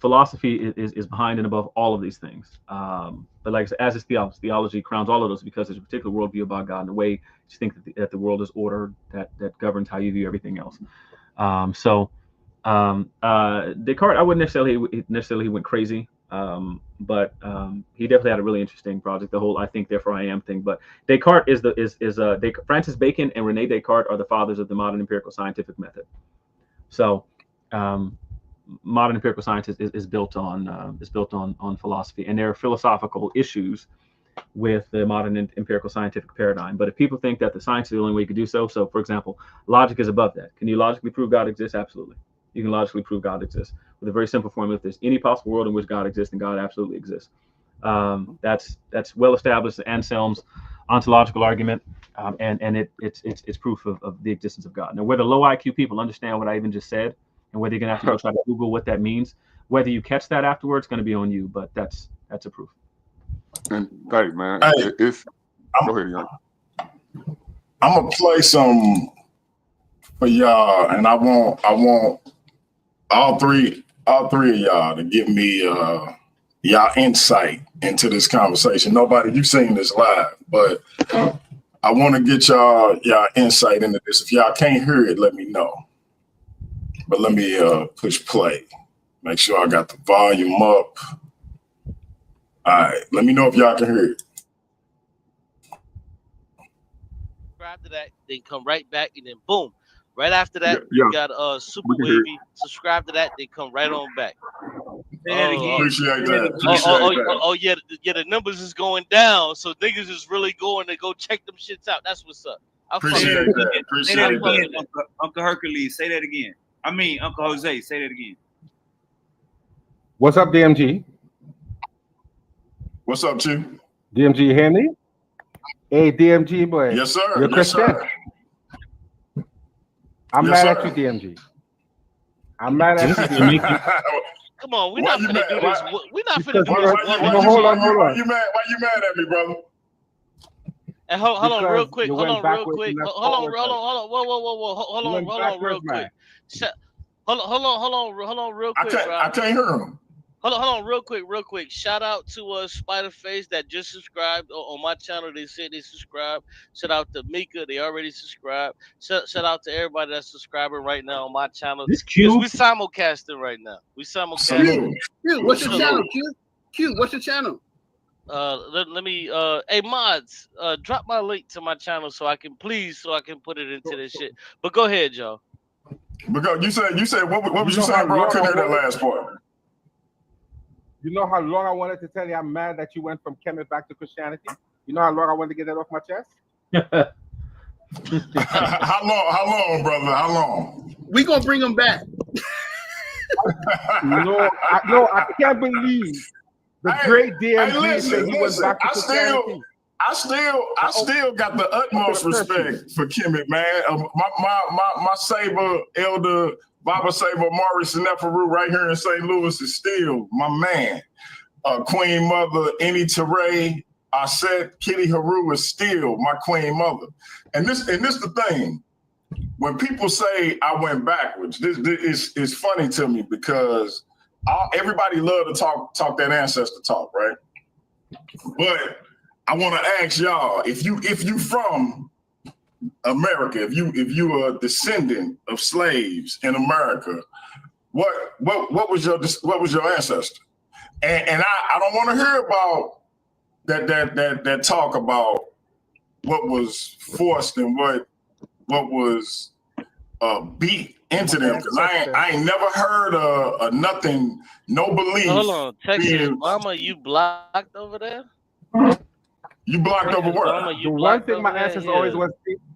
philosophy is behind and above all of these things. But like I said, as is theology, theology crowns all of those because there's a particular worldview about God and the way you think that the world is ordered that governs how you view everything else. Descartes, I wouldn't necessarily he went crazy. But he definitely had a really interesting project, the whole "I think therefore I am" thing. But Descartes Francis Bacon and Rene Descartes are the fathers of the modern empirical scientific method. So modern empirical science is built on philosophy, and there are philosophical issues with the modern empirical scientific paradigm. But if people think that the science is the only way you can do so, for example, logic is above that. Can you logically prove God exists? Absolutely. You can logically prove God exists with a very simple formula. If there's any possible world in which God exists, then God absolutely exists. That's well established. Anselm's ontological argument, and it's proof of the existence of God. Now, whether low IQ people understand what I even just said, and whether you're gonna have to go try to Google what that means, whether you catch that afterwards, going to be on you. But that's a proof. And hey, man, go ahead, young. I'm gonna play some for y'all, and I want all three of y'all to give me y'all insight into this conversation. Nobody, you've seen this live, but I want to get y'all insight into this. If y'all can't hear it, let me know. But let me push play. Make sure I got the volume up. All right, let me know if y'all can hear it. Subscribe to that, then come right back, and then boom. Right after that, you got Super Wavy. Subscribe to that, then come right on back. Appreciate that. Yeah, the numbers is going down, so niggas is really going to go check them shits out. That's what's up. Appreciate that. Uncle Hercules, say that again. I mean, Uncle Jose, say that again. What's up, DMG? What's up, Chief? DMG, you hear me? Hey, DMG boy. Yes, sir. You're Christian. Sir. I'm mad at you, DMG. I'm mad at you, DMG. Come on, we're not finna do this. We're not finna do this. Hold on. Why you mad at me, brother? And hold on real quick. Hold on real quick. Hold on real quick. Hold on real quick, bro. I can't hear him. Hold on real quick. Shout out to Spiderface that just subscribed on my channel. They said they subscribed. Shout out to Mika, they already subscribed. Shout out to everybody that's subscribing right now on my channel. This Q. We simulcasting right now. Q, what's your channel? Q, what's your channel? Let me hey mods, drop my link to my channel so I can put it into this shit. But go ahead, Joe. Because you said what was you saying, bro? I couldn't hear that last part. You know how long I wanted to tell you I'm mad that you went from Kemet back to Christianity? You know how long I wanted to get that off my chest? How long, brother? How long? We gonna bring him back. No, I can't believe the great DMG said he went back to Christianity. I still got the utmost respect for Kemet, man. My Saber, Elder Baba Saber, Maurice Neferu right here in St. Louis is still my man. Queen Mother, Eni Teray, Aset, Kitty Haru is still my Queen Mother. And this the thing. When people say I went backwards, this is funny to me because everybody love to talk that ancestor talk, right? But I want to ask y'all, if you from America, if you are a descendant of slaves in America, what was your ancestor? And I don't want to hear about that talk about what was forced and what was beat into them, because I ain't never heard of nothing, no belief. Hold on, Texas Mama, you blocked over there? You blocked over what? The one thing my ancestors always was.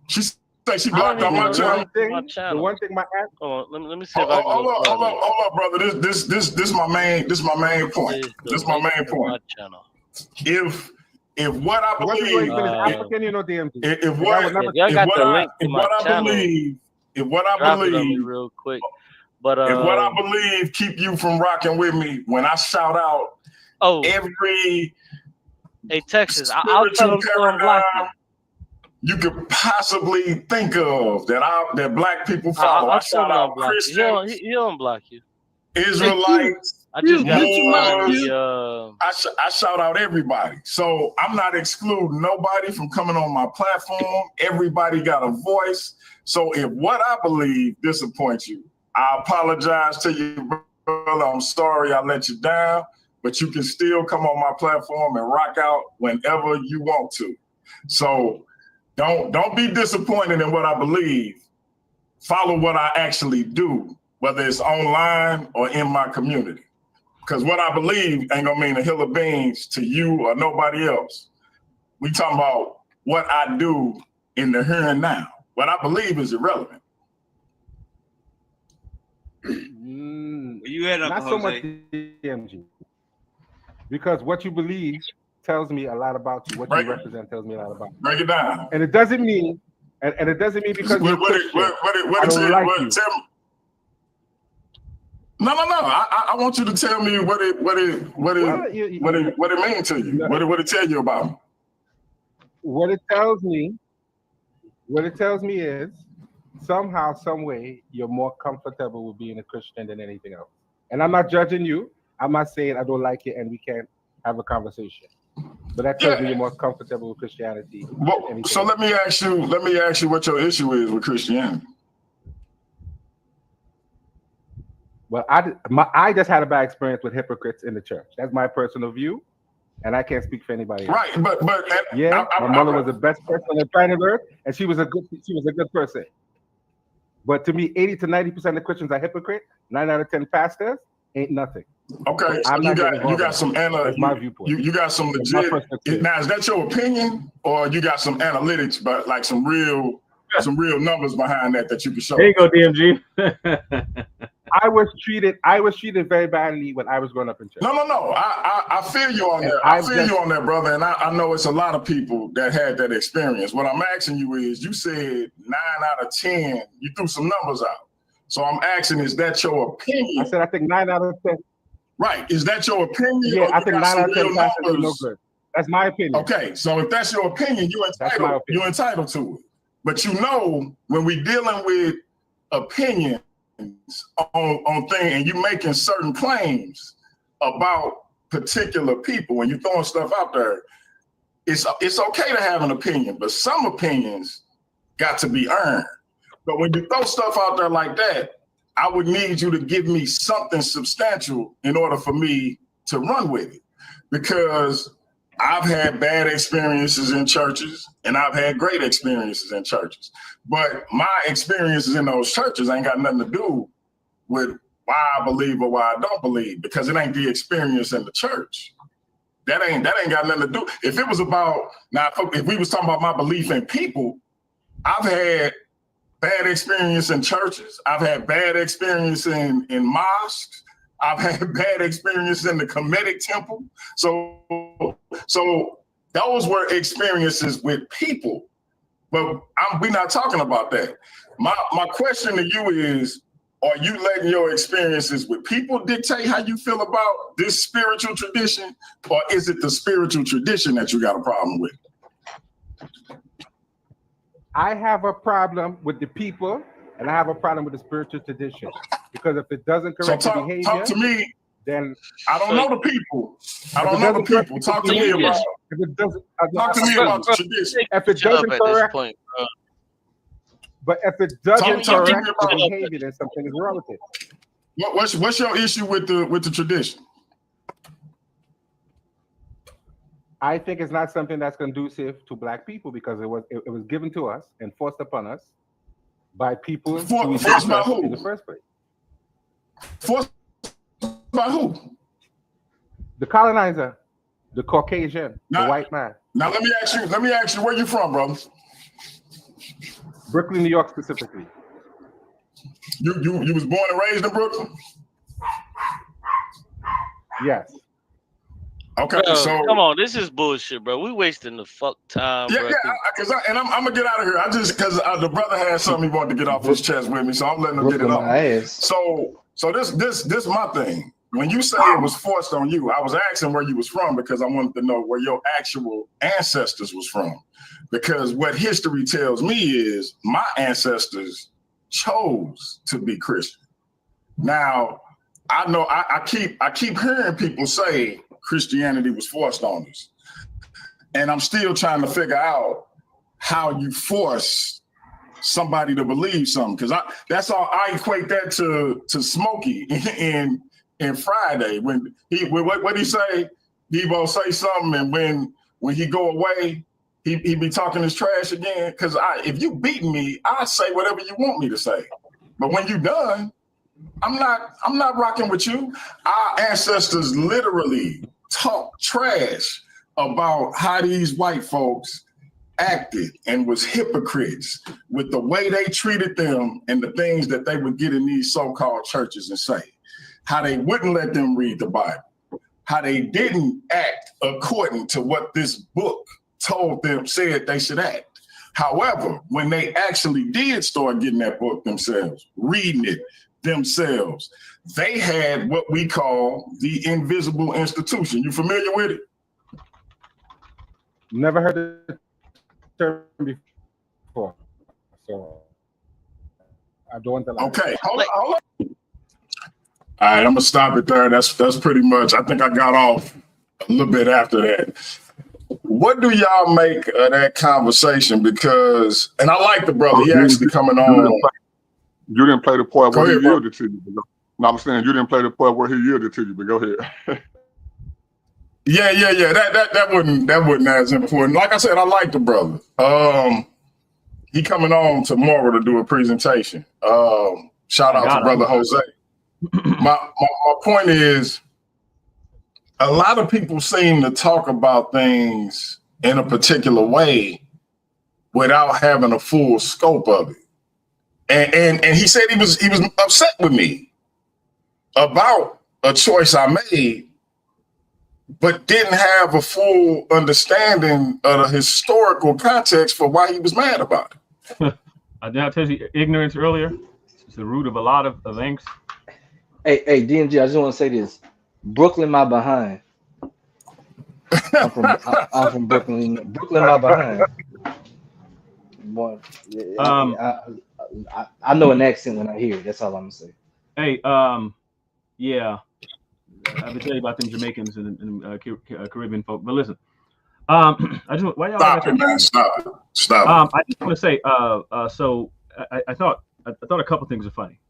She said she blocked on my channel. The one thing my ancestors. Oh, let me see if I can hold up, brother. This my main point. This my main point. If what I believe, African, you know, DMG. If what I believe, real quick, but if what I believe keep you from rocking with me when I shout out every Texas, I'll tell them to unblock you could possibly think of that black people follow. I shout out Christians. He'll unblock you. Israelites. I just got I shout out everybody. So I'm not excluding nobody from coming on my platform. Everybody got a voice. So if what I believe disappoints you, I apologize to you, brother. I'm sorry I let you down, but you can still come on my platform and rock out whenever you want to. So don't be disappointed in what I believe. Follow what I actually do, whether it's online or in my community. Because what I believe ain't gonna mean a hill of beans to you or nobody else. We talking about what I do in the here and now. What I believe is irrelevant. You had not so much DMG. Because what you believe tells me a lot about you. What you represent tells me a lot about you. Break it down. And it doesn't mean, and it doesn't mean because you're Christian, I don't like you. No. I want you to tell me what it means to you. What it tell you about me? What it tells me is somehow, some way, you're more comfortable with being a Christian than anything else. And I'm not judging you. I'm not saying I don't like it and we can't have a conversation. But that tells me you're more comfortable with Christianity. So let me ask you what your issue is with Christianity. Well, I just had a bad experience with hypocrites in the church. That's my personal view, and I can't speak for anybody else. Right, but yeah, my mother was the best person on the planet Earth, and she was a good person. But to me, 80 to 90% of Christians are hypocrite. 9 out of 10 pastors ain't nothing. Okay, so you got some that's my viewpoint. You got some legit. Now, is that your opinion, or you got some analytics, but like some real numbers behind that you can show? There you go, DMG. I was treated very badly when I was growing up in church. No. I feel you on that. I feel you on that, brother. And I know it's a lot of people that had that experience. What I'm asking you is, you said 9 out of 10. You threw some numbers out. So I'm asking, is that your opinion? I said I think 9 out of 10. Right. Is that your opinion? Yeah, I think 9 out of 10 pastors are no good. That's my opinion. Okay, so if that's your opinion, you're entitled to it. But you know, when we're dealing with opinions on things and you making certain claims about particular people, when you're throwing stuff out there, it's okay to have an opinion, but some opinions got to be earned. But when you throw stuff out there like that, I would need you to give me something substantial in order for me to run with it. Because I've had bad experiences in churches and I've had great experiences in churches. But my experiences in those churches ain't got nothing to do with why I believe or why I don't believe, because it ain't the experience in the church. That ain't got nothing to do. If it was about, now if we was talking about my belief in people, I've had bad experience in churches. I've had bad experience in mosques. I've had bad experience in the Kemetic temple. So those were experiences with people, but we're not talking about that. My question to you is, are you letting your experiences with people dictate how you feel about this spiritual tradition, or is it the spiritual tradition that you got a problem with? I have a problem with the people, and I have a problem with the spiritual tradition, because if it doesn't correct the behavior, talk to me. Then I don't know the people. I don't know the people. Talk to me about. If it doesn't, talk to me about the tradition. If it doesn't correct, but if it doesn't correct the behavior, then something is wrong with it. What's your issue with the tradition? I think it's not something that's conducive to Black people, because it was given to us and forced upon us by people forced by who? In the first place. Forced by who? The colonizer, the Caucasian, the white man. Now let me ask you, where you from, brother? Brooklyn, New York, specifically. You was born and raised in Brooklyn? Yes. Okay, bro, so come on, this is bullshit, bro. We wasting the fuck time, bro. I'm gonna get out of here. Because the brother had something he wanted to get off his chest with me, so I'm letting him get it off. So this my thing. When you say it was forced on you, I was asking where you was from, because I wanted to know where your actual ancestors was from. Because what history tells me is my ancestors chose to be Christian. Now, I know I keep hearing people say Christianity was forced on us. And I'm still trying to figure out how you force somebody to believe something. Because that's all I equate that to Smokey in Friday. When what he say? Debo say something, and when he go away, he be talking his trash again. Because if you beat me, I say whatever you want me to say. But when you done, I'm not rocking with you. Our ancestors literally talk trash about how these white folks acted and was hypocrites with the way they treated them and the things that they would get in these so-called churches and say. How they wouldn't let them read the Bible. How they didn't act according to what this book told them, said they should act. However, when they actually did start getting that book themselves, reading it themselves, they had what we call the invisible institution. You familiar with it? Never heard the term before, so I don't want to lie. Okay, hold on. All right, I'm gonna stop it there. That's pretty much. I think I got off a little bit after that. What do y'all make of that conversation? Because, and I like the brother. He actually coming on. You didn't play the part where he yielded to you. No, I'm saying you didn't play the part where he yielded to you. But go ahead. Yeah. That wasn't as important. Like I said, I like the brother. He coming on tomorrow to do a presentation. Shout out to brother Jose. My point is, a lot of people seem to talk about things in a particular way without having a full scope of it. And he said he was upset with me about a choice I made, but didn't have a full understanding of the historical context for why he was mad about it. Did I tell you ignorance earlier? It's the root of a lot of angst. Hey, DMG, I just want to say this. Brooklyn, my behind. I'm from Brooklyn. Brooklyn, my behind. Boy, I know an accent when I hear it. That's all I'm gonna say. Hey, yeah, I've been telling you about them Jamaicans and Caribbean folk. But listen, I just why y'all stop it, man. Stop. I just want to say, so I thought a couple things are funny.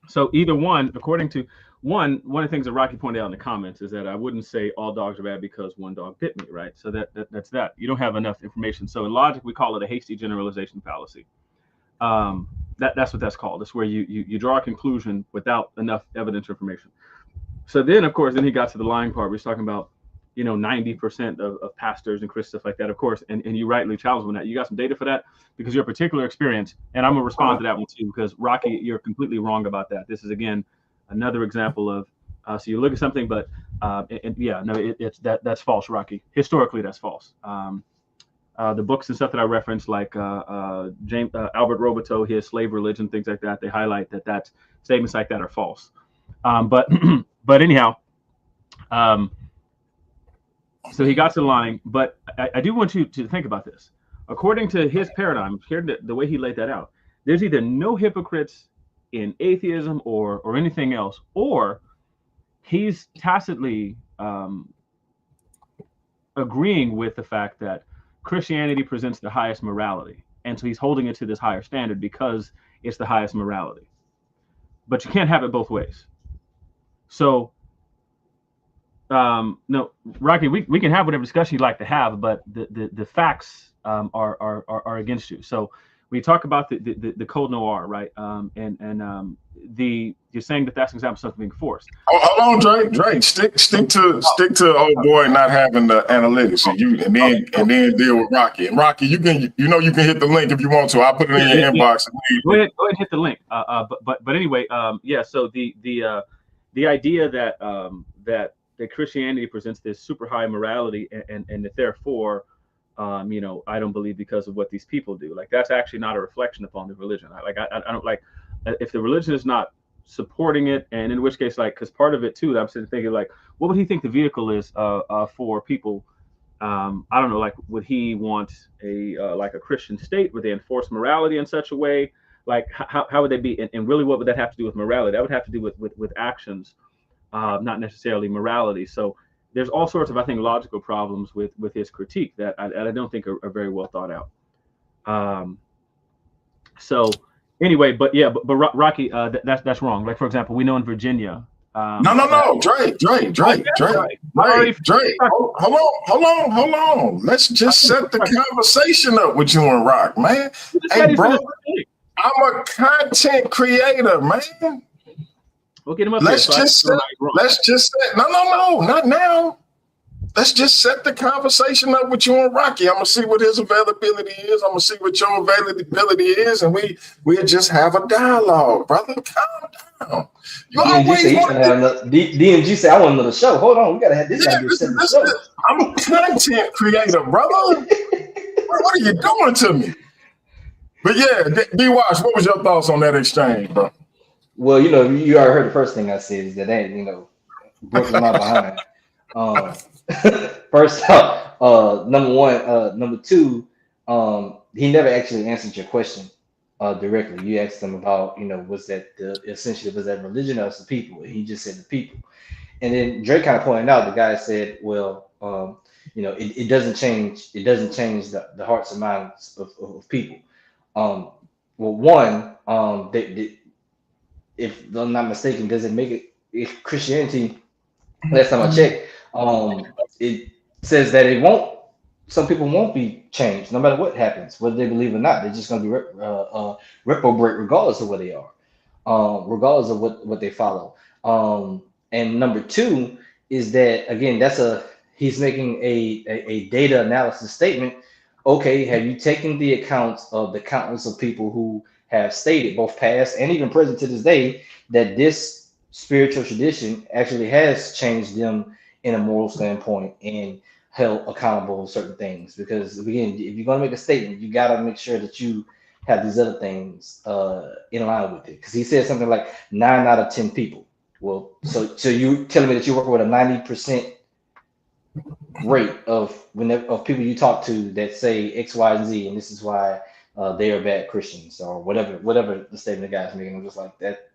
So either one, according to one of the things that Rocky pointed out in the comments is that I wouldn't say all dogs are bad because one dog bit me, right? So that's that. You don't have enough information. So in logic, we call it a hasty generalization fallacy. That's what that's called. It's where you draw a conclusion without enough evidence or information. So then, of course, he got to the lying part. We was talking about, 90% of pastors and Christians, stuff like that, of course, and you rightly challenge them on that. You got some data for that? Because your particular experience, and I'm gonna respond to that one too, because Rocky, you're completely wrong about that. This is again another example of so you look at something, but that's false, Rocky. Historically, that's false. The books and stuff that I referenced, like James Albert Roboteau, his Slave Religion, things like that, they highlight that statements like that are false. But anyhow. So he got to the line, but I do want you to think about this. According to his paradigm, here the way he laid that out, there's either no hypocrites in atheism or anything else, or he's tacitly agreeing with the fact that Christianity presents the highest morality, and so he's holding it to this higher standard because it's the highest morality. But you can't have it both ways. So. No, Rocky, we can have whatever discussion you'd like to have, but the facts are against you. So we talk about the code noir, right? You're saying that that's an example of something being forced. Oh, hold on, Drake. Stick to old boy not having the analytics, and then deal with Rocky. And Rocky, you can hit the link if you want to. I'll put it in your inbox. Go ahead, hit the link. But anyway, So the idea that Christianity presents this super high morality, and that therefore, I don't believe because of what these people do. Like, that's actually not a reflection upon the religion. I don't like if the religion is not supporting it, and in which case, because part of it too, I'm sitting thinking, what would he think the vehicle is for people? I don't know, would he want a Christian state? Would they enforce morality in such a way? How would they be? And really, what would that have to do with morality? That would have to do with actions. Not necessarily morality. So there's all sorts of, I think, logical problems with his critique that I don't think are very well thought out. So anyway, but Rocky, that's wrong. Like, for example, we know in Virginia. No, Drake. Hold on. Let's just set the conversation up with you and Rock, man. Hey, bro, I'm a content creator, man. We'll get him up. Let's just set, no, not now. Let's just set the conversation up with you and Rocky. I'm gonna see what his availability is. I'm gonna see what your availability is, and we'll just have a dialogue, brother. Calm down. You DMG said, "I want another show." Hold on, we gotta have this. I'm a content creator, brother. What are you doing to me? But yeah, D-Watch, what was your thoughts on that exchange, bro? Well, you already heard the first thing I said is that Brooklyn not behind. First off, number one, number two, he never actually answered your question directly. You asked him about, was that religion or was the people? And he just said the people. And then Drake kind of pointed out, the guy said, well, it doesn't change. It doesn't change the hearts and minds of people. Well, one, if I'm not mistaken, does it make it? If Christianity, last time I checked, it says that it won't. Some people won't be changed, no matter what happens, whether they believe or not. They're just going to be reprobate, regardless of where they are, regardless of what they follow. And number two is that, again, he's making a data analysis statement. Okay, have you taken the accounts of the countless of people who have stated, both past and even present to this day, that this spiritual tradition actually has changed them in a moral standpoint and held accountable for certain things? Because again, if you're going to make a statement, you got to make sure that you have these other things in line with it. Because he said something like 9 out of 10 people. Well, so you telling me that you work with a 90% rate of people you talk to that say X, Y, and Z, and this is why they are bad Christians, or whatever the statement the guy's making. I'm just like that,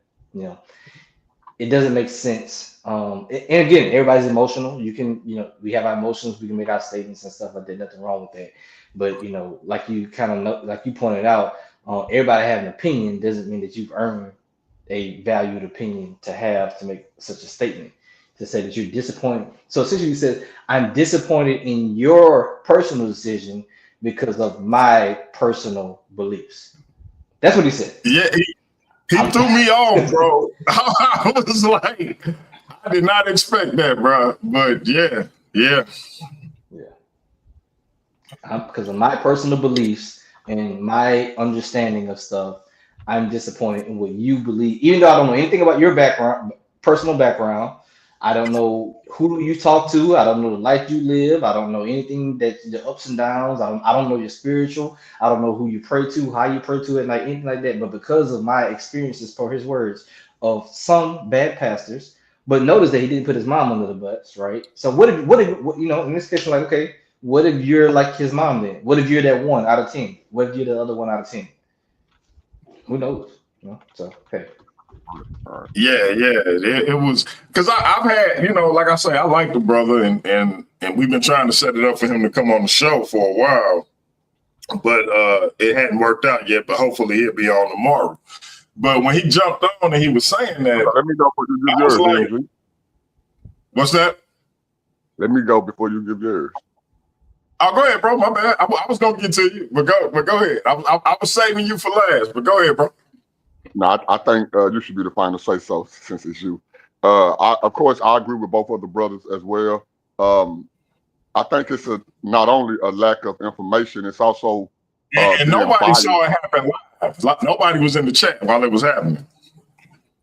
it doesn't make sense. And again, everybody's emotional. You can, we have our emotions, we can make our statements and stuff like that. Nothing wrong with that. But like you kind of know, like you pointed out, everybody having an opinion doesn't mean that you've earned a valued opinion to make such a statement, to say that you're disappointed. So essentially you said, I'm disappointed in your personal decision because of my personal beliefs. That's what he said. Yeah, he threw me off, bro. I was like, I did not expect that, bro. But yeah, Yeah. Because of my personal beliefs and my understanding of stuff, I'm disappointed in what you believe. Even though I don't know anything about your background, personal background, I don't know who you talk to. I don't know the life you live. I don't know anything that the ups and downs. I don't know your spiritual. I don't know who you pray to, how you pray to it, like anything like that. But because of my experiences, for his words, of some bad pastors. But notice that he didn't put his mom under the bus, right? So what if you know, in this case, like, okay, what if you're like his mom then? What if you're that 1 out of 10? What if you're the other 1 out of 10? Who knows? You know? So hey. Yeah, it was because I've had, you know, like I say, I like the brother, and we've been trying to set it up for him to come on the show for a while, but it hadn't worked out yet. But hopefully he'll be on tomorrow. But when he jumped on and he was saying that, let me go before you give I was yours. like, what's that? Let me go before you give yours. Oh, go ahead, bro. My bad. I was gonna get to you, but go ahead. I was saving you for last, but go ahead, bro. No, I think you should be the final say so since it's you. Of course, I agree with both of the brothers as well. I think it's not only a lack of information, it's also and nobody saw it happen live. Nobody was in the chat while it was happening.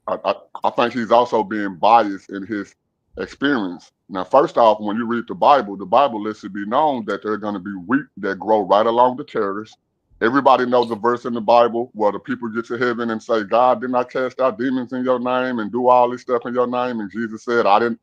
I think he's also being biased in his experience. Now, first off, when you read the Bible lets it be known that there are going to be wheat that grow right along the tares. Everybody knows the verse in the Bible where the people get to heaven and say, God, didn't I cast out demons in your name and do all this stuff in your name? And Jesus said, I didn't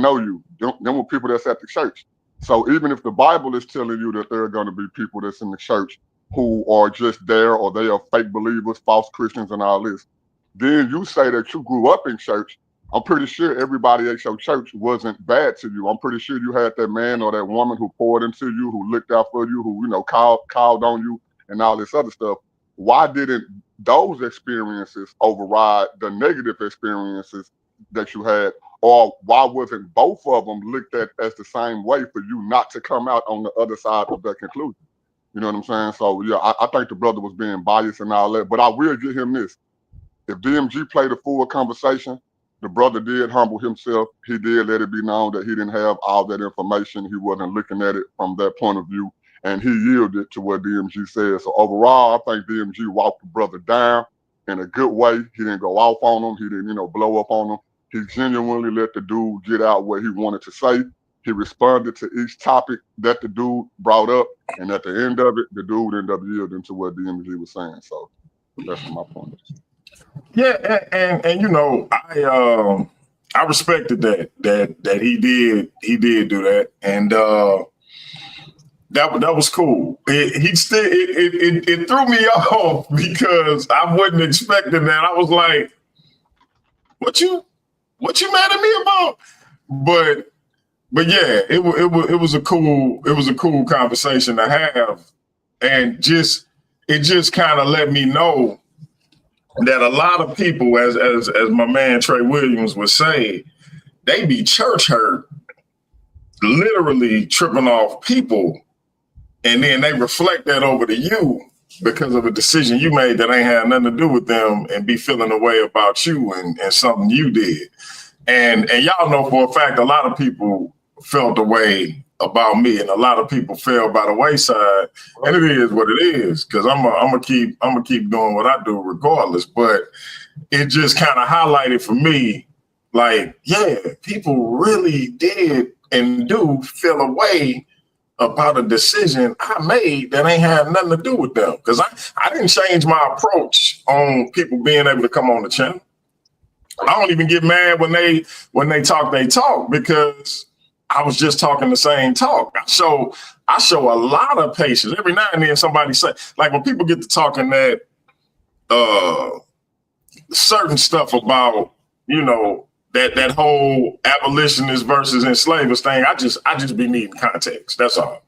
know you. Them were people that's at the church. So even if the Bible is telling you that there are going to be people that's in the church who are just there, or they are fake believers, false Christians and all this, then you say that you grew up in church, I'm pretty sure everybody at your church wasn't bad to you. I'm pretty sure you had that man or that woman who poured into you, who looked out for you, who, you know, called on you and all this other stuff. Why didn't those experiences override the negative experiences that you had? Or why wasn't both of them looked at as the same way for you not to come out on the other side of that conclusion? You know what I'm saying? So, yeah, I think the brother was being biased and all that. But I will give him this. If DMG played a full conversation, the brother did humble himself. He did let it be known that he didn't have all that information. He wasn't looking at it from that point of view. And he yielded to what DMG said. So overall, I think DMG walked the brother down in a good way. He didn't go off on him. He didn't, you know, blow up on him. He genuinely let the dude get out what he wanted to say. He responded to each topic that the dude brought up. And at the end of it, the dude ended up yielding to what DMG was saying. So that's my point. Yeah, and you know, I respected that he did do that, and that was cool. It threw me off because I wasn't expecting that. I was like, what you mad at me about? But yeah, it was a cool conversation to have, and it just kind of let me know that a lot of people, as my man Trey Williams would say, they be church hurt, literally tripping off people, and then they reflect that over to you because of a decision you made that ain't had nothing to do with them, and be feeling a way about you and something you did. And y'all know for a fact a lot of people felt the way about me, and a lot of people fell by the wayside, and it is what it is, because I'm gonna keep doing what I do regardless. But it just kind of highlighted for me, like, yeah, people really did and do feel a way about a decision I made that ain't had nothing to do with them, because I didn't change my approach on people being able to come on the channel. I don't even get mad when they talk, because I was just talking the same talk. I show a lot of patience. Every now and then somebody say, like, when people get to talking that certain stuff about, you know, that whole abolitionist versus enslavers thing, I just be needing context. That's all.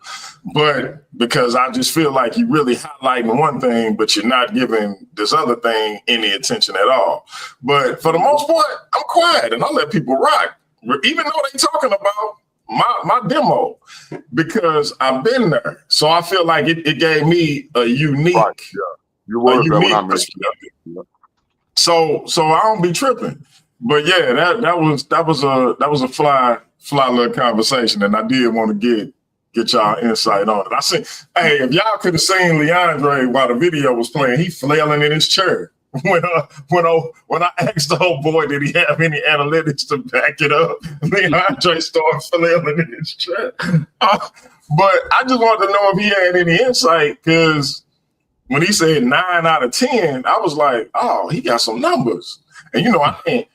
But because I just feel like you really highlighting one thing, but you're not giving this other thing any attention at all. But for the most part, I'm quiet and I let people rock, even though they talking about my demo, because I've been there. So I feel like it gave me a unique, right, yeah. You were there when I mentioned perspective. So I don't be tripping. But yeah, that was a fly little conversation, and I did want to get y'all insight on it. I said, hey, if y'all could have seen Leandre while the video was playing, he flailing in his chair. When I asked the whole boy, did he have any analytics to back it up? Leandre started flailing in his chair. But I just wanted to know if he had any insight, because when he said 9 out of 10, I was like, oh, he got some numbers. And I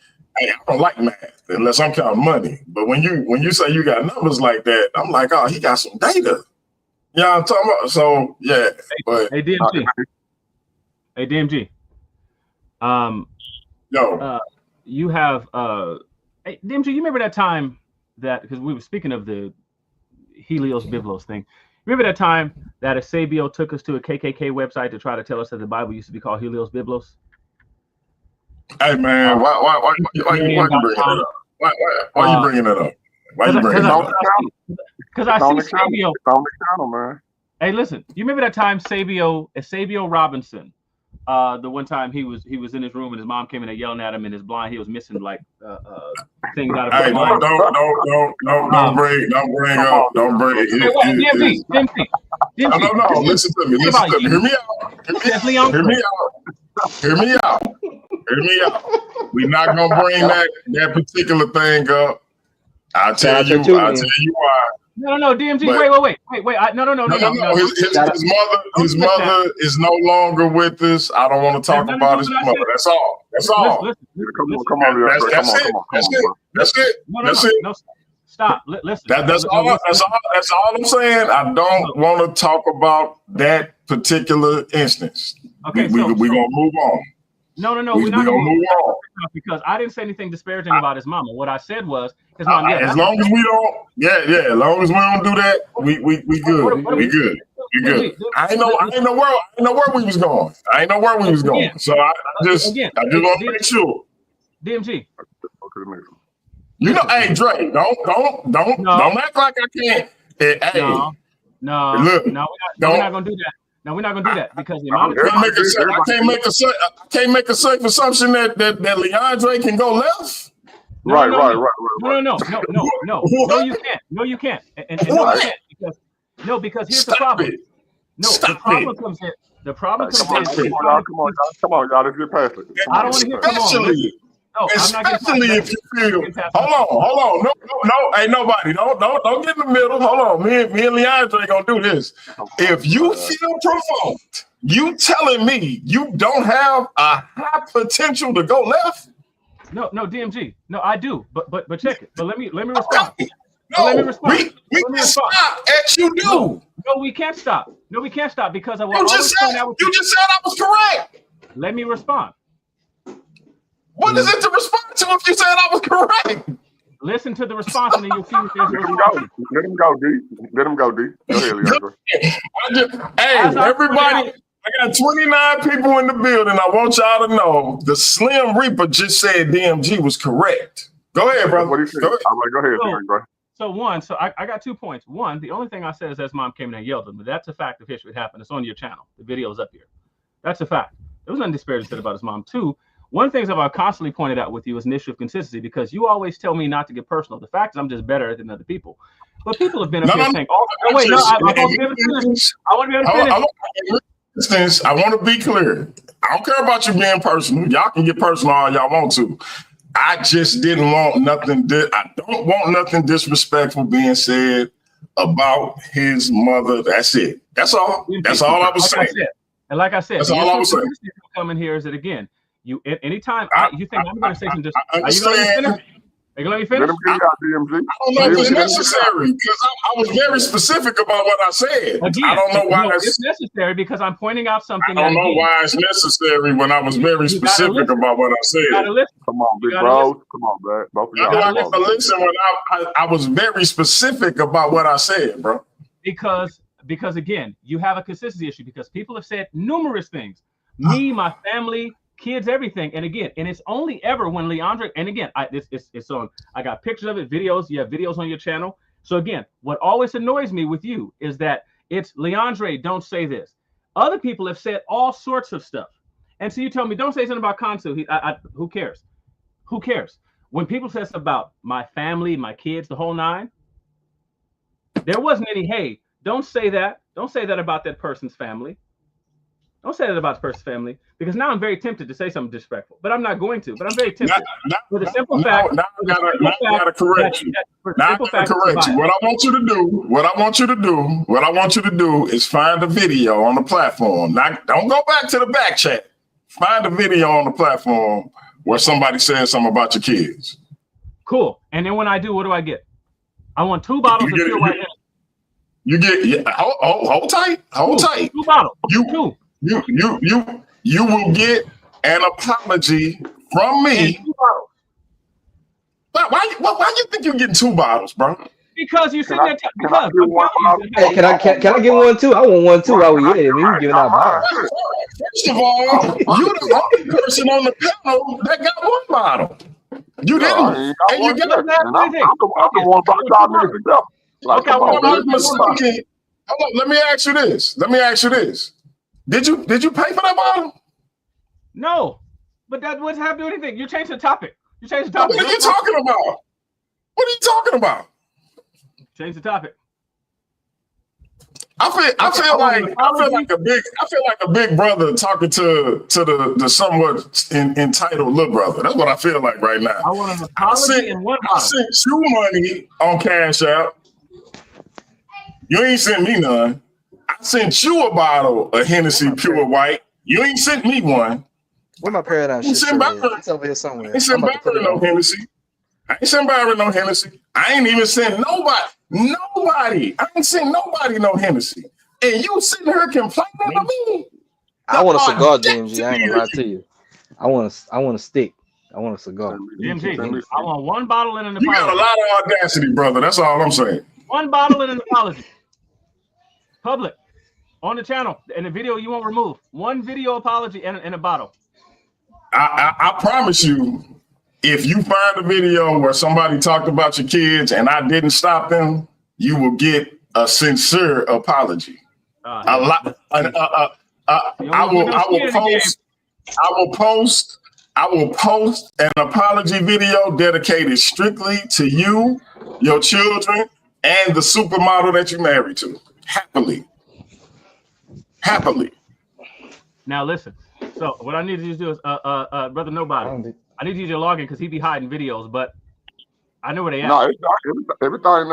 don't like math unless I'm counting money. But when you say you got numbers like that, I'm like, oh, he got some data. You know what I'm talking about? So yeah. But hey DMG. You have hey, DMG, you remember that time that, because we were speaking of the Helios Biblos thing. Remember that time that Eusebio took us to a KKK website to try to tell us that the Bible used to be called Helios Biblos? Hey man, why you bringing it up? Why you bringing it up? Why you bringing it up? Because I see Sabio. It's on the channel, man. Hey, listen, you remember that time Sabio Robinson? The one time he was in his room and his mom came in and yelling at him, and his blind, he was missing like things out of his mind. Don't bring up. No, listen to me. Hear me out. We're not gonna bring that particular thing up. I'll tell you why. No, DMG. But, wait. No. His mother is no longer with us. I don't want to talk about his mother. That's all. Come on. That's it. No, stop. Listen. That's all I'm saying. I don't want to talk about that particular instance. Okay, we're gonna move on. No, we're not gonna move on, because I didn't say anything disparaging about his mama. What I said was his mom. As long as we don't do that, we good. We good. I ain't know where we was going. So I just want to make sure. DMG. Hey Dre, don't act like I can't. Hey, no, look, we're not gonna do that. No, we're not gonna do that, because the amount of I can't make a safe assumption that Leandre can go left. Right. No, you can't. And no, you can't, because here's the problem. The problem comes in. Come on, y'all. Let's get past it. I don't want to hear. Especially if you feel. Hold on. No. Hey, nobody. Don't get in the middle. Hold on. Me and Leandre gonna do this. If you feel provoked, you telling me you don't have a high potential to go left? No, DMG. No, I do. But check it. But let me respond. We can stop at you do. No, we can't stop. Because you just said I was correct. Let me respond. What is it to respond to if you said I was correct? Listen to the response, and then you'll see if there's a response. Let him go, D. Go ahead, Hey, everybody. I got 29 people in the building. I want y'all to know the Slim Reaper just said DMG was correct. Go ahead, brother. What do you say? Go ahead, bro. So I got 2 points. One, the only thing I said is his mom came in and yelled at him. That's a fact of history. It happened. It's on your channel. The video's up here. That's a fact. There was nothing disparaging said about his mom. 2, one of the things I've constantly pointed out with you is an issue of consistency, because you always tell me not to get personal. The fact is I'm just better than other people. But people have been up here saying, I want to be able to finish. I want to be clear. I don't care about you being personal. Y'all can get personal all y'all want to. I just didn't want nothing. I don't want nothing disrespectful being said about his mother. That's it. That's all. That's all I was saying. And like I said, that's all I was saying. Coming here is that, again, you anytime you think I'm going to say something, are you going to let me finish? Are you going to let me finish? I don't know if it's necessary, because I was very specific about what I said. Again, I don't know why it's necessary, because I'm pointing out something. I don't know why it's necessary when I was very specific about what I said. Come on, big bro. Come on, bro. Both of y'all. Listen, when I was very specific about what I said, bro. Because again, you have a consistency issue, because people have said numerous things. Me, my family, kids, everything. And again, and it's only ever when Leandre, and again, it's on, I got pictures of it, videos, you have videos on your channel. So again, what always annoys me with you is that it's Leandre, don't say this. Other people have said all sorts of stuff. And so you tell me, don't say something about Kansu. Who cares? Who cares? When people say stuff about my family, my kids, the whole nine, there wasn't any, hey, don't say that. Don't say that about that person's family. Don't say that about the person's family, because now I'm very tempted to say something disrespectful, but I'm not going to. But I'm very tempted. For the simple fact, now I gotta correct you. Now I gotta correct you. What I want you to do is find a video on the platform. Now, don't go back to the back chat. Find a video on the platform where somebody says something about your kids. Cool. And then when I do, what do I get? I want 2 bottles of pure white Hennessy. You get hold tight. Hold tight. 2 bottles. You will get an apology from me. Why you think you're getting 2 bottles, bro? Because you said that. Hey, can I get one too? I want one too while we in it. We giving out bottles. First of all, you the only person on the panel that got 1 bottle. You didn't. And you got Hold on, let me ask you this. Did you pay for that bottle? No, but that wouldn't have to do anything. You changed the topic. What are you talking about? Change the topic. I feel like a big brother talking to the somewhat entitled little brother. That's what I feel like right now. I want an apology and 1 bottle. I sent you money on Cash App. You ain't sent me none. I sent you a bottle of Hennessy Pure White. You ain't sent me one. Where my paradigm shit? It's over here somewhere. I ain't sent Byron no Hennessy. I ain't even sent nobody. I ain't sent nobody no Hennessy. And you sitting here complaining to me. I want a cigar, DMG. I ain't gonna lie to you. I want a stick. I want a cigar. DMG, I want 1 bottle and an apology. You got a lot of audacity, brother. That's all I'm saying. 1 bottle and an apology. Public. On the channel. And the video you won't remove. 1 video apology and a bottle. I promise you, if you find a video where somebody talked about your kids and I didn't stop them, you will get a sincere apology. I will post an apology video dedicated strictly to you, your children, and the supermodel that you married to. Happily. Now listen. So what I need you to do is, brother Nobody, I need you to log in because he be hiding videos, but I know where they at. No, everything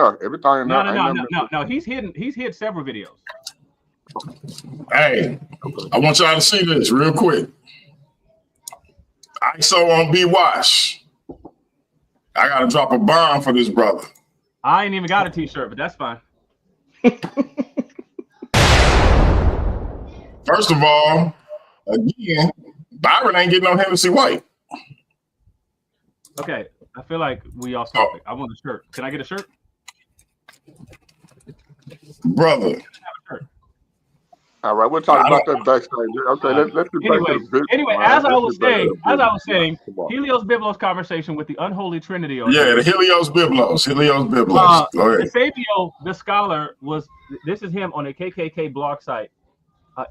there. No. He's hid several videos. Hey, I want y'all to see this real quick. ISO on B Wash. I gotta drop a bomb for this brother. I ain't even got a t-shirt, but that's fine. First of all, again, Byron ain't getting no Hennessy White. Okay, I feel like we off topic. I want a shirt. Can I get a shirt? Brother. All right, we'll talk about that backstage. Okay, let's get back to the anyway, as I was saying, Helios Biblos conversation with the unholy trinity. The Helios Biblos. Go ahead. Sabio, the scholar, this is him on a KKK blog site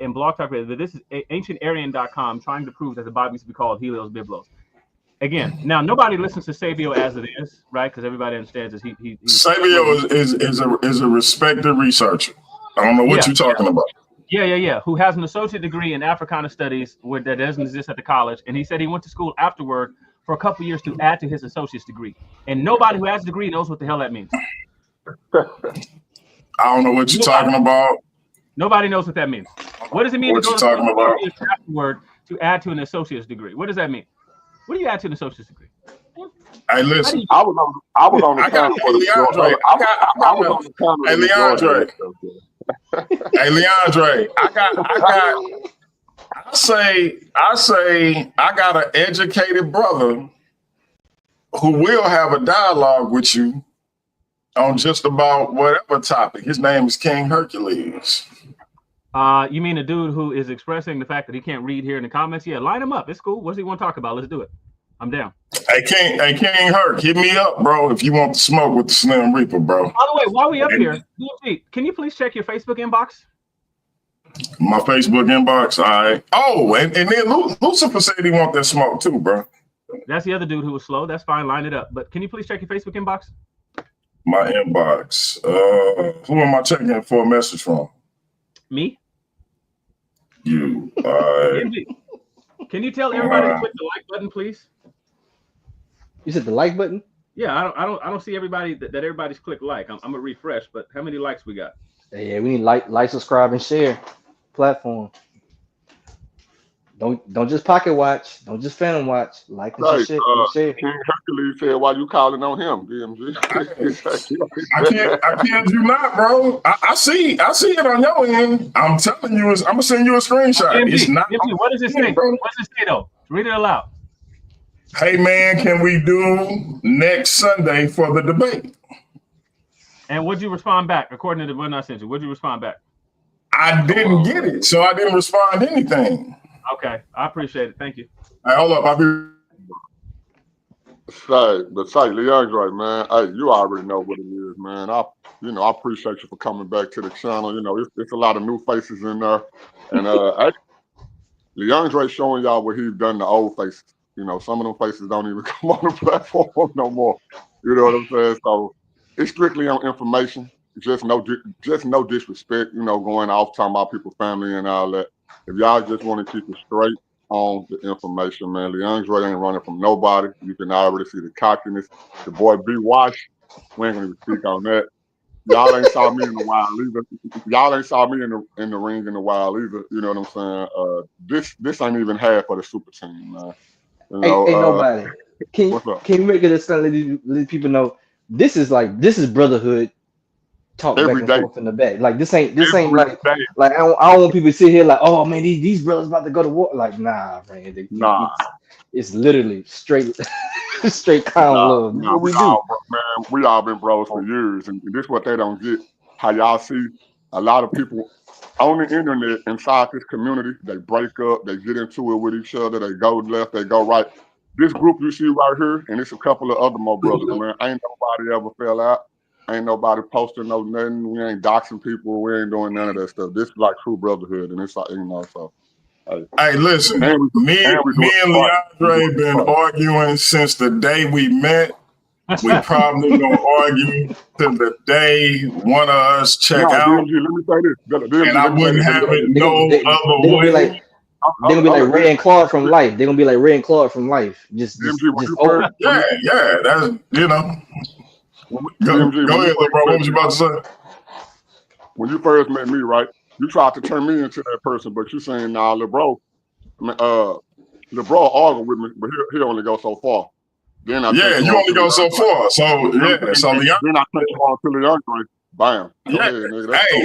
in Blog Talk Radio. This is ancientarian.com trying to prove that the Bible used to be called Helios Biblos. Again, now nobody listens to Sabio as it is, right? Because everybody understands this. Sabio is a respected researcher. I don't know what you're talking about. Yeah. Who has an associate degree in Africana studies that doesn't exist at the college. And he said he went to school afterward for a couple years to add to his associate's degree. And nobody who has a degree knows what the hell that means. I don't know what you're talking about. Nobody knows what that means. What does it mean to go to afterward to add to an associate's degrry? What does that mean? What do you add to an associate's degree? Hey, listen. I was on the panel for the Hey, Leandre. Hey, Leandre, I say I got an educated brother who will have a dialogue with you on just about whatever topic. His name is King Hercules. You mean a dude who is expressing the fact that he can't read here in the comments? Yeah, line him up. It's cool. What does he want to talk about? Let's do it. I'm down. Hey, King Herc, hit me up, bro, if you want to smoke with the Slim Reaper, bro. By the way, while we up here, can you please check your Facebook inbox? My Facebook inbox, all right. Oh, and then Lucifer said he want that smoke too, bro. That's the other dude who was slow. That's fine. Line it up. But can you please check your Facebook inbox? My inbox. Who am I checking for a message from? Me. You. All right. Can you tell everybody to click the like button, please? You said the like button? Yeah, I don't see everybody that everybody's clicked like. I'm gonna refresh, but how many likes we got? Yeah, we need like, subscribe, and share. Platform. Don't just pocket watch. Don't just phantom watch. Like and share. King Hercules said, "Why you calling on him, DMG?" I kid you not, bro. I see it on your end. I'm telling you, I'm gonna send you a screenshot. DMG, It's not. DMG, what does it say? What does it say though? Read it aloud. Hey man, can we do next Sunday for the debate? And would you respond back according to the one I sent you? Would you respond back? I didn't get it, so I didn't respond to anything. Okay, I appreciate it. Thank you. Hey, hold up, I'll be. Say, Leon's right, man. Hey, you already know what it is, man. I appreciate you for coming back to the channel. You know, it's a lot of new faces in there, and hey, Leon's showing y'all what he's done to old faces. You know, some of them faces don't even come on the platform no more. You know what I'm saying? So it's strictly on information. Just no disrespect. You know, going off talking about people's family and all that. If y'all just want to keep it straight on the information, man, Leandre ain't running from nobody. You can already see the cockiness. The boy B. Wash, we ain't gonna even speak on that. Y'all ain't saw me in the wild either. Y'all ain't saw me in the ring in the wild either. You know what I'm saying? This ain't even half of the super team, man. You know, ain't nobody. Can you make it a stand? Let people know this is brotherhood. Talk every back day. and forth in the back. Like this ain't like day. like I don't want people to sit here like, oh man, these brothers about to go to war. Like nah, man. It's literally straight clown love. Nah, we all been bros for years, and this is what they don't get. How y'all see a lot of people on the internet inside this community, they break up, they get into it with each other, they go left, they go right. This group you see right here, and it's a couple of other more brothers, man. Ain't nobody ever fell out. Ain't nobody posting no nothing. We ain't doxing people. We ain't doing none of that stuff. This is like true brotherhood, and it's like, you know, so. Hey, listen, me and Leandre been arguing since the day we met. We probably gonna argue till the day one of us check out. DMG, let me say this. And I wouldn't have it no other way. They're gonna be like Ray and Claude from Life. They're gonna be like Ray and Claude from Life. Just yeah. That's, you know. Go ahead, little bro. What was you about to say? When you first met me, right? You tried to turn me into that person, but you saying, nah, little bro argued with me, but he only go so far. Then you only go so far. So then I take you on to Leandre. Bam. Hey,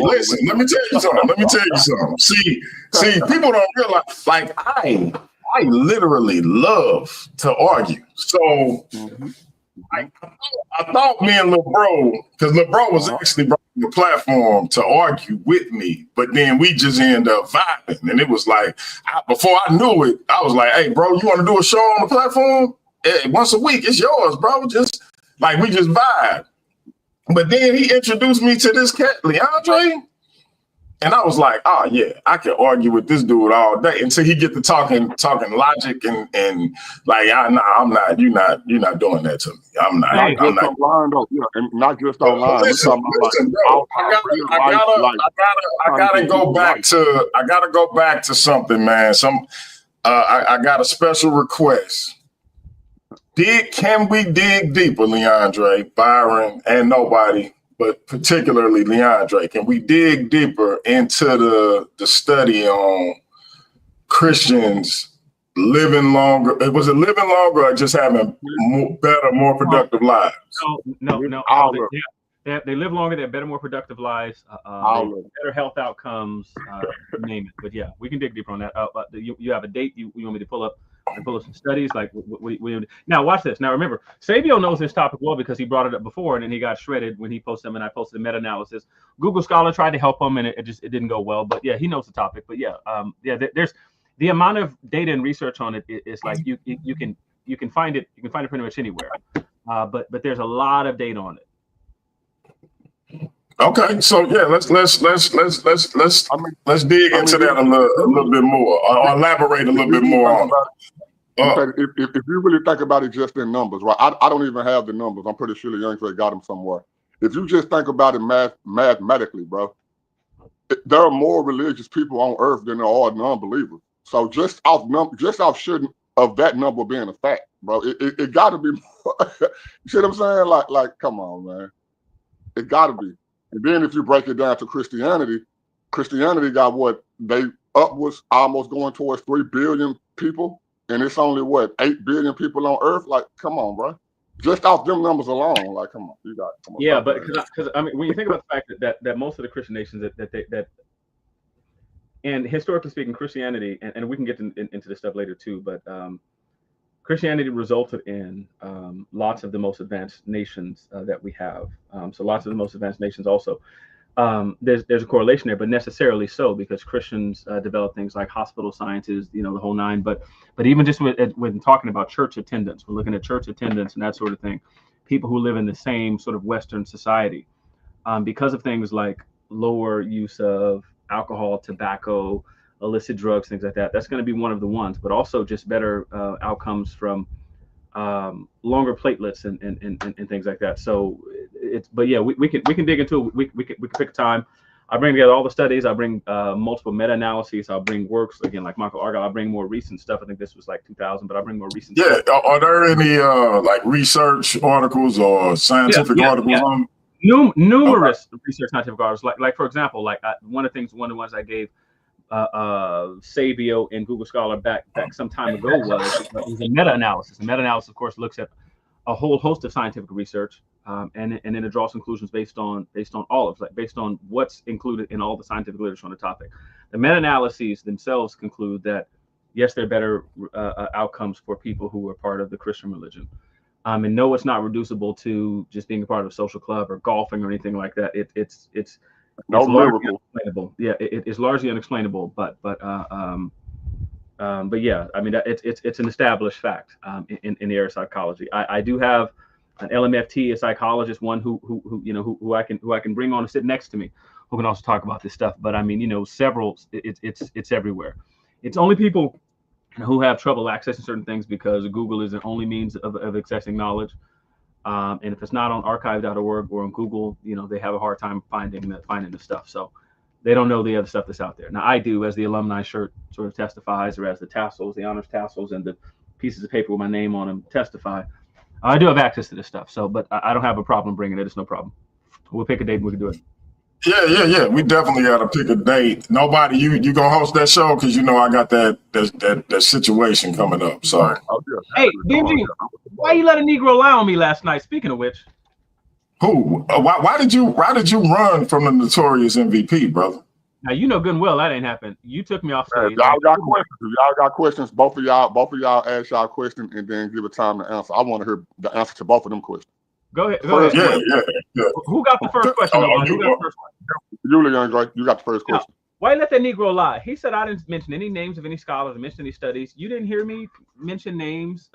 listen, let me tell you something. See, people don't realize, like, I literally love to argue. So I thought me and Lil Bro, because Lil Bro was actually brought the platform to argue with me, but then we just ended up vibing. And it was like, before I knew it, I was like, hey, bro, you want to do a show on the platform? Once a week, it's yours, bro. Just like, we just vibe. But then he introduced me to this cat, Leandre. And I was like, oh yeah, I can argue with this dude all day until he get to talking logic and like, I'm not, you're not doing that to me. I'm not. I'm not. Online though, and not just online. Listen, bro, I gotta go back to something, man. I got a special request. Can we dig deeper, Leandre, Byron, and nobody? But particularly Leandre, can we dig deeper into the study on Christians living longer? Was it living longer or just having better, more productive lives? No. They live longer. They have better, more productive lives. Better health outcomes. Name it. But yeah, we can dig deeper on that. You have a date you want me to pull up? And pull up some studies like we now watch this. Now remember, Sabio knows this topic well because he brought it up before, and then he got shredded when he posted them, and I posted a meta-analysis. Google Scholar tried to help him, and it didn't go well. But yeah, he knows the topic. But yeah, there's the amount of data and research on it is like you can find it pretty much anywhere. But there's a lot of data on it. Okay, so yeah, let's dig into that a little bit more, or elaborate a little bit more on it. If you really think about it just in numbers, right? I don't even have the numbers. I'm pretty sure the young folk got them somewhere. If you just think about it mathematically, bro, there are more religious people on earth than there are non-believers. So just off shouldn't of that number being a fact, bro, it got to be more. You see what I'm saying? Like, come on, man. It got to be. And then if you break it down to Christianity got what they upwards almost going towards 3 billion people, and it's only what 8 billion people on Earth. Like, come on, bro. Just off them numbers alone, like, come on, you got. Come on, yeah, but because I mean, when you think about the fact that most of the Christian nations that and historically speaking, Christianity, and we can get into this stuff later too, but Christianity resulted in lots of the most advanced nations that we have. So lots of the most advanced nations also. There's a correlation there, but necessarily so, because Christians develop things like hospital sciences, the whole nine. But even just when talking about church attendance, we're looking at church attendance and that sort of thing. People who live in the same sort of Western society, because of things like lower use of alcohol, tobacco, illicit drugs, things like that. That's going to be one of the ones, but also just better outcomes from longer platelets and things like that. So but yeah, we can dig into it. We can pick a time. I bring together all the studies. I bring multiple meta-analyses. I'll bring works again, like Michael Argyle. I bring more recent stuff. I think this was like 2000, but I bring more recent. Yeah, stuff. Are there any like research articles or scientific articles on? Numerous research scientific articles. Like for example, like one of the ones I gave Sabio and Google Scholar back some time ago was a meta-analysis. A meta-analysis, of course, looks at a whole host of scientific research, and then it draws conclusions based on all of it, based on what's included in all the scientific literature on the topic. The meta-analyses themselves conclude that yes, there are better outcomes for people who are part of the Christian religion. And no, it's not reducible to just being a part of a social club or golfing or anything like that. It's largely unexplainable. Yeah, it's largely unexplainable. But yeah, I mean, it's an established fact in the area of psychology. I do have an LMFT, a psychologist, one who I can bring on to sit next to me, who can also talk about this stuff. But I mean, several. It's everywhere. It's only people who have trouble accessing certain things because Google is the only means of accessing knowledge. And if it's not on archive.org or on Google, they have a hard time finding the stuff. So they don't know the other stuff that's out there. Now I do, as the alumni shirt sort of testifies, or as the tassels, the honors tassels, and the pieces of paper with my name on them testify. I do have access to this stuff. So, but I don't have a problem bringing it. It's no problem. We'll pick a date and we can do it. Yeah. We definitely got to pick a date. Nobody, you gonna host that show? Because I got that situation coming up. Sorry. Hey, BMG, why you let a Negro lie on me last night? Speaking of which, who? Why did you run from the notorious MVP, brother? Now you know good and well that ain't happened. You took me off stage. Y'all got questions. Both of y'all ask y'all question and then give it time to answer. I want to hear the answer to both of them questions. Go ahead. Yeah. Who got the first question? Who got the first one? You got the first question. Why you let that Negro lie? He said I didn't mention any names of any scholars or mention any studies. You didn't hear me mention names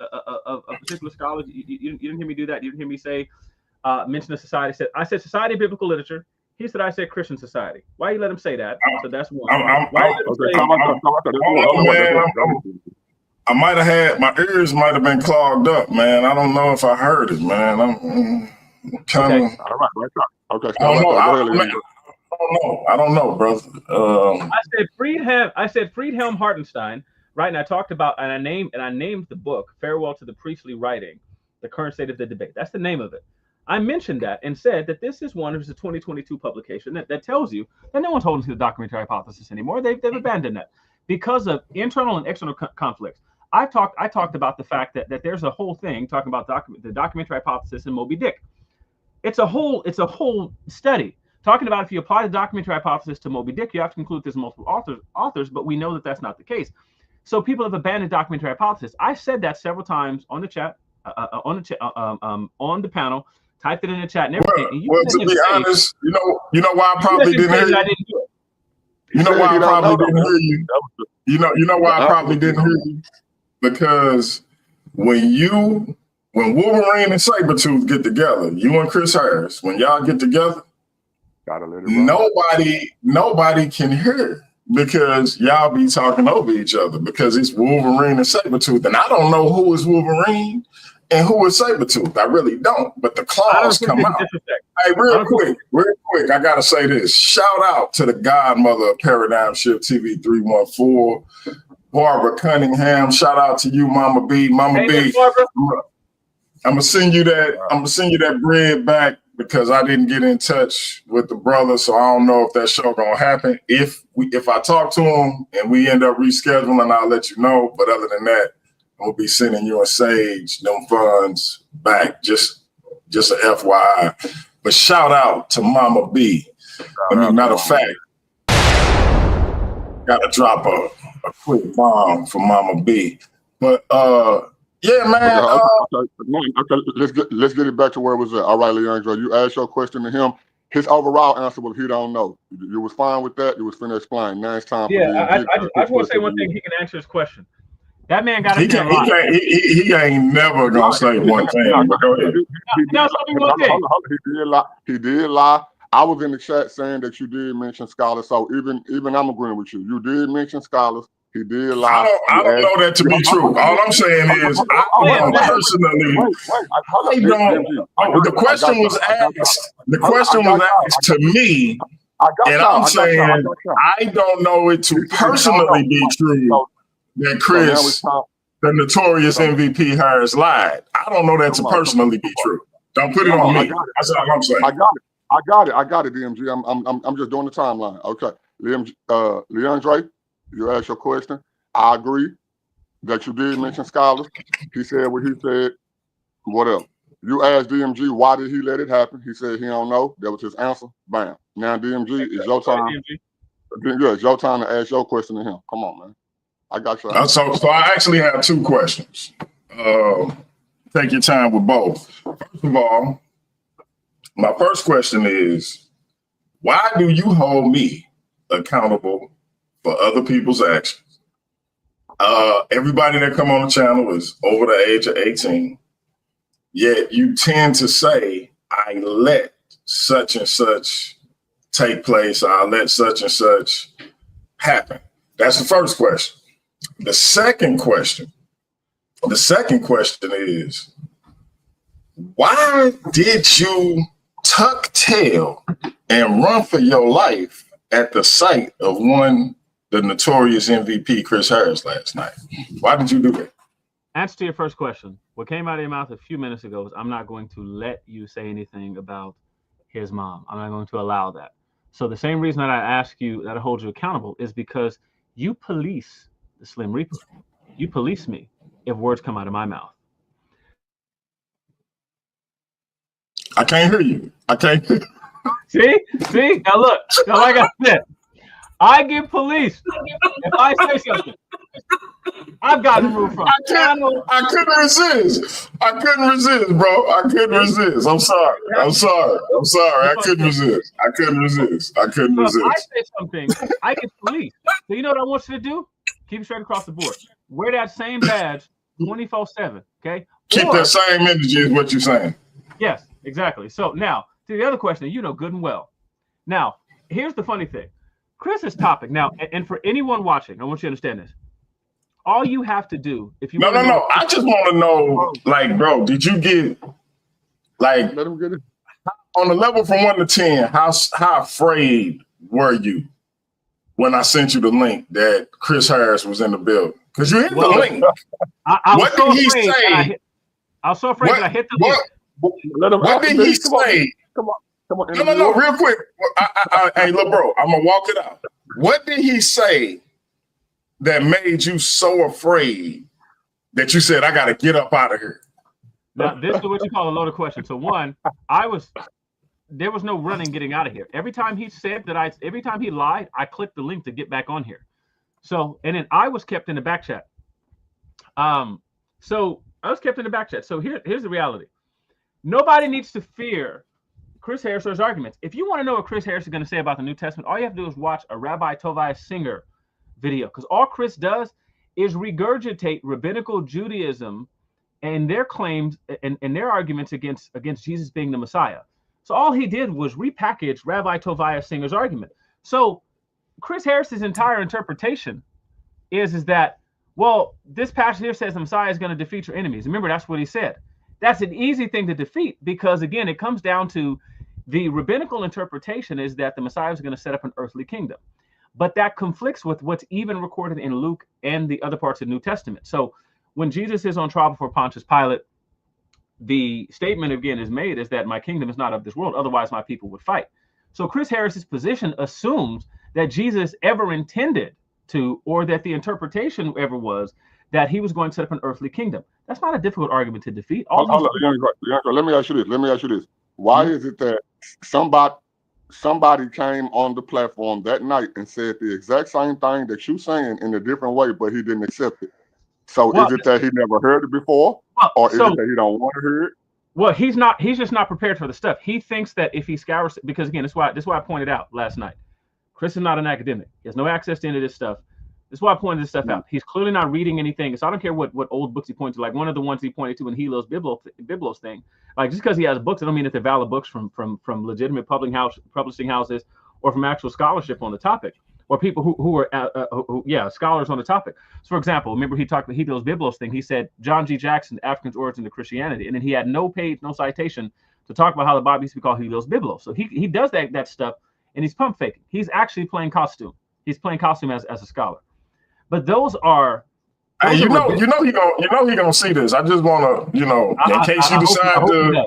of particular scholars. You didn't hear me do that. You didn't hear me say mention a society. I said Society of Biblical Literature. He said I said Christian Society. Why you let him say that? So that's one. I might have had, my ears might have been clogged up, man. I don't know if I heard it, man. I'm kind of. Okay. All right. Okay. I don't know, brother. I said Friedhelm Hartenstein, right? And I talked about, and I named the book Farewell to the Priestly Writing, the Current State of the Debate. That's the name of it. I mentioned that and said that this is one of the 2022 publication that tells you that no one's holding to the documentary hypothesis anymore. They've abandoned that because of internal and external conflicts. I talked about the fact that there's a whole thing talking about the documentary hypothesis and Moby Dick. It's a whole study talking about if you apply the documentary hypothesis to Moby Dick, you have to conclude there's multiple authors, but we know that that's not the case. So people have abandoned documentary hypothesis. I said that several times on the chat, on the panel, typed it in the chat and everything. Well, to be honest, you know why I probably didn't hear you. You know why I probably didn't hear you. You know why I probably didn't hear you. Because when Wolverine and Sabretooth get together, you and Chris Harris, when y'all get together, nobody can hear because y'all be talking over each other because it's Wolverine and Sabretooth, and I don't know who is Wolverine and who is Sabretooth. I really don't, but the claws come out. Hey, real quick, I gotta say this. Shout out to the godmother of Paradigm Shift TV 314, Barbara Cunningham. Shout out to you, Mama B. Mama B. I'm gonna send you that. I'm gonna send you that bread back because I didn't get in touch with the brother, so I don't know if that show gonna happen. If I talk to him and we end up rescheduling, I'll let you know. But other than that, I'm gonna be sending you and Sage them funds back. Just a FYI. But shout out to Mama B. Matter of fact, gotta drop a quick bomb for Mama B. But yeah, man. Okay. Let's get it back to where it was at. All right, Leandro, you asked your question to him. His overall answer was he don't know. You was fine with that. You was finna explain. Now it's time. Yeah, I just want to say one thing. He can answer his question. That man got he ain't never gonna say one thing. But go ahead. He did lie. I was in the chat saying that you did mention scholars. So even I'm agreeing with you. You did mention scholars. He did lie. I don't know that to be true. All I'm saying is, I don't personally. The question was asked. The question was asked to me, and I'm saying I don't know it to personally be true that Chris, the notorious MVP, has lied. I don't know that to personally be true. Don't put it on me. That's all I'm saying. I got it, DMG. I'm just doing the timeline. Okay, Leandre. You asked your question. I agree that you did mention scholars. He said what he said. What else? You asked DMG why did he let it happen. He said he don't know. That was his answer. Bam. Now DMG, it's your time. Yeah, it's your time to ask your question to him. Come on, man. I got you. So I actually have two questions. Take your time with both. First of all, my first question is, why do you hold me accountable for other people's actions? Everybody that come on the channel is over the age of 18. Yet you tend to say, I let such and such take place. I let such and such happen. That's the first question. The second question is, why did you tuck tail and run for your life at the sight of the notorious MVP Chris Harris last night? Why did you do that? Answer to your first question. What came out of your mouth a few minutes ago was, I'm not going to let you say anything about his mom. I'm not going to allow that. So the same reason that I ask you, that I hold you accountable, is because you police the Slim Reaper. You police me if words come out of my mouth. I can't hear you. I can't. See? Now look. Now, like I said, I get policed if I say something. I've got to move from. I couldn't resist. I couldn't resist, bro. I couldn't resist. I'm sorry. I couldn't resist. If I say something, I get policed. So you know what I want you to do? Keep it straight across the board. Wear that same badge 24/7. Okay. Keep that same energy is what you're saying. Yes, exactly. So now to the other question, you know good and well. Now, here's the funny thing. Chris's topic now, and for anyone watching, I want you to understand this. All you have to do, if you no, I just want to know, like, bro, did you get, like, let him get it on a level from 1 to 10? How afraid were you when I sent you the link that Chris Harris was in the building? Because you hit the link. What did he say? I was so afraid that I hit the link. What did he say? Come on. No, real quick. Hey, look, bro, I'm going to walk it out. What did he say that made you so afraid that you said, I got to get up out of here? Now, this is what you call a loaded question. So one, there was no running getting out of here. Every time he said that every time he lied, I clicked the link to get back on here. So, and then I was kept in the back chat. So here's the reality. Nobody needs to fear Chris Harris or his arguments. If you want to know what Chris Harris is going to say about the New Testament, all you have to do is watch a Rabbi Tobias Singer video, because all Chris does is regurgitate rabbinical Judaism and their claims and their arguments against Jesus being the Messiah. So all he did was repackage Rabbi Tobias Singer's argument. So Chris Harris's entire interpretation is that, well, this passage here says the Messiah is going to defeat your enemies. Remember, that's what he said. That's an easy thing to defeat because, again, it comes down to the rabbinical interpretation is that the Messiah is going to set up an earthly kingdom. But that conflicts with what's even recorded in Luke and the other parts of the New Testament. So when Jesus is on trial before Pontius Pilate, the statement again is made is that my kingdom is not of this world, otherwise my people would fight. So Chris Harris's position assumes that Jesus ever intended to, or that the interpretation ever was that he was going to set up an earthly kingdom. That's not a difficult argument to defeat. Hold on, let me ask you this. Why is it that somebody came on the platform that night and said the exact same thing that you're saying in a different way, but he didn't accept it? So is it that he never heard it before, or is it that he don't want to hear it? Well, he's just not prepared for the stuff. He thinks that if he scours, because again, this is why I pointed out last night. Chris is not an academic. He has no access to any of this stuff. This is why I pointed this stuff out. He's clearly not reading anything. So I don't care what old books he pointed to. Like one of the ones he pointed to in Helo's Biblos thing. Like just because he has books, I don't mean that they're valid books from legitimate publishing houses or from actual scholarship on the topic, or people who are scholars on the topic. So for example, remember he talked about Helo's Biblos thing. He said John G. Jackson, African's Origin to Christianity, and then he had no page, no citation to talk about how the Bible used to be called Helo's Biblos. So he does that stuff, and he's pump faking. He's actually playing costume. He's playing costume as a scholar. But those are. Hey, you know he gonna see this. I just want to, in case you decide to.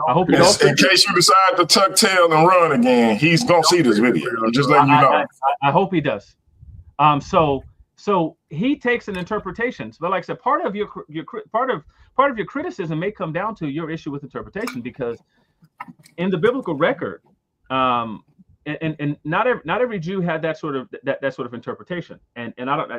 I hope in case you decide to tuck tail and run again, he's gonna see this video. I'm just letting you know. I hope he does. So he takes an interpretation. But like I said, part of your criticism may come down to your issue with interpretation, because in the biblical record, and not every Jew had that sort of interpretation, and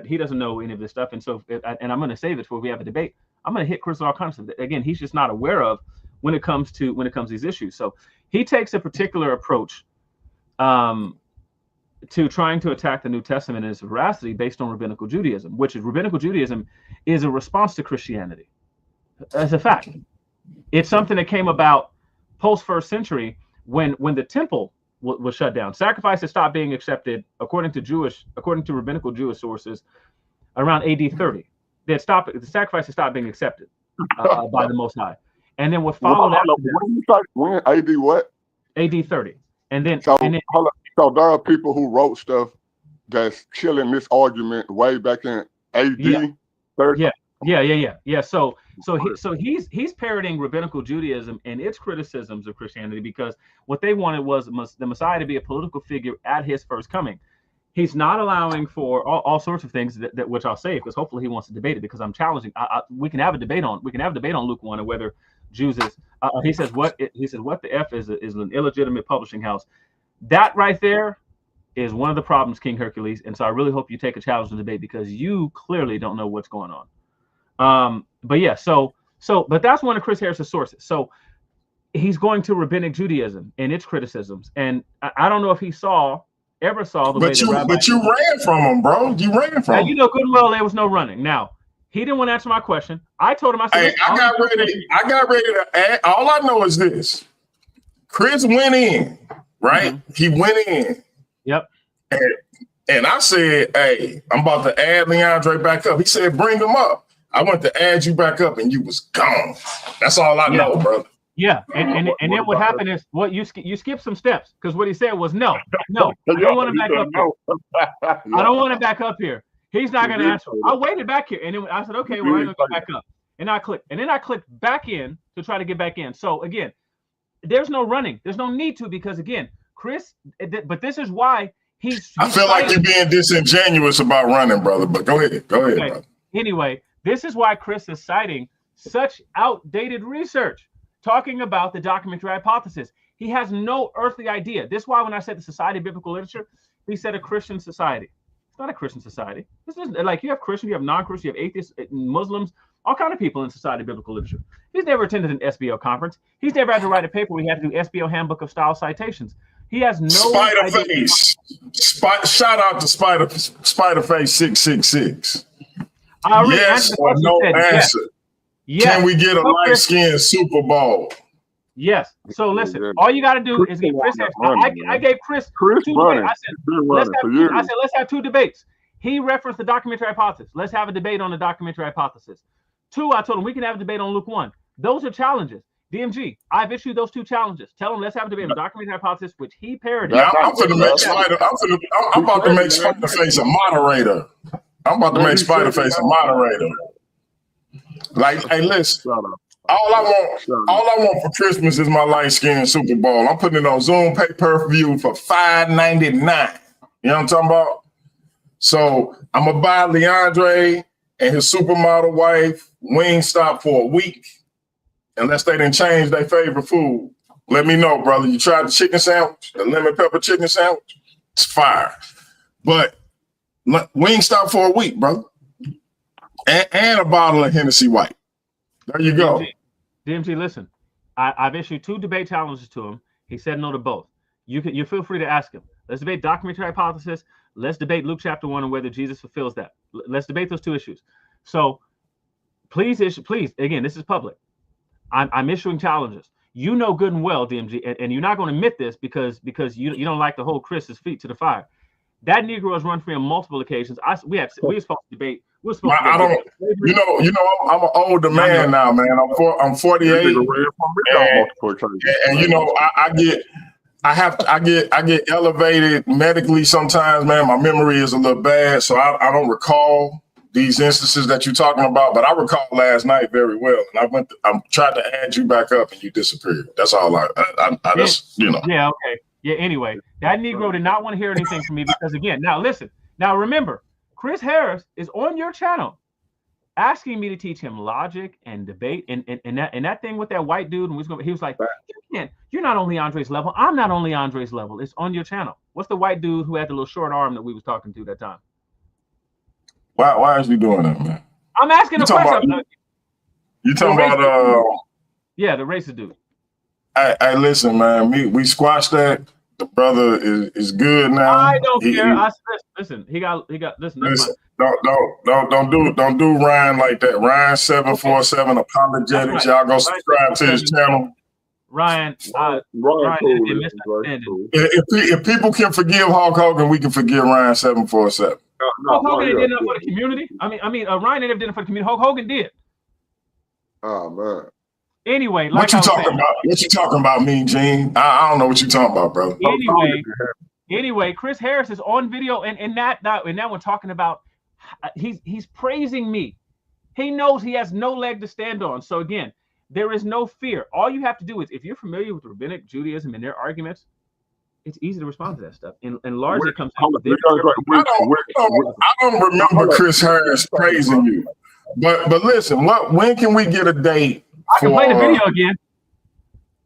he doesn't know any of this stuff, and so and I'm going to save it for if we have a debate. I'm going to hit Chris with all kinds of again he's just not aware of when it comes to these issues. So he takes a particular approach to trying to attack the New Testament and its veracity based on rabbinical Judaism, which is rabbinical Judaism is a response to Christianity. As a fact, it's something that came about post first century when the temple was shut down. Sacrifices stopped being accepted according to rabbinical Jewish sources around AD 30. The sacrifices stopped being accepted by the Most High. And then what followed after when AD what? AD 30. And then so there are people who wrote stuff that's killing this argument way back in AD 30. Yeah. So he's parroting rabbinical Judaism and its criticisms of Christianity, because what they wanted was the Messiah to be a political figure at his first coming. He's not allowing for all sorts of things that which I'll say, because hopefully he wants to debate it, because I'm challenging. We can have a debate on Luke 1 and whether Jews is. He says what the F is an illegitimate publishing house. That right there is one of the problems, King Hercules. And so I really hope you take a challenge and debate, because you clearly don't know what's going on. But that's one of Chris Harris's sources. So he's going to rabbinic Judaism and its criticisms, and I don't know if he ever saw the way the rabbi. But you ran from him, bro. You ran from him. You know good and well there was no running. Now he didn't want to answer my question. I told him, I said, hey, I got ready to add. All I know is this: Chris went in, right? Mm-hmm. He went in. Yep. And I said, hey, I'm about to add Leandre back up. He said, bring him up. I went to add you back up, and you was gone. That's all I know, brother. Yeah, and then what happened is you skipped some steps, because what he said was no, I don't want to back up here. I don't want to back up here. He's not going to answer. I waited back here, and then I said, okay, well, I'm going to go back up, and I clicked back in to try to get back in. So again, there's no running. There's no need to, because again, Chris. But this is why he's I feel like you're being disingenuous about running, brother. But go ahead, okay. Brother. Anyway, this is why Chris is citing such outdated research, talking about the documentary hypothesis. He has no earthly idea. This is why when I said the Society of Biblical Literature, he said a Christian society. It's not a Christian society. This is like you have Christians, you have non-Christians, you have atheists, Muslims, all kind of people in Society of Biblical Literature. He's never attended an SBO conference. He's never had to write a paper where he had to do SBO Handbook of Style citations. He has no Spiderface. Shout out to Spiderface 666. Yes or no answer. Yeah. Can we get a light-skinned Super Bowl? Yes. So listen, all you got to do is get Chris. I gave Chris two debates. I said let's have two debates. He referenced the documentary hypothesis. Let's have a debate on the documentary hypothesis. 2, I told him we can have a debate on Luke 1. Those are challenges. DMG, I've issued those 2 challenges. Tell him let's have a debate on the documentary hypothesis, which he parodied. Yeah, I'm about to make Spider-Face a moderator. I'm about to make Spider-Face a moderator. Like, hey, listen. All I want for Christmas is my light skin Super Bowl. I'm putting it on Zoom pay-per-view for $5.99. You know what I'm talking about? So I'm gonna buy Leandre and his supermodel wife Wingstop for a week, unless they didn't change their favorite food. Let me know, brother. You tried the chicken sandwich, the lemon pepper chicken sandwich? It's fire. But Wingstop for a week, brother. And a bottle of Hennessy White. There you go. DMG, listen. I've issued 2 debate challenges to him. He said no to both. You feel free to ask him. Let's debate documentary hypothesis. Let's debate Luke chapter 1 and whether Jesus fulfills that. Let's debate those 2 issues. So please, again, this is public. I'm issuing challenges. You know good and well, DMG, and you're not going to admit this because you don't like to hold Chris's feet to the fire. That Negro has run free on multiple occasions. We were supposed to debate. You know, I'm an older man now, man. I'm 48, and you know, I get elevated medically sometimes, man. My memory is a little bad, so I don't recall these instances that you're talking about, but I recall last night very well. And I tried to add you back up and you disappeared. That's all I just, you know. Yeah, okay. Yeah, anyway, that Negro did not want to hear anything from me because, again, now remember, Chris Harris is on your channel asking me to teach him logic and debate and that thing with that white dude, and he was like, you're not on Leandre's level. I'm not on Leandre's level. It's on your channel. What's the white dude who had the little short arm that we was talking to that time? Why is he doing that, man? I'm asking a question. You talking about yeah, the racist dude. Hey, listen, man. We squashed that. The brother is good now. I don't care. Listen. He got. Listen. Don't do Ryan like that. Ryan 747 Apologetics. Right. Y'all go subscribe to his channel. Ryan, if people can forgive Hulk Hogan, we can forgive Ryan 747. Hulk Hogan did enough for the community. Ryan never did enough for the community. Hulk Hogan did. Oh man. Anyway, what you talking about? What you talking about, Mean Gene? I don't know what you talking about, brother. Anyway, Chris Harris is on video, and that one talking about he's praising me. He knows he has no leg to stand on. So again, there is no fear. All you have to do is, if you're familiar with rabbinic Judaism and their arguments, it's easy to respond to that stuff. And largely comes down to I don't remember Chris Harris praising you. But listen, when can we get a date? I can play the video again.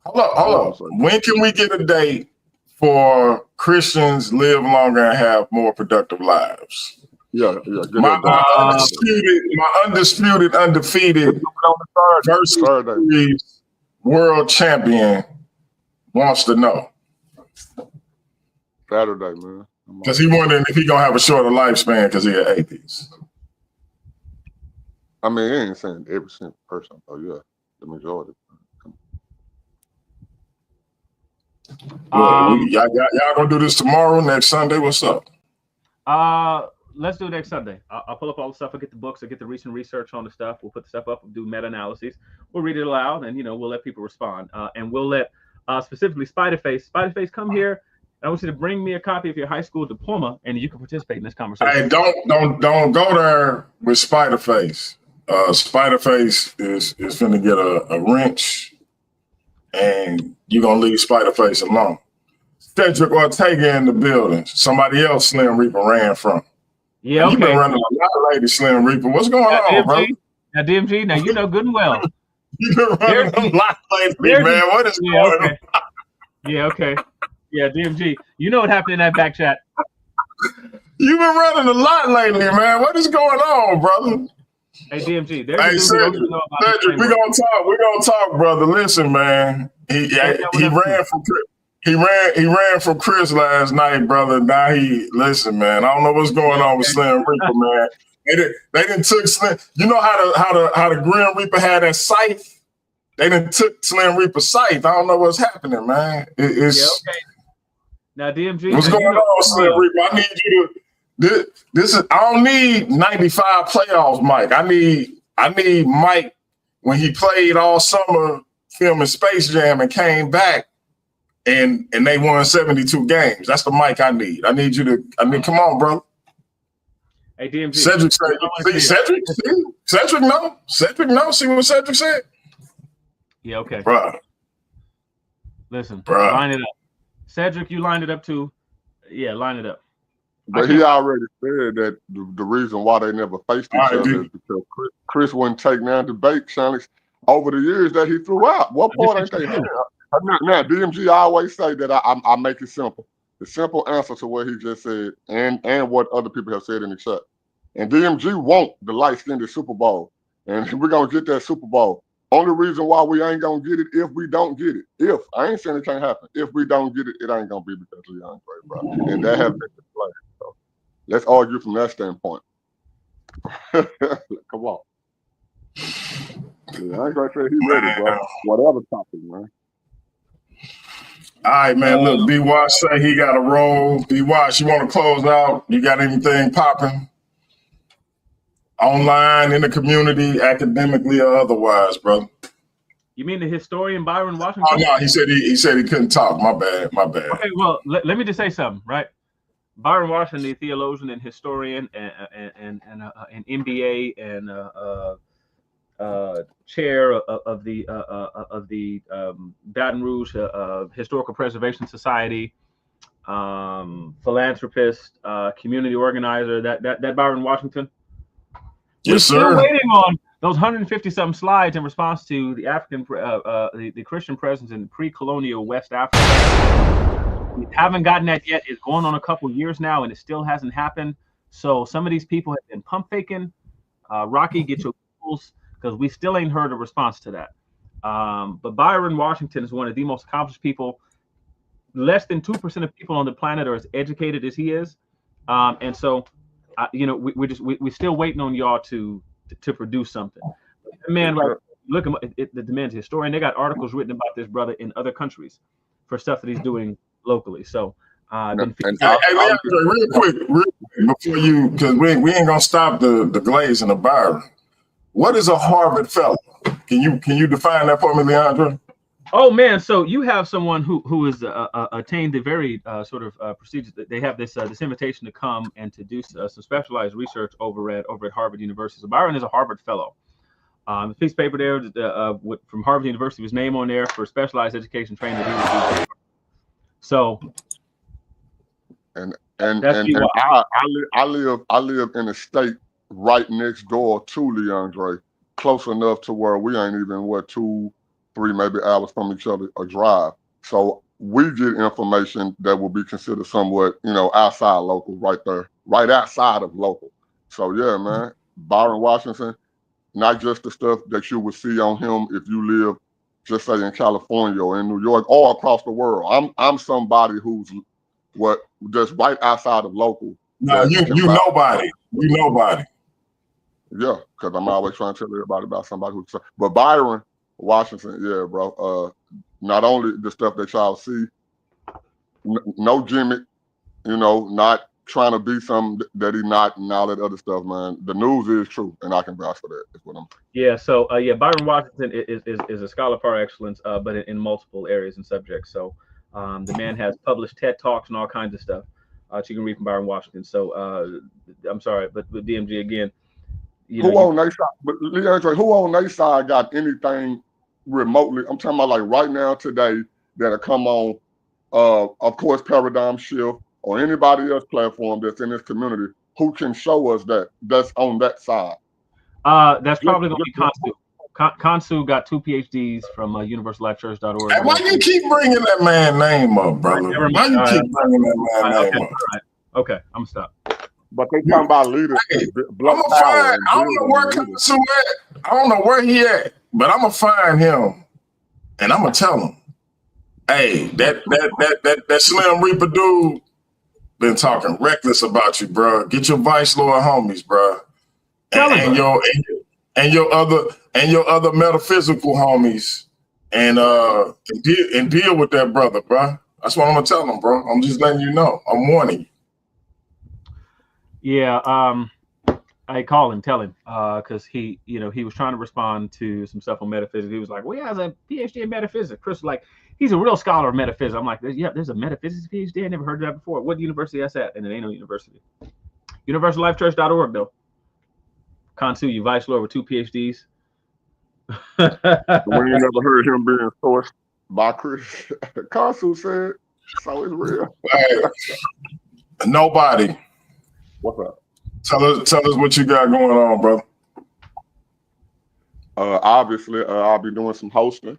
Hold on. When can we get a date for Christians live longer and have more productive lives? Yeah. My undisputed, undefeated versus world champion wants to know. Saturday, man. Because he wondering if he gonna have a shorter lifespan because he an atheist. I mean, he ain't saying every single person, though. Yeah, the majority. Y'all gonna do this tomorrow, next Sunday? What's up? Let's do it next Sunday. I'll pull up all the stuff. I'll get the books. I'll get the recent research on the stuff. We'll put the stuff up. We'll do meta-analyses. We'll read it aloud, and we'll let people respond. And we'll let specifically Spiderface come here. I want you to bring me a copy of your high school diploma, and you can participate in this conversation. Hey, don't go there with Spiderface. Spiderface is finna get a wrench, and you're gonna leave Spiderface alone. Cedric Ortega in the building. Somebody else Slim Reaper ran from. Yeah, okay. You've been running a lot of lady Slim Reaper. What's going on, bro? Now, DMG, now you know good and well. You've been running a lot of lady, man. What is going on? Yeah, okay. Yeah, DMG, you know what happened in that back chat. You've been running a lot lately, man. What is going on, brother? Hey, DMG. Cedric, we're gonna talk, brother. Listen, man. He ran from Chris last night, brother. Now listen, man. I don't know what's going on with Slim Reaper, man. They didn't took Slim. You know how the Grim Reaper had that scythe They done took Slim Reaper's scythe. I don't know what's happening, man. It's okay. Now, DMG, what's going on, Slim Reaper? I need you to. This is. I don't need 95 playoffs, Mike. I need Mike when he played all summer filming Space Jam and came back and they won 72 games. That's the Mike I need. I need you to. Come on, bro. Hey, DMG. Cedric said. Cedric no. Cedric no. See what Cedric said? Yeah. Okay. Bro. Listen. Bruh. Line it up. Cedric, you lined it up too. Yeah, line it up. But he already said that the reason why they never faced each other is because Chris wouldn't take now debate challenge over the years that he threw out. What part ain't they had? Now, DMG always say that I make it simple. The simple answer to what he just said and what other people have said in the chat. And DMG want the light-skinned Super Bowl. And we're going to get that Super Bowl. Only reason why we ain't going to get it if we don't get it. If. I ain't saying it can't happen. If we don't get it, it ain't going to be because of DeAndre, bro. And that has been the play. So let's argue from that standpoint. Come on. Yeah, I ain't going to say he's ready, bro. Whatever topic, man. All right, man. Look, B-Watch say he got a roll. B-Watch, you want to close out? You got anything popping? Online, in the community, academically or otherwise, brother? You mean the historian Byron Washington? Oh, no, he said he couldn't talk. My bad. Okay, well, let me just say something, right? Byron Washington, the theologian and historian and an MBA and chair of the Baton Rouge Historical Preservation Society, philanthropist, community organizer. That Byron Washington. Yes, sir. We're still waiting on those 150-something slides in response to the the Christian presence in pre-colonial West Africa. We haven't gotten that yet. It's going on a couple years now, and it still hasn't happened. So some of these people have been pump faking. Rocky, get your tools, because we still ain't heard a response to that. But Byron Washington is one of the most accomplished people. Less than 2% of people on the planet are as educated as he is, and so. We're still waiting on y'all to produce something. The man, right? Look, the man's a historian. They got articles written about this brother in other countries for stuff that he's doing locally. So, hey, real quick, before you, because we ain't gonna stop the Glaze and the Byron. What is a Harvard fellow? Can you define that for me, Leandro? Oh man, so you have someone who has attained the very sort of procedures. They have this invitation to come and to do some specialized research over at Harvard University. So Byron is a Harvard fellow. The piece of paper there from Harvard University, his name on there for specialized education training that he received. So, and I live in a state right next door to Leandre, close enough to where we ain't even 2-3 maybe hours from each other a drive. So we get information that will be considered somewhat, outside local, right there, right outside of local. So yeah, man, Byron Washington, not just the stuff that you would see on him if you live, just say in California or in New York or across the world. I'm somebody who's just right outside of local. No, you nobody. You nobody. Yeah, because I'm always trying to tell everybody about somebody who's. But Byron Washington, yeah, bro. Not only the stuff that y'all see, no gimmick, not trying to be something that he's not, and all that other stuff, man. The news is true, and I can vouch for that. Is what I'm saying. Yeah. So Byron Washington is a scholar par excellence, but in multiple areas and subjects. So the man has published TED Talks and all kinds of stuff. You can read from Byron Washington. So I'm sorry, but with DMG again. Who on their side? But Leandre, who on their side got anything remotely? I'm talking about like right now today that'll come on, of course, Paradigm Shift or anybody else platform that's in this community who can show us that's on that side. That's probably going to be Kansu. Kansu got 2 PhDs from universalifechurch.org. Hey, why you keep bringing that man name up, brother? Why you keep bringing that man name up? Okay, I'm gonna stop. But they talking about leaders. Hey, I don't know where Kansu at. I don't know where he at, but I'm gonna find him and I'm gonna tell him, hey, that Slim Reaper dude been talking reckless about you, bro. Get your Vice Lord homies, bro, and your other metaphysical homies and deal with that brother, bro. That's what I'm gonna tell him, bro. I'm just letting you know. I'm warning you. Yeah. I call him, tell him, because he was trying to respond to some stuff on metaphysics. He was like, "Well, he has a PhD in metaphysics." Chris was like, "He's a real scholar of metaphysics." I'm like, "Yeah, there's a metaphysics PhD. I never heard of that before. What university that's at?" And it ain't no university. UniversalLifeChurch.org though. Kansu, you vice lord with 2 PhDs. We ain't never heard him being sourced by Chris. Kansu said, "So it's real." Hey, nobody. What's up? Tell us what you got going on, brother. Obviously, I'll be doing some hosting.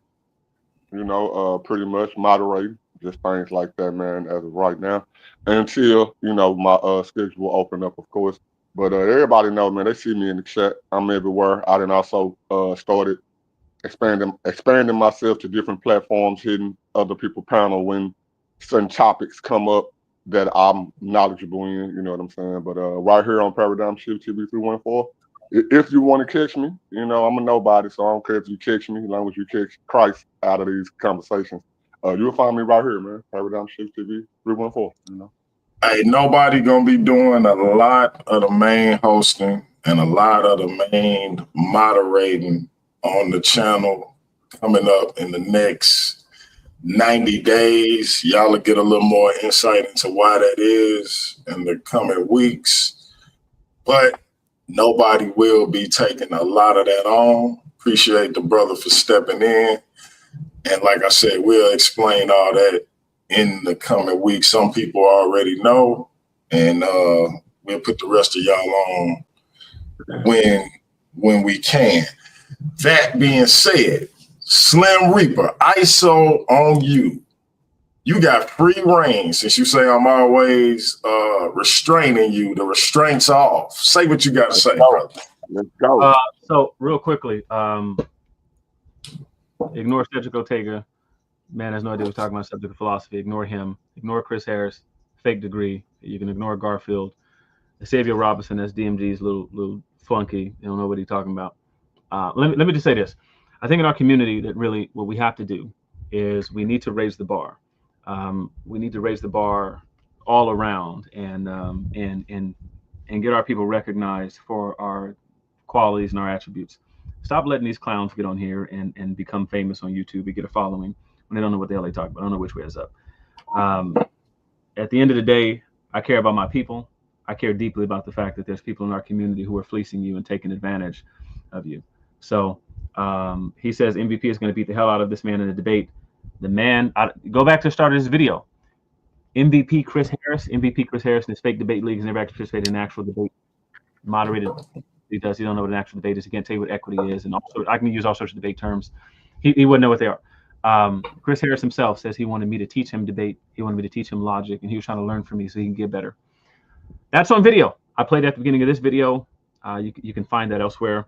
Pretty much moderating, just things like that, man. As of right now, until my schedule will open up, of course. But everybody know, man. They see me in the chat. I'm everywhere. I then also started expanding myself to different platforms, hitting other people's panel when certain topics come up that I'm knowledgeable in, you know what I'm saying? But right here on Paradigm Shift TV 314, if you want to catch me, I'm a nobody, so I don't care if you catch me, as long as you catch Christ out of these conversations. You'll find me right here, man. Paradigm Shift TV 314, Hey, nobody gonna be doing a lot of the main hosting and a lot of the main moderating on the channel coming up in the next 90 days. Y'all will get a little more insight into why that is in the coming weeks. But nobody will be taking a lot of that on. Appreciate the brother for stepping in. And like I said, we'll explain all that in the coming weeks. Some people already know, and we'll put the rest of y'all on when we can. That being said, Slim Reaper, ISO on you. You got free reign. Since you say I'm always restraining you, the restraint's off. Say what you got to say, brother. Let's go. So real quickly, ignore Cedric Ortega. Man has no idea what he's talking about. Subject of philosophy. Ignore him. Ignore Chris Harris. Fake degree. You can ignore Garfield. Xavier Robinson, that's DMG's little flunky. You don't know what he's talking about. Let me just say this. I think in our community that really what we have to do is we need to raise the bar. We need to raise the bar all around and get our people recognized for our qualities and our attributes. Stop letting these clowns get on here and become famous on YouTube and get a following when they don't know what the hell they talk about. I don't know which way is up. At the end of the day, I care about my people. I care deeply about the fact that there's people in our community who are fleecing you and taking advantage of you. So he says MVP is going to beat the hell out of this man in a debate. The man, go back to the start of this video. MVP Chris Harris in this fake debate league has never actually participated in an actual debate. Moderated, he does. He don't know what an actual debate is. He can't tell you what equity is, and also I can use all sorts of debate terms. He wouldn't know what they are. Chris Harris himself says he wanted me to teach him debate. He wanted me to teach him logic, and he was trying to learn from me so he can get better. That's on video. I played at the beginning of this video. You can find that elsewhere.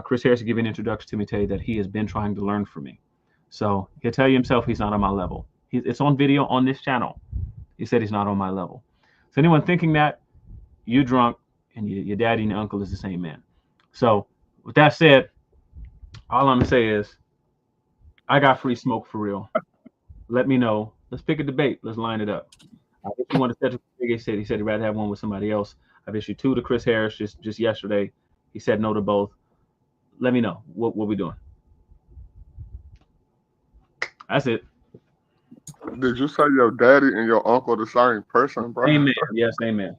Chris Harris will give you an introduction to me, tell you that he has been trying to learn from me. So he'll tell you himself he's not on my level. It's on video on this channel. He said he's not on my level. So anyone thinking that, you drunk and your daddy and your uncle is the same man. So with that said, all I'm gonna say is I got free smoke for real. Let me know. Let's pick a debate. Let's line it up. If you want to schedule, he said he'd rather have one with somebody else. I've issued 2 to Chris Harris just yesterday. He said no to both. Let me know what we doing. That's it. Did you say your daddy and your uncle the same person, bro? Amen. Yes, amen.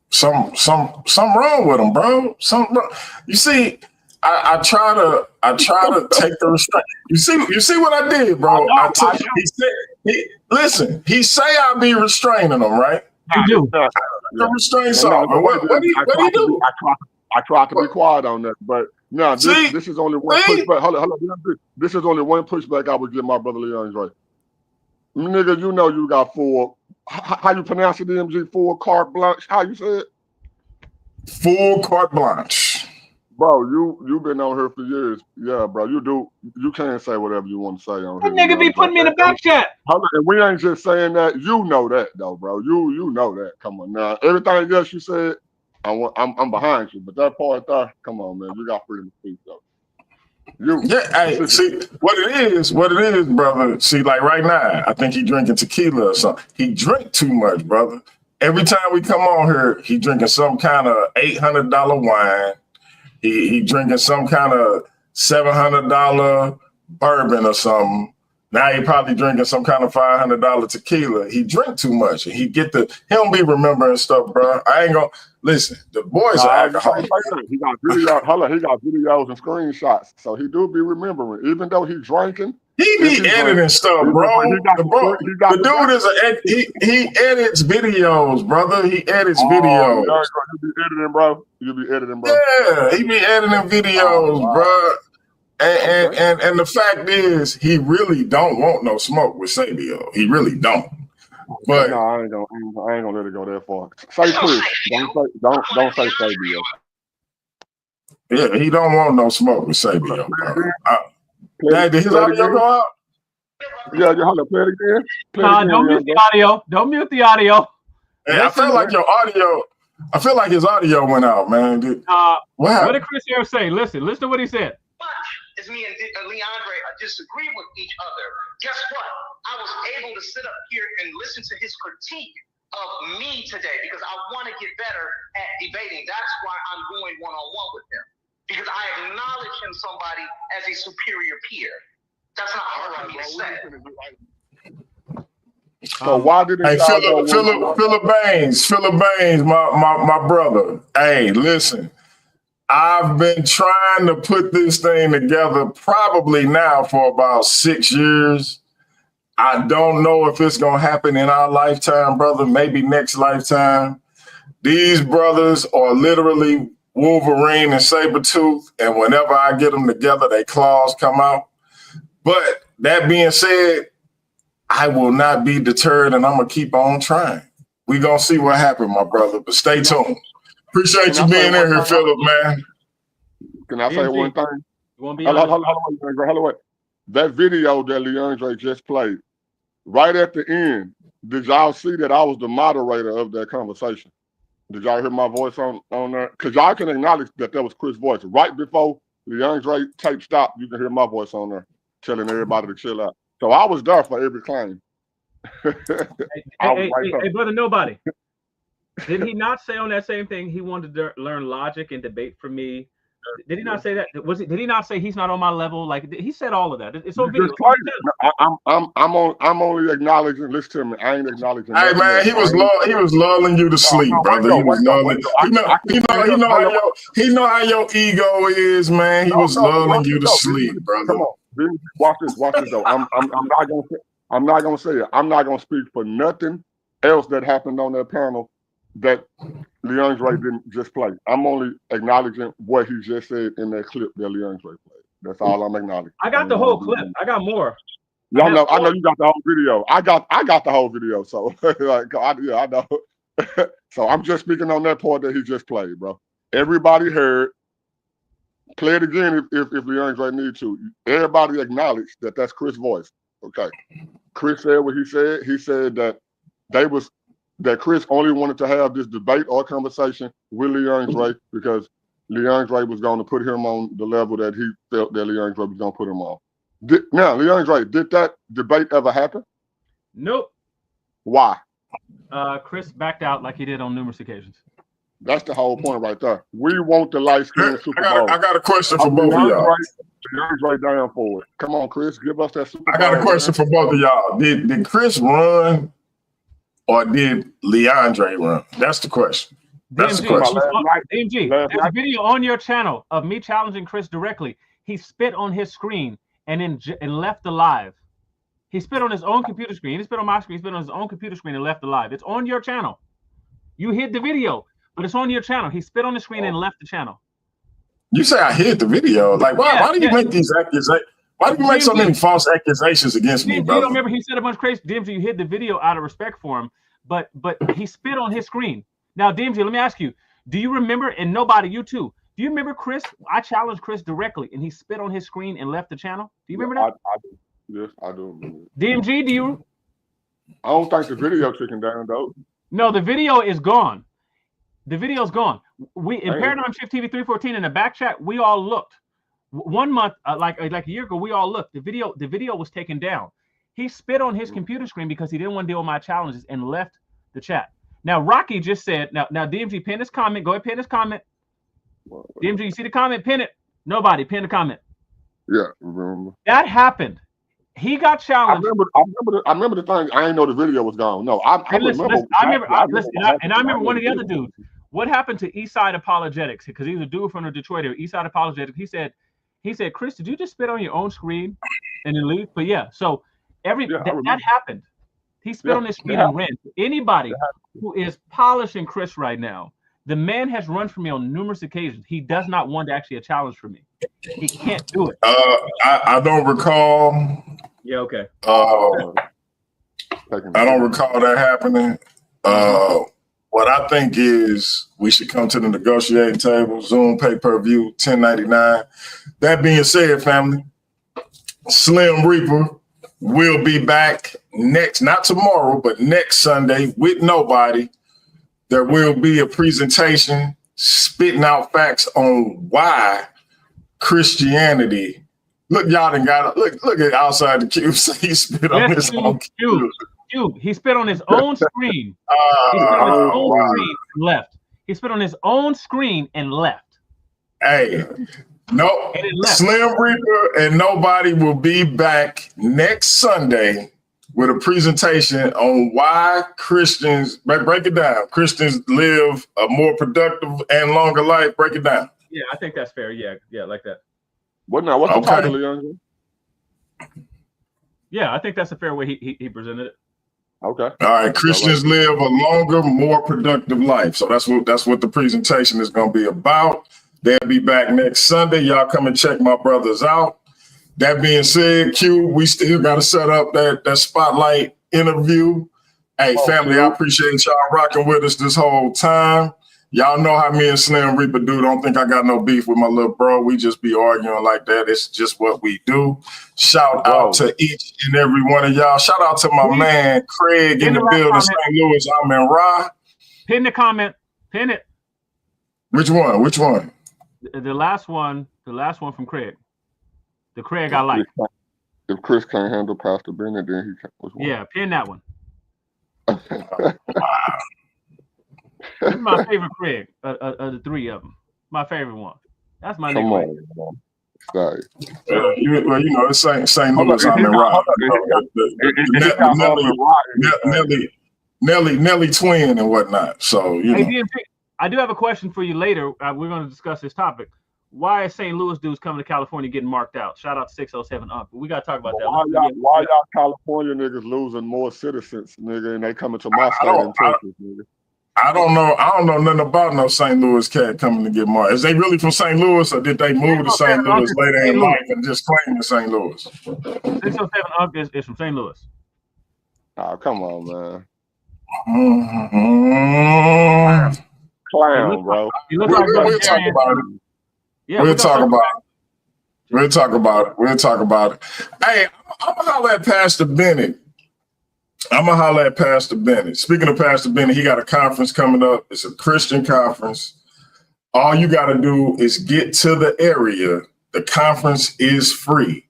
Something wrong with him, bro. Something wrong. You see, I try to take the restraint. You see what I did, bro? Listen, he say I be restraining him, right? You do. The restraints off. What do you do? I tried to be quiet on that, but no, this is only one pushback. Hold on. This is only one pushback I would give my brother Leandre. Nigga, you know you got 4. How you pronounce it, DMG? 4 carte blanche. How you say it? 4 carte blanche. Bro, you've been on here for years. Yeah, bro, you do. You can't say whatever you want to say on here. That nigga be putting me in the back chat. And we ain't just saying that. You know that though, bro. You know that. Come on now. Everything else you said, I'm behind you. But that part there, come on, man. You got freedom of speech though. Hey, see what it is, brother. See, like right now, I think he drinking tequila or something. He drink too much, brother. Every time we come on here, he drinking some kind of $800 wine. He drinking some kind of $700 bourbon or something. Now he probably drinking some kind of $500 tequila. He drink too much. And he don't be remembering stuff, bro. I ain't gonna listen. The boys are alcoholics. He got videos. Hold on, he got videos and screenshots, so he do be remembering, even though he drinking. He be editing stuff, bro. The dude is he edits videos, brother. He edits videos. You be editing, bro. Yeah, he be editing videos, bro. And the fact is, he really don't want no smoke with Sabio. He really don't. But no, I ain't gonna let it go that far. Say Chris. Don't say Sabio. Yeah, he don't want no smoke with Sabio, bro. Did his audio go out? Yeah, hold on, play it again. Don't mute the audio. Don't mute the audio. Hey, I feel like your audio. I feel like his audio went out, man. What did Chris Harris say? Listen to what he said. As me and Leandre disagree with each other, guess what? I was able to sit up here and listen to his critique of me today because I want to get better at debating. That's why I'm going one-on-one with him, because I acknowledge him somebody as a superior peer. That's not hard for me to say. So why did Philip Baines, my brother. Hey, listen. I've been trying to put this thing together probably now for about 6 years. I don't know if it's going to happen in our lifetime, brother, maybe next lifetime. These brothers are literally Wolverine and Sabretooth, and whenever I get them together, their claws come out. But that being said, I will not be deterred, and I'm going to keep on trying. We're going to see what happens, my brother, but stay tuned. Appreciate you being in here, Philip, man. Can I say one thing? Hold on. That video that Leandre just played, right at the end, did y'all see that I was the moderator of that conversation? Did y'all hear my voice on there? Because y'all can acknowledge that was Chris' voice. Right before Leandre tape stopped, you can hear my voice on there telling everybody to chill out. So I was there for every claim. Hey, brother, nobody. Did he not say on that same thing he wanted to learn logic and debate from me? Did he not say that? Did he not say he's not on my level? Like he said all of that. It's on video. I'm only acknowledging. Listen to me. I ain't acknowledging. Hey man, he was lulling you to sleep, brother. He was lulling. He know how your ego is, man. He was lulling you to sleep, brother. Come on, watch this though. I'm not gonna say it. I'm not gonna speak for nothing else that happened on that panel that Leandre didn't just play. I'm only acknowledging what he just said in that clip that Leandre played. That's all I'm acknowledging. I got the whole clip. I got more. I know you got the whole video. I got the whole video. So I know. So I'm just speaking on that part that he just played, bro. Everybody heard. Play it again if Leandre need to. Everybody acknowledged that that's Chris' voice. Okay. Chris said what he said. He said that Chris only wanted to have this debate or conversation with Leandre because Leandre was going to put him on the level that he felt that Leandre was going to put him on. Now, Leandre, did that debate ever happen? Nope. Why? Chris backed out like he did on numerous occasions. That's the whole point right there. We want the light-skinned Super Bowl. I got a question for both of y'all. Leandre down for it. Come on, Chris, give us that Super Bowl. I got a question for both of y'all. Did Chris run or did Leandre run? That's the question. That's the question. DMG, there's a video on your channel of me challenging Chris directly. He spit on his screen and left the live. He spit on his own computer screen. He didn't spit on my screen. He spit on his own computer screen and left the live. It's on your channel. You hid the video, but it's on your channel. He spit on the screen and left the channel. You say I hid the video. Like, why do you make these accusations? Why do you make so many false accusations against me, brother? You don't remember he said a bunch of crazy. DMG, you hid the video out of respect for him, but he spit on his screen. Now, DMG, let me ask you, do you remember, and nobody, you too, do you remember Chris? I challenged Chris directly, and he spit on his screen and left the channel. Do you remember that? I do. Yes, I do remember. DMG, do you? I don't think the video taken down, though. No, the video is gone. The video's gone. We in Paradigm Shift TV 314 in the back chat, we all looked. 1 month, like a year ago, we all looked. The video was taken down. He spit on his computer screen because he didn't want to deal with my challenges and left the chat. Now Rocky just said, now DMG, pin this comment. Go ahead, pin this comment. DMG, you see the comment? Pin it. Nobody pin the comment. Yeah, remember. That happened. He got challenged. I remember the thing. I didn't know the video was gone. No, I remember. I remember one of the other dudes. What happened to Eastside Apologetics? Because he's a dude from the Detroit area. Eastside Apologetics. He said, Chris, did you just spit on your own screen and then leave? But yeah, so that happened. He spit on his screen and ran. Anybody who is polishing Chris right now, the man has run for me on numerous occasions. He does not want actually a challenge for me. He can't do it. I don't recall. Yeah, okay. I don't recall that happening. What I think is we should come to the negotiating table, Zoom pay-per-view, 1099. That being said, family, Slim Reaper will be back next, not tomorrow, but next Sunday with nobody. There will be a presentation spitting out facts on why Christianity. Look, y'all done got it. Look at outside the cube. He spit on his own cube. He spit on his own screen. He spit on his own screen and left. He spit on his own screen and left. Hey, no, Slim Reaper and nobody will be back next Sunday with a presentation on why Christians, break it down. Christians live a more productive and longer life. Break it down. Yeah, I think that's fair. Yeah, like that. What's the title, Leandro? Yeah, I think that's a fair way he presented it. Okay. All right. Christians live a longer, more productive life. So that's what the presentation is going to be about. They'll be back next Sunday. Y'all come and check my brothers out. That being said, Q, we still got to set up that spotlight interview. Hey, family, I appreciate y'all rocking with us this whole time. Y'all know how me and Slim Reaper do. Don't think I got no beef with my little bro. We just be arguing like that. It's just what we do. Shout out to each and every one of y'all. Shout out to my man Craig in the building, St. Louis. I'm in Rye. Pin the comment. Pin it. Which one? The last one from Craig. The Craig I like. If Chris can't handle Pastor Bennett, then he can't. Yeah, pin that one. This is my favorite Craig of the three of them. My favorite one. That's my name. Sorry. It's St. Louis. I'm in Rock. Nelly twin and whatnot. So Hey, DMG, I do have a question for you later. We're going to discuss this topic. Why is St. Louis dudes coming to California getting marked out? Shout out to 607 Uncle. We got to talk about that. Why y'all California niggas losing more citizens, nigga, and they coming to my state in Texas, nigga? I don't know nothing about no St. Louis cat coming to get marked. Is they really from St. Louis, or did they move to St. Louis later in life and just claim to St. Louis? 607 Uncle is from St. Louis. Oh, come on, man. Clown, bro. We'll talk about it. Yeah, we'll talk about it. Hey, I'm gonna holler at Pastor Bennett. Speaking of Pastor Bennett, he got a conference coming up. It's a Christian conference. All you got to do is get to the area. The conference is free.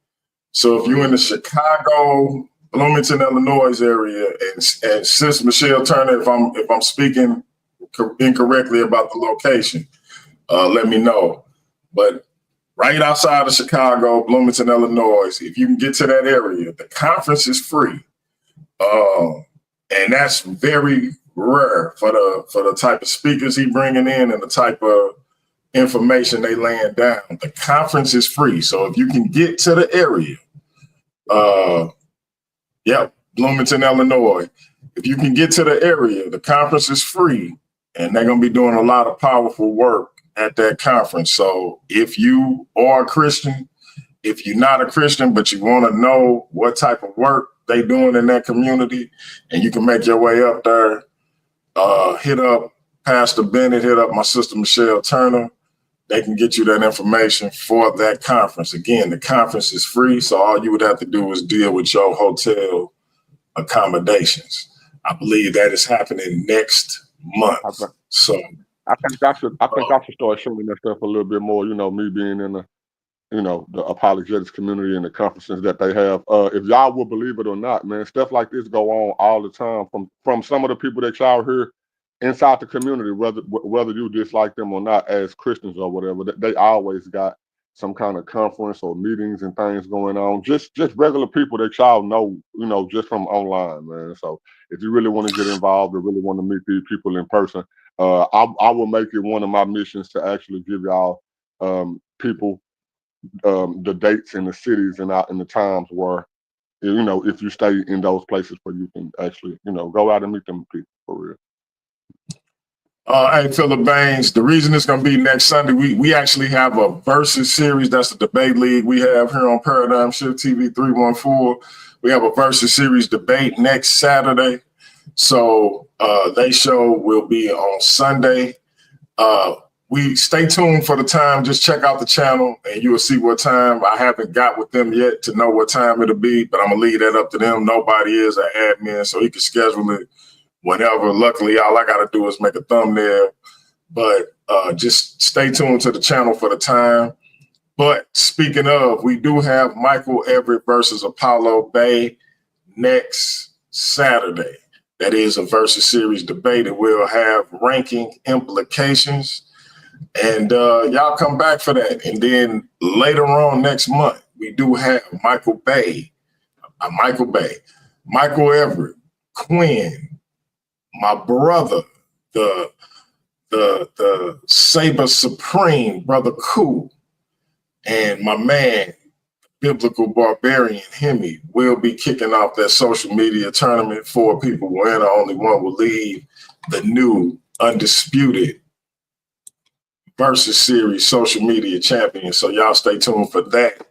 So if you're in the Chicago, Bloomington, Illinois area, and Sis Michelle Turner, if I'm speaking incorrectly about the location, let me know. But right outside of Chicago, Bloomington, Illinois, if you can get to that area, the conference is free. And that's very rare for the type of speakers he bringing in and the type of information they laying down. The conference is free. So if you can get to the area, Bloomington, Illinois, if you can get to the area, the conference is free, and they're going to be doing a lot of powerful work at that conference. So if you are a Christian, if you're not a Christian, but you want to know what type of work they doing in that community, and you can make your way up there, hit up Pastor Bennett, hit up my sister Michelle Turner. They can get you that information for that conference. Again, the conference is free, so all you would have to do is deal with your hotel accommodations. I believe that is happening next month. So I think I should start showing that stuff a little bit more. You know, me being in the you know, the apologetics community and the conferences that they have. If y'all will believe it or not, man, stuff like this go on all the time from some of the people that y'all hear inside the community, whether you dislike them or not as Christians or whatever. They always got some kind of conference or meetings and things going on. Just regular people that y'all know, you know, just from online, man. So if you really want to get involved or really want to meet these people in person, I will make it one of my missions to actually give y'all people the dates and the cities and out in the times where, you know, if you stay in those places where you can actually, you know, go out and meet them people for real. Hey, Philip Baines, the reason it's going to be next Sunday, we actually have a versus series. That's the debate league we have here on Paradigm Shift TV 314. We have a versus series debate next Saturday. So they show will be on Sunday. We stay tuned for the time. Just check out the channel and you will see what time. I haven't got with them yet to know what time it'll be, but I'm going to leave that up to them. Nobody is an admin, so he can schedule it whenever. Luckily, all I got to do is make a thumbnail, but just stay tuned to the channel for the time. But speaking of, we do have Michael Everett versus Apollo Bay next Saturday. That is a versus series debate. It will have ranking implications. And y'all come back for that. And then later on next month, we do have Michael Everett, Quinn, my brother, the Saber Supreme, Brother Cool, and my man, Biblical Barbarian Hemi, will be kicking off that social media tournament. 4 people will enter, only one will leave. The new undisputed versus series social media champion. So y'all stay tuned for that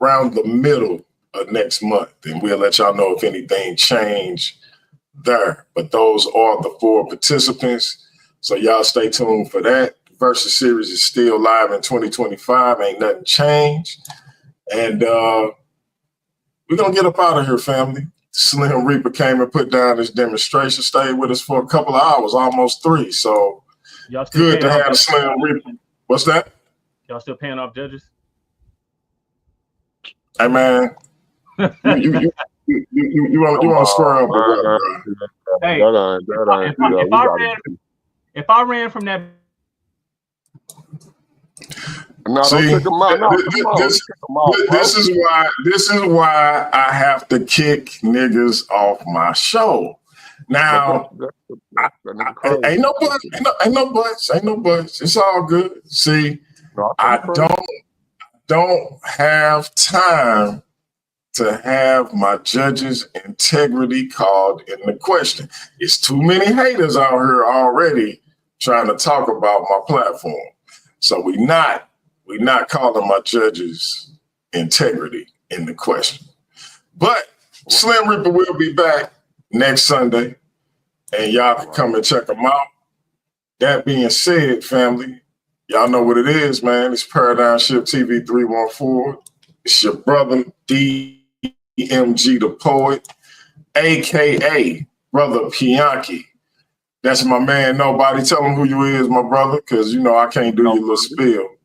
around the middle of next month, and we'll let y'all know if anything changed there. But those are the 4 participants. So y'all stay tuned for that. Versus series is still live in 2025. Ain't nothing changed. And we're going to get up out of here, family. Slim Reaper came and put down this demonstration, stayed with us for a couple of hours, almost 3. So good to have Slim Reaper. What's that? Y'all still paying off judges? Hey, man. you want to square up with what, bro? Hey, if I ran from that. No, See, this is why I have to kick niggas off my show. Now, ain't no buts. It's all good. See, I don't have time to have my judges' integrity called into question. It's too many haters out here already trying to talk about my platform. So we not calling my judges' integrity into question. But Slim Reaper will be back next Sunday, and y'all can come and check him out. That being said, family, y'all know what it is, man. It's Paradigm Shift TV 314. It's your brother, DMG the Poet, a.k.a. Brother Pianki. That's my man, Nobody. Tell him who you is, my brother, because, you know, I can't do your little spiel.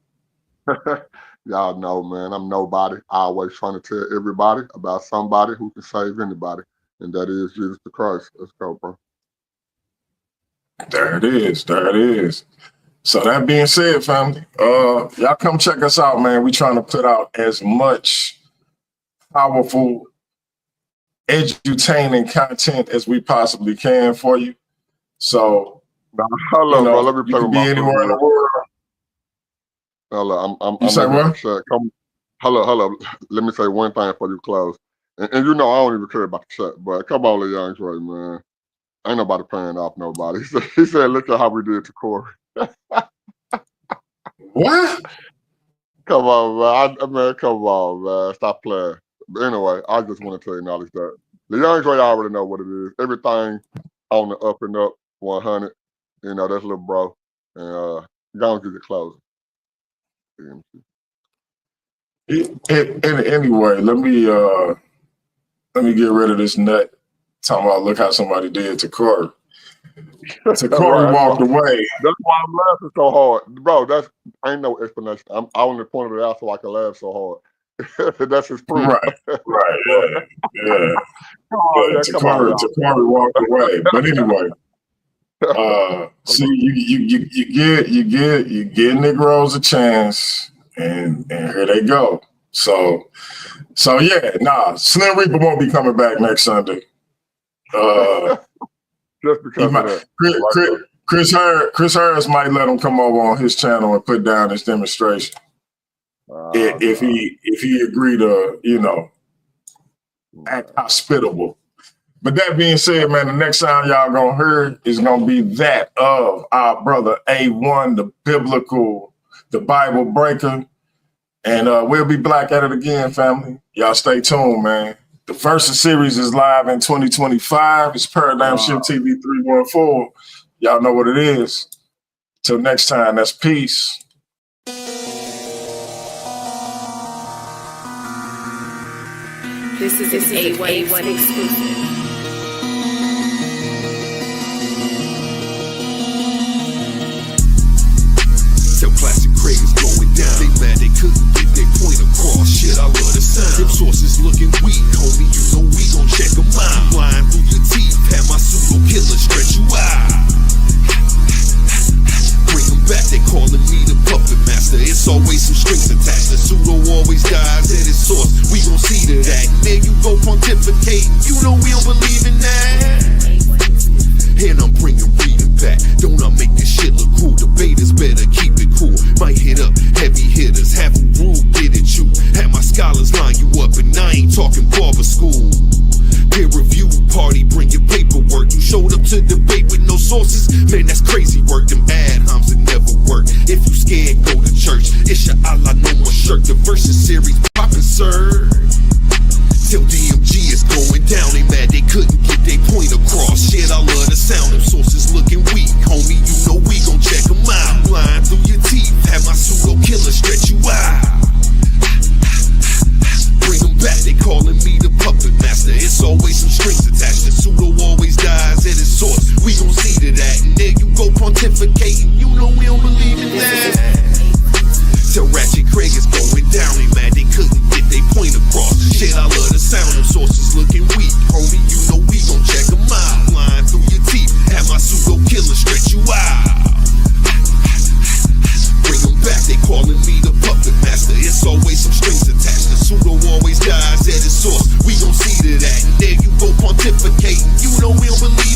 Y'all know, man, I'm Nobody. I always trying to tell everybody about somebody who can save anybody, and that is Jesus the Christ. Let's go, bro. There it is. So that being said, family, y'all come check us out, man. We trying to put out as much powerful, edutaining content as we possibly can for you. So, hello, you know, bro. Let me you play can with be my anywhere in the world. Hello, I'm You say what? Hello. Let me say one thing before you close. And you know I don't even care about the chat, but come on, Leon's right, man. Ain't nobody paying off nobody. He said, look at how we did to Corey. What? Come on, man. Come on, man. Stop playing. But anyway, I just want to acknowledge that. Leon's right already know what it is. Everything on the up and up 100. You know, that's little bro. And go and get it closing. Anyway, let me get rid of this nut talking about look how somebody did to Corey. Takari walked away. That's why I'm laughing so hard, bro. That's ain't no explanation. I only pointed it out so I can laugh so hard. That's his proof. Right. Yeah. Takari walked away. But anyway, see, you give Negroes a chance, and here they go. So yeah, Slim Reaper won't be coming back next Sunday. Just because of that. Chris Harris might let him come over on his channel and put down his demonstration. If he agreed to, act hospitable. But that being said, man, the next sound y'all gonna hear is gonna be that of our brother A1, the Bible breaker. And we'll be back at it again, family. Y'all stay tuned, man. The Versus series is live in 2025. It's Paradigm Shift TV 314. Y'all know what it is. Till next time, that's peace. This is A1 exclusive. Tell Classic Craig is going down. They mad they couldn't get their point across. Shit, I love the sound. Them sources looking weak, homie. You know we gon' check them out. Flying through your teeth, have my pseudo killer stretch you out. Bring them back, they calling me the puppet master. It's always some strings attached. The pseudo always dies at its source. We gon' see to that. And there you go pontificating. You know we don't believe in that. And I'm bringing reading back. Don't I make this shit look cool? Debaters better keep it cool. Might hit up heavy hitters, have a rule, get at you. Have my scholars line you up, and I ain't talking barber school. Peer review party, bring your paperwork. You showed up to debate with no sources, man, that's crazy work. Them ad homs that never work. If you scared, go to church. It's your Allah, no more shirt. The Versus series poppin', sir. Till DMG is going down, they mad they couldn't get their point across. Shit, I love the sound. Them sources looking weak, homie. You know we gon' check them out. Flying through your teeth, have my pseudo killer stretch you out. Bring them back, they calling me the puppet master. It's always some strings attached. The pseudo always dies at its source. We gon' see to that. And there you go pontificating. You know we don't believe in that. Till Ratchet Craig is going down, they mad they couldn't get their point across. Shit, I love the sound. Them sources looking weak, homie. You know we gon' check them out. Flying through your teeth, have my pseudo killer stretch you out. Bring them back, they calling me the puppet master. It's always some strings attached. The pseudo always dies at its source. We gon' see to that. And there you go pontificating. You know we don't believe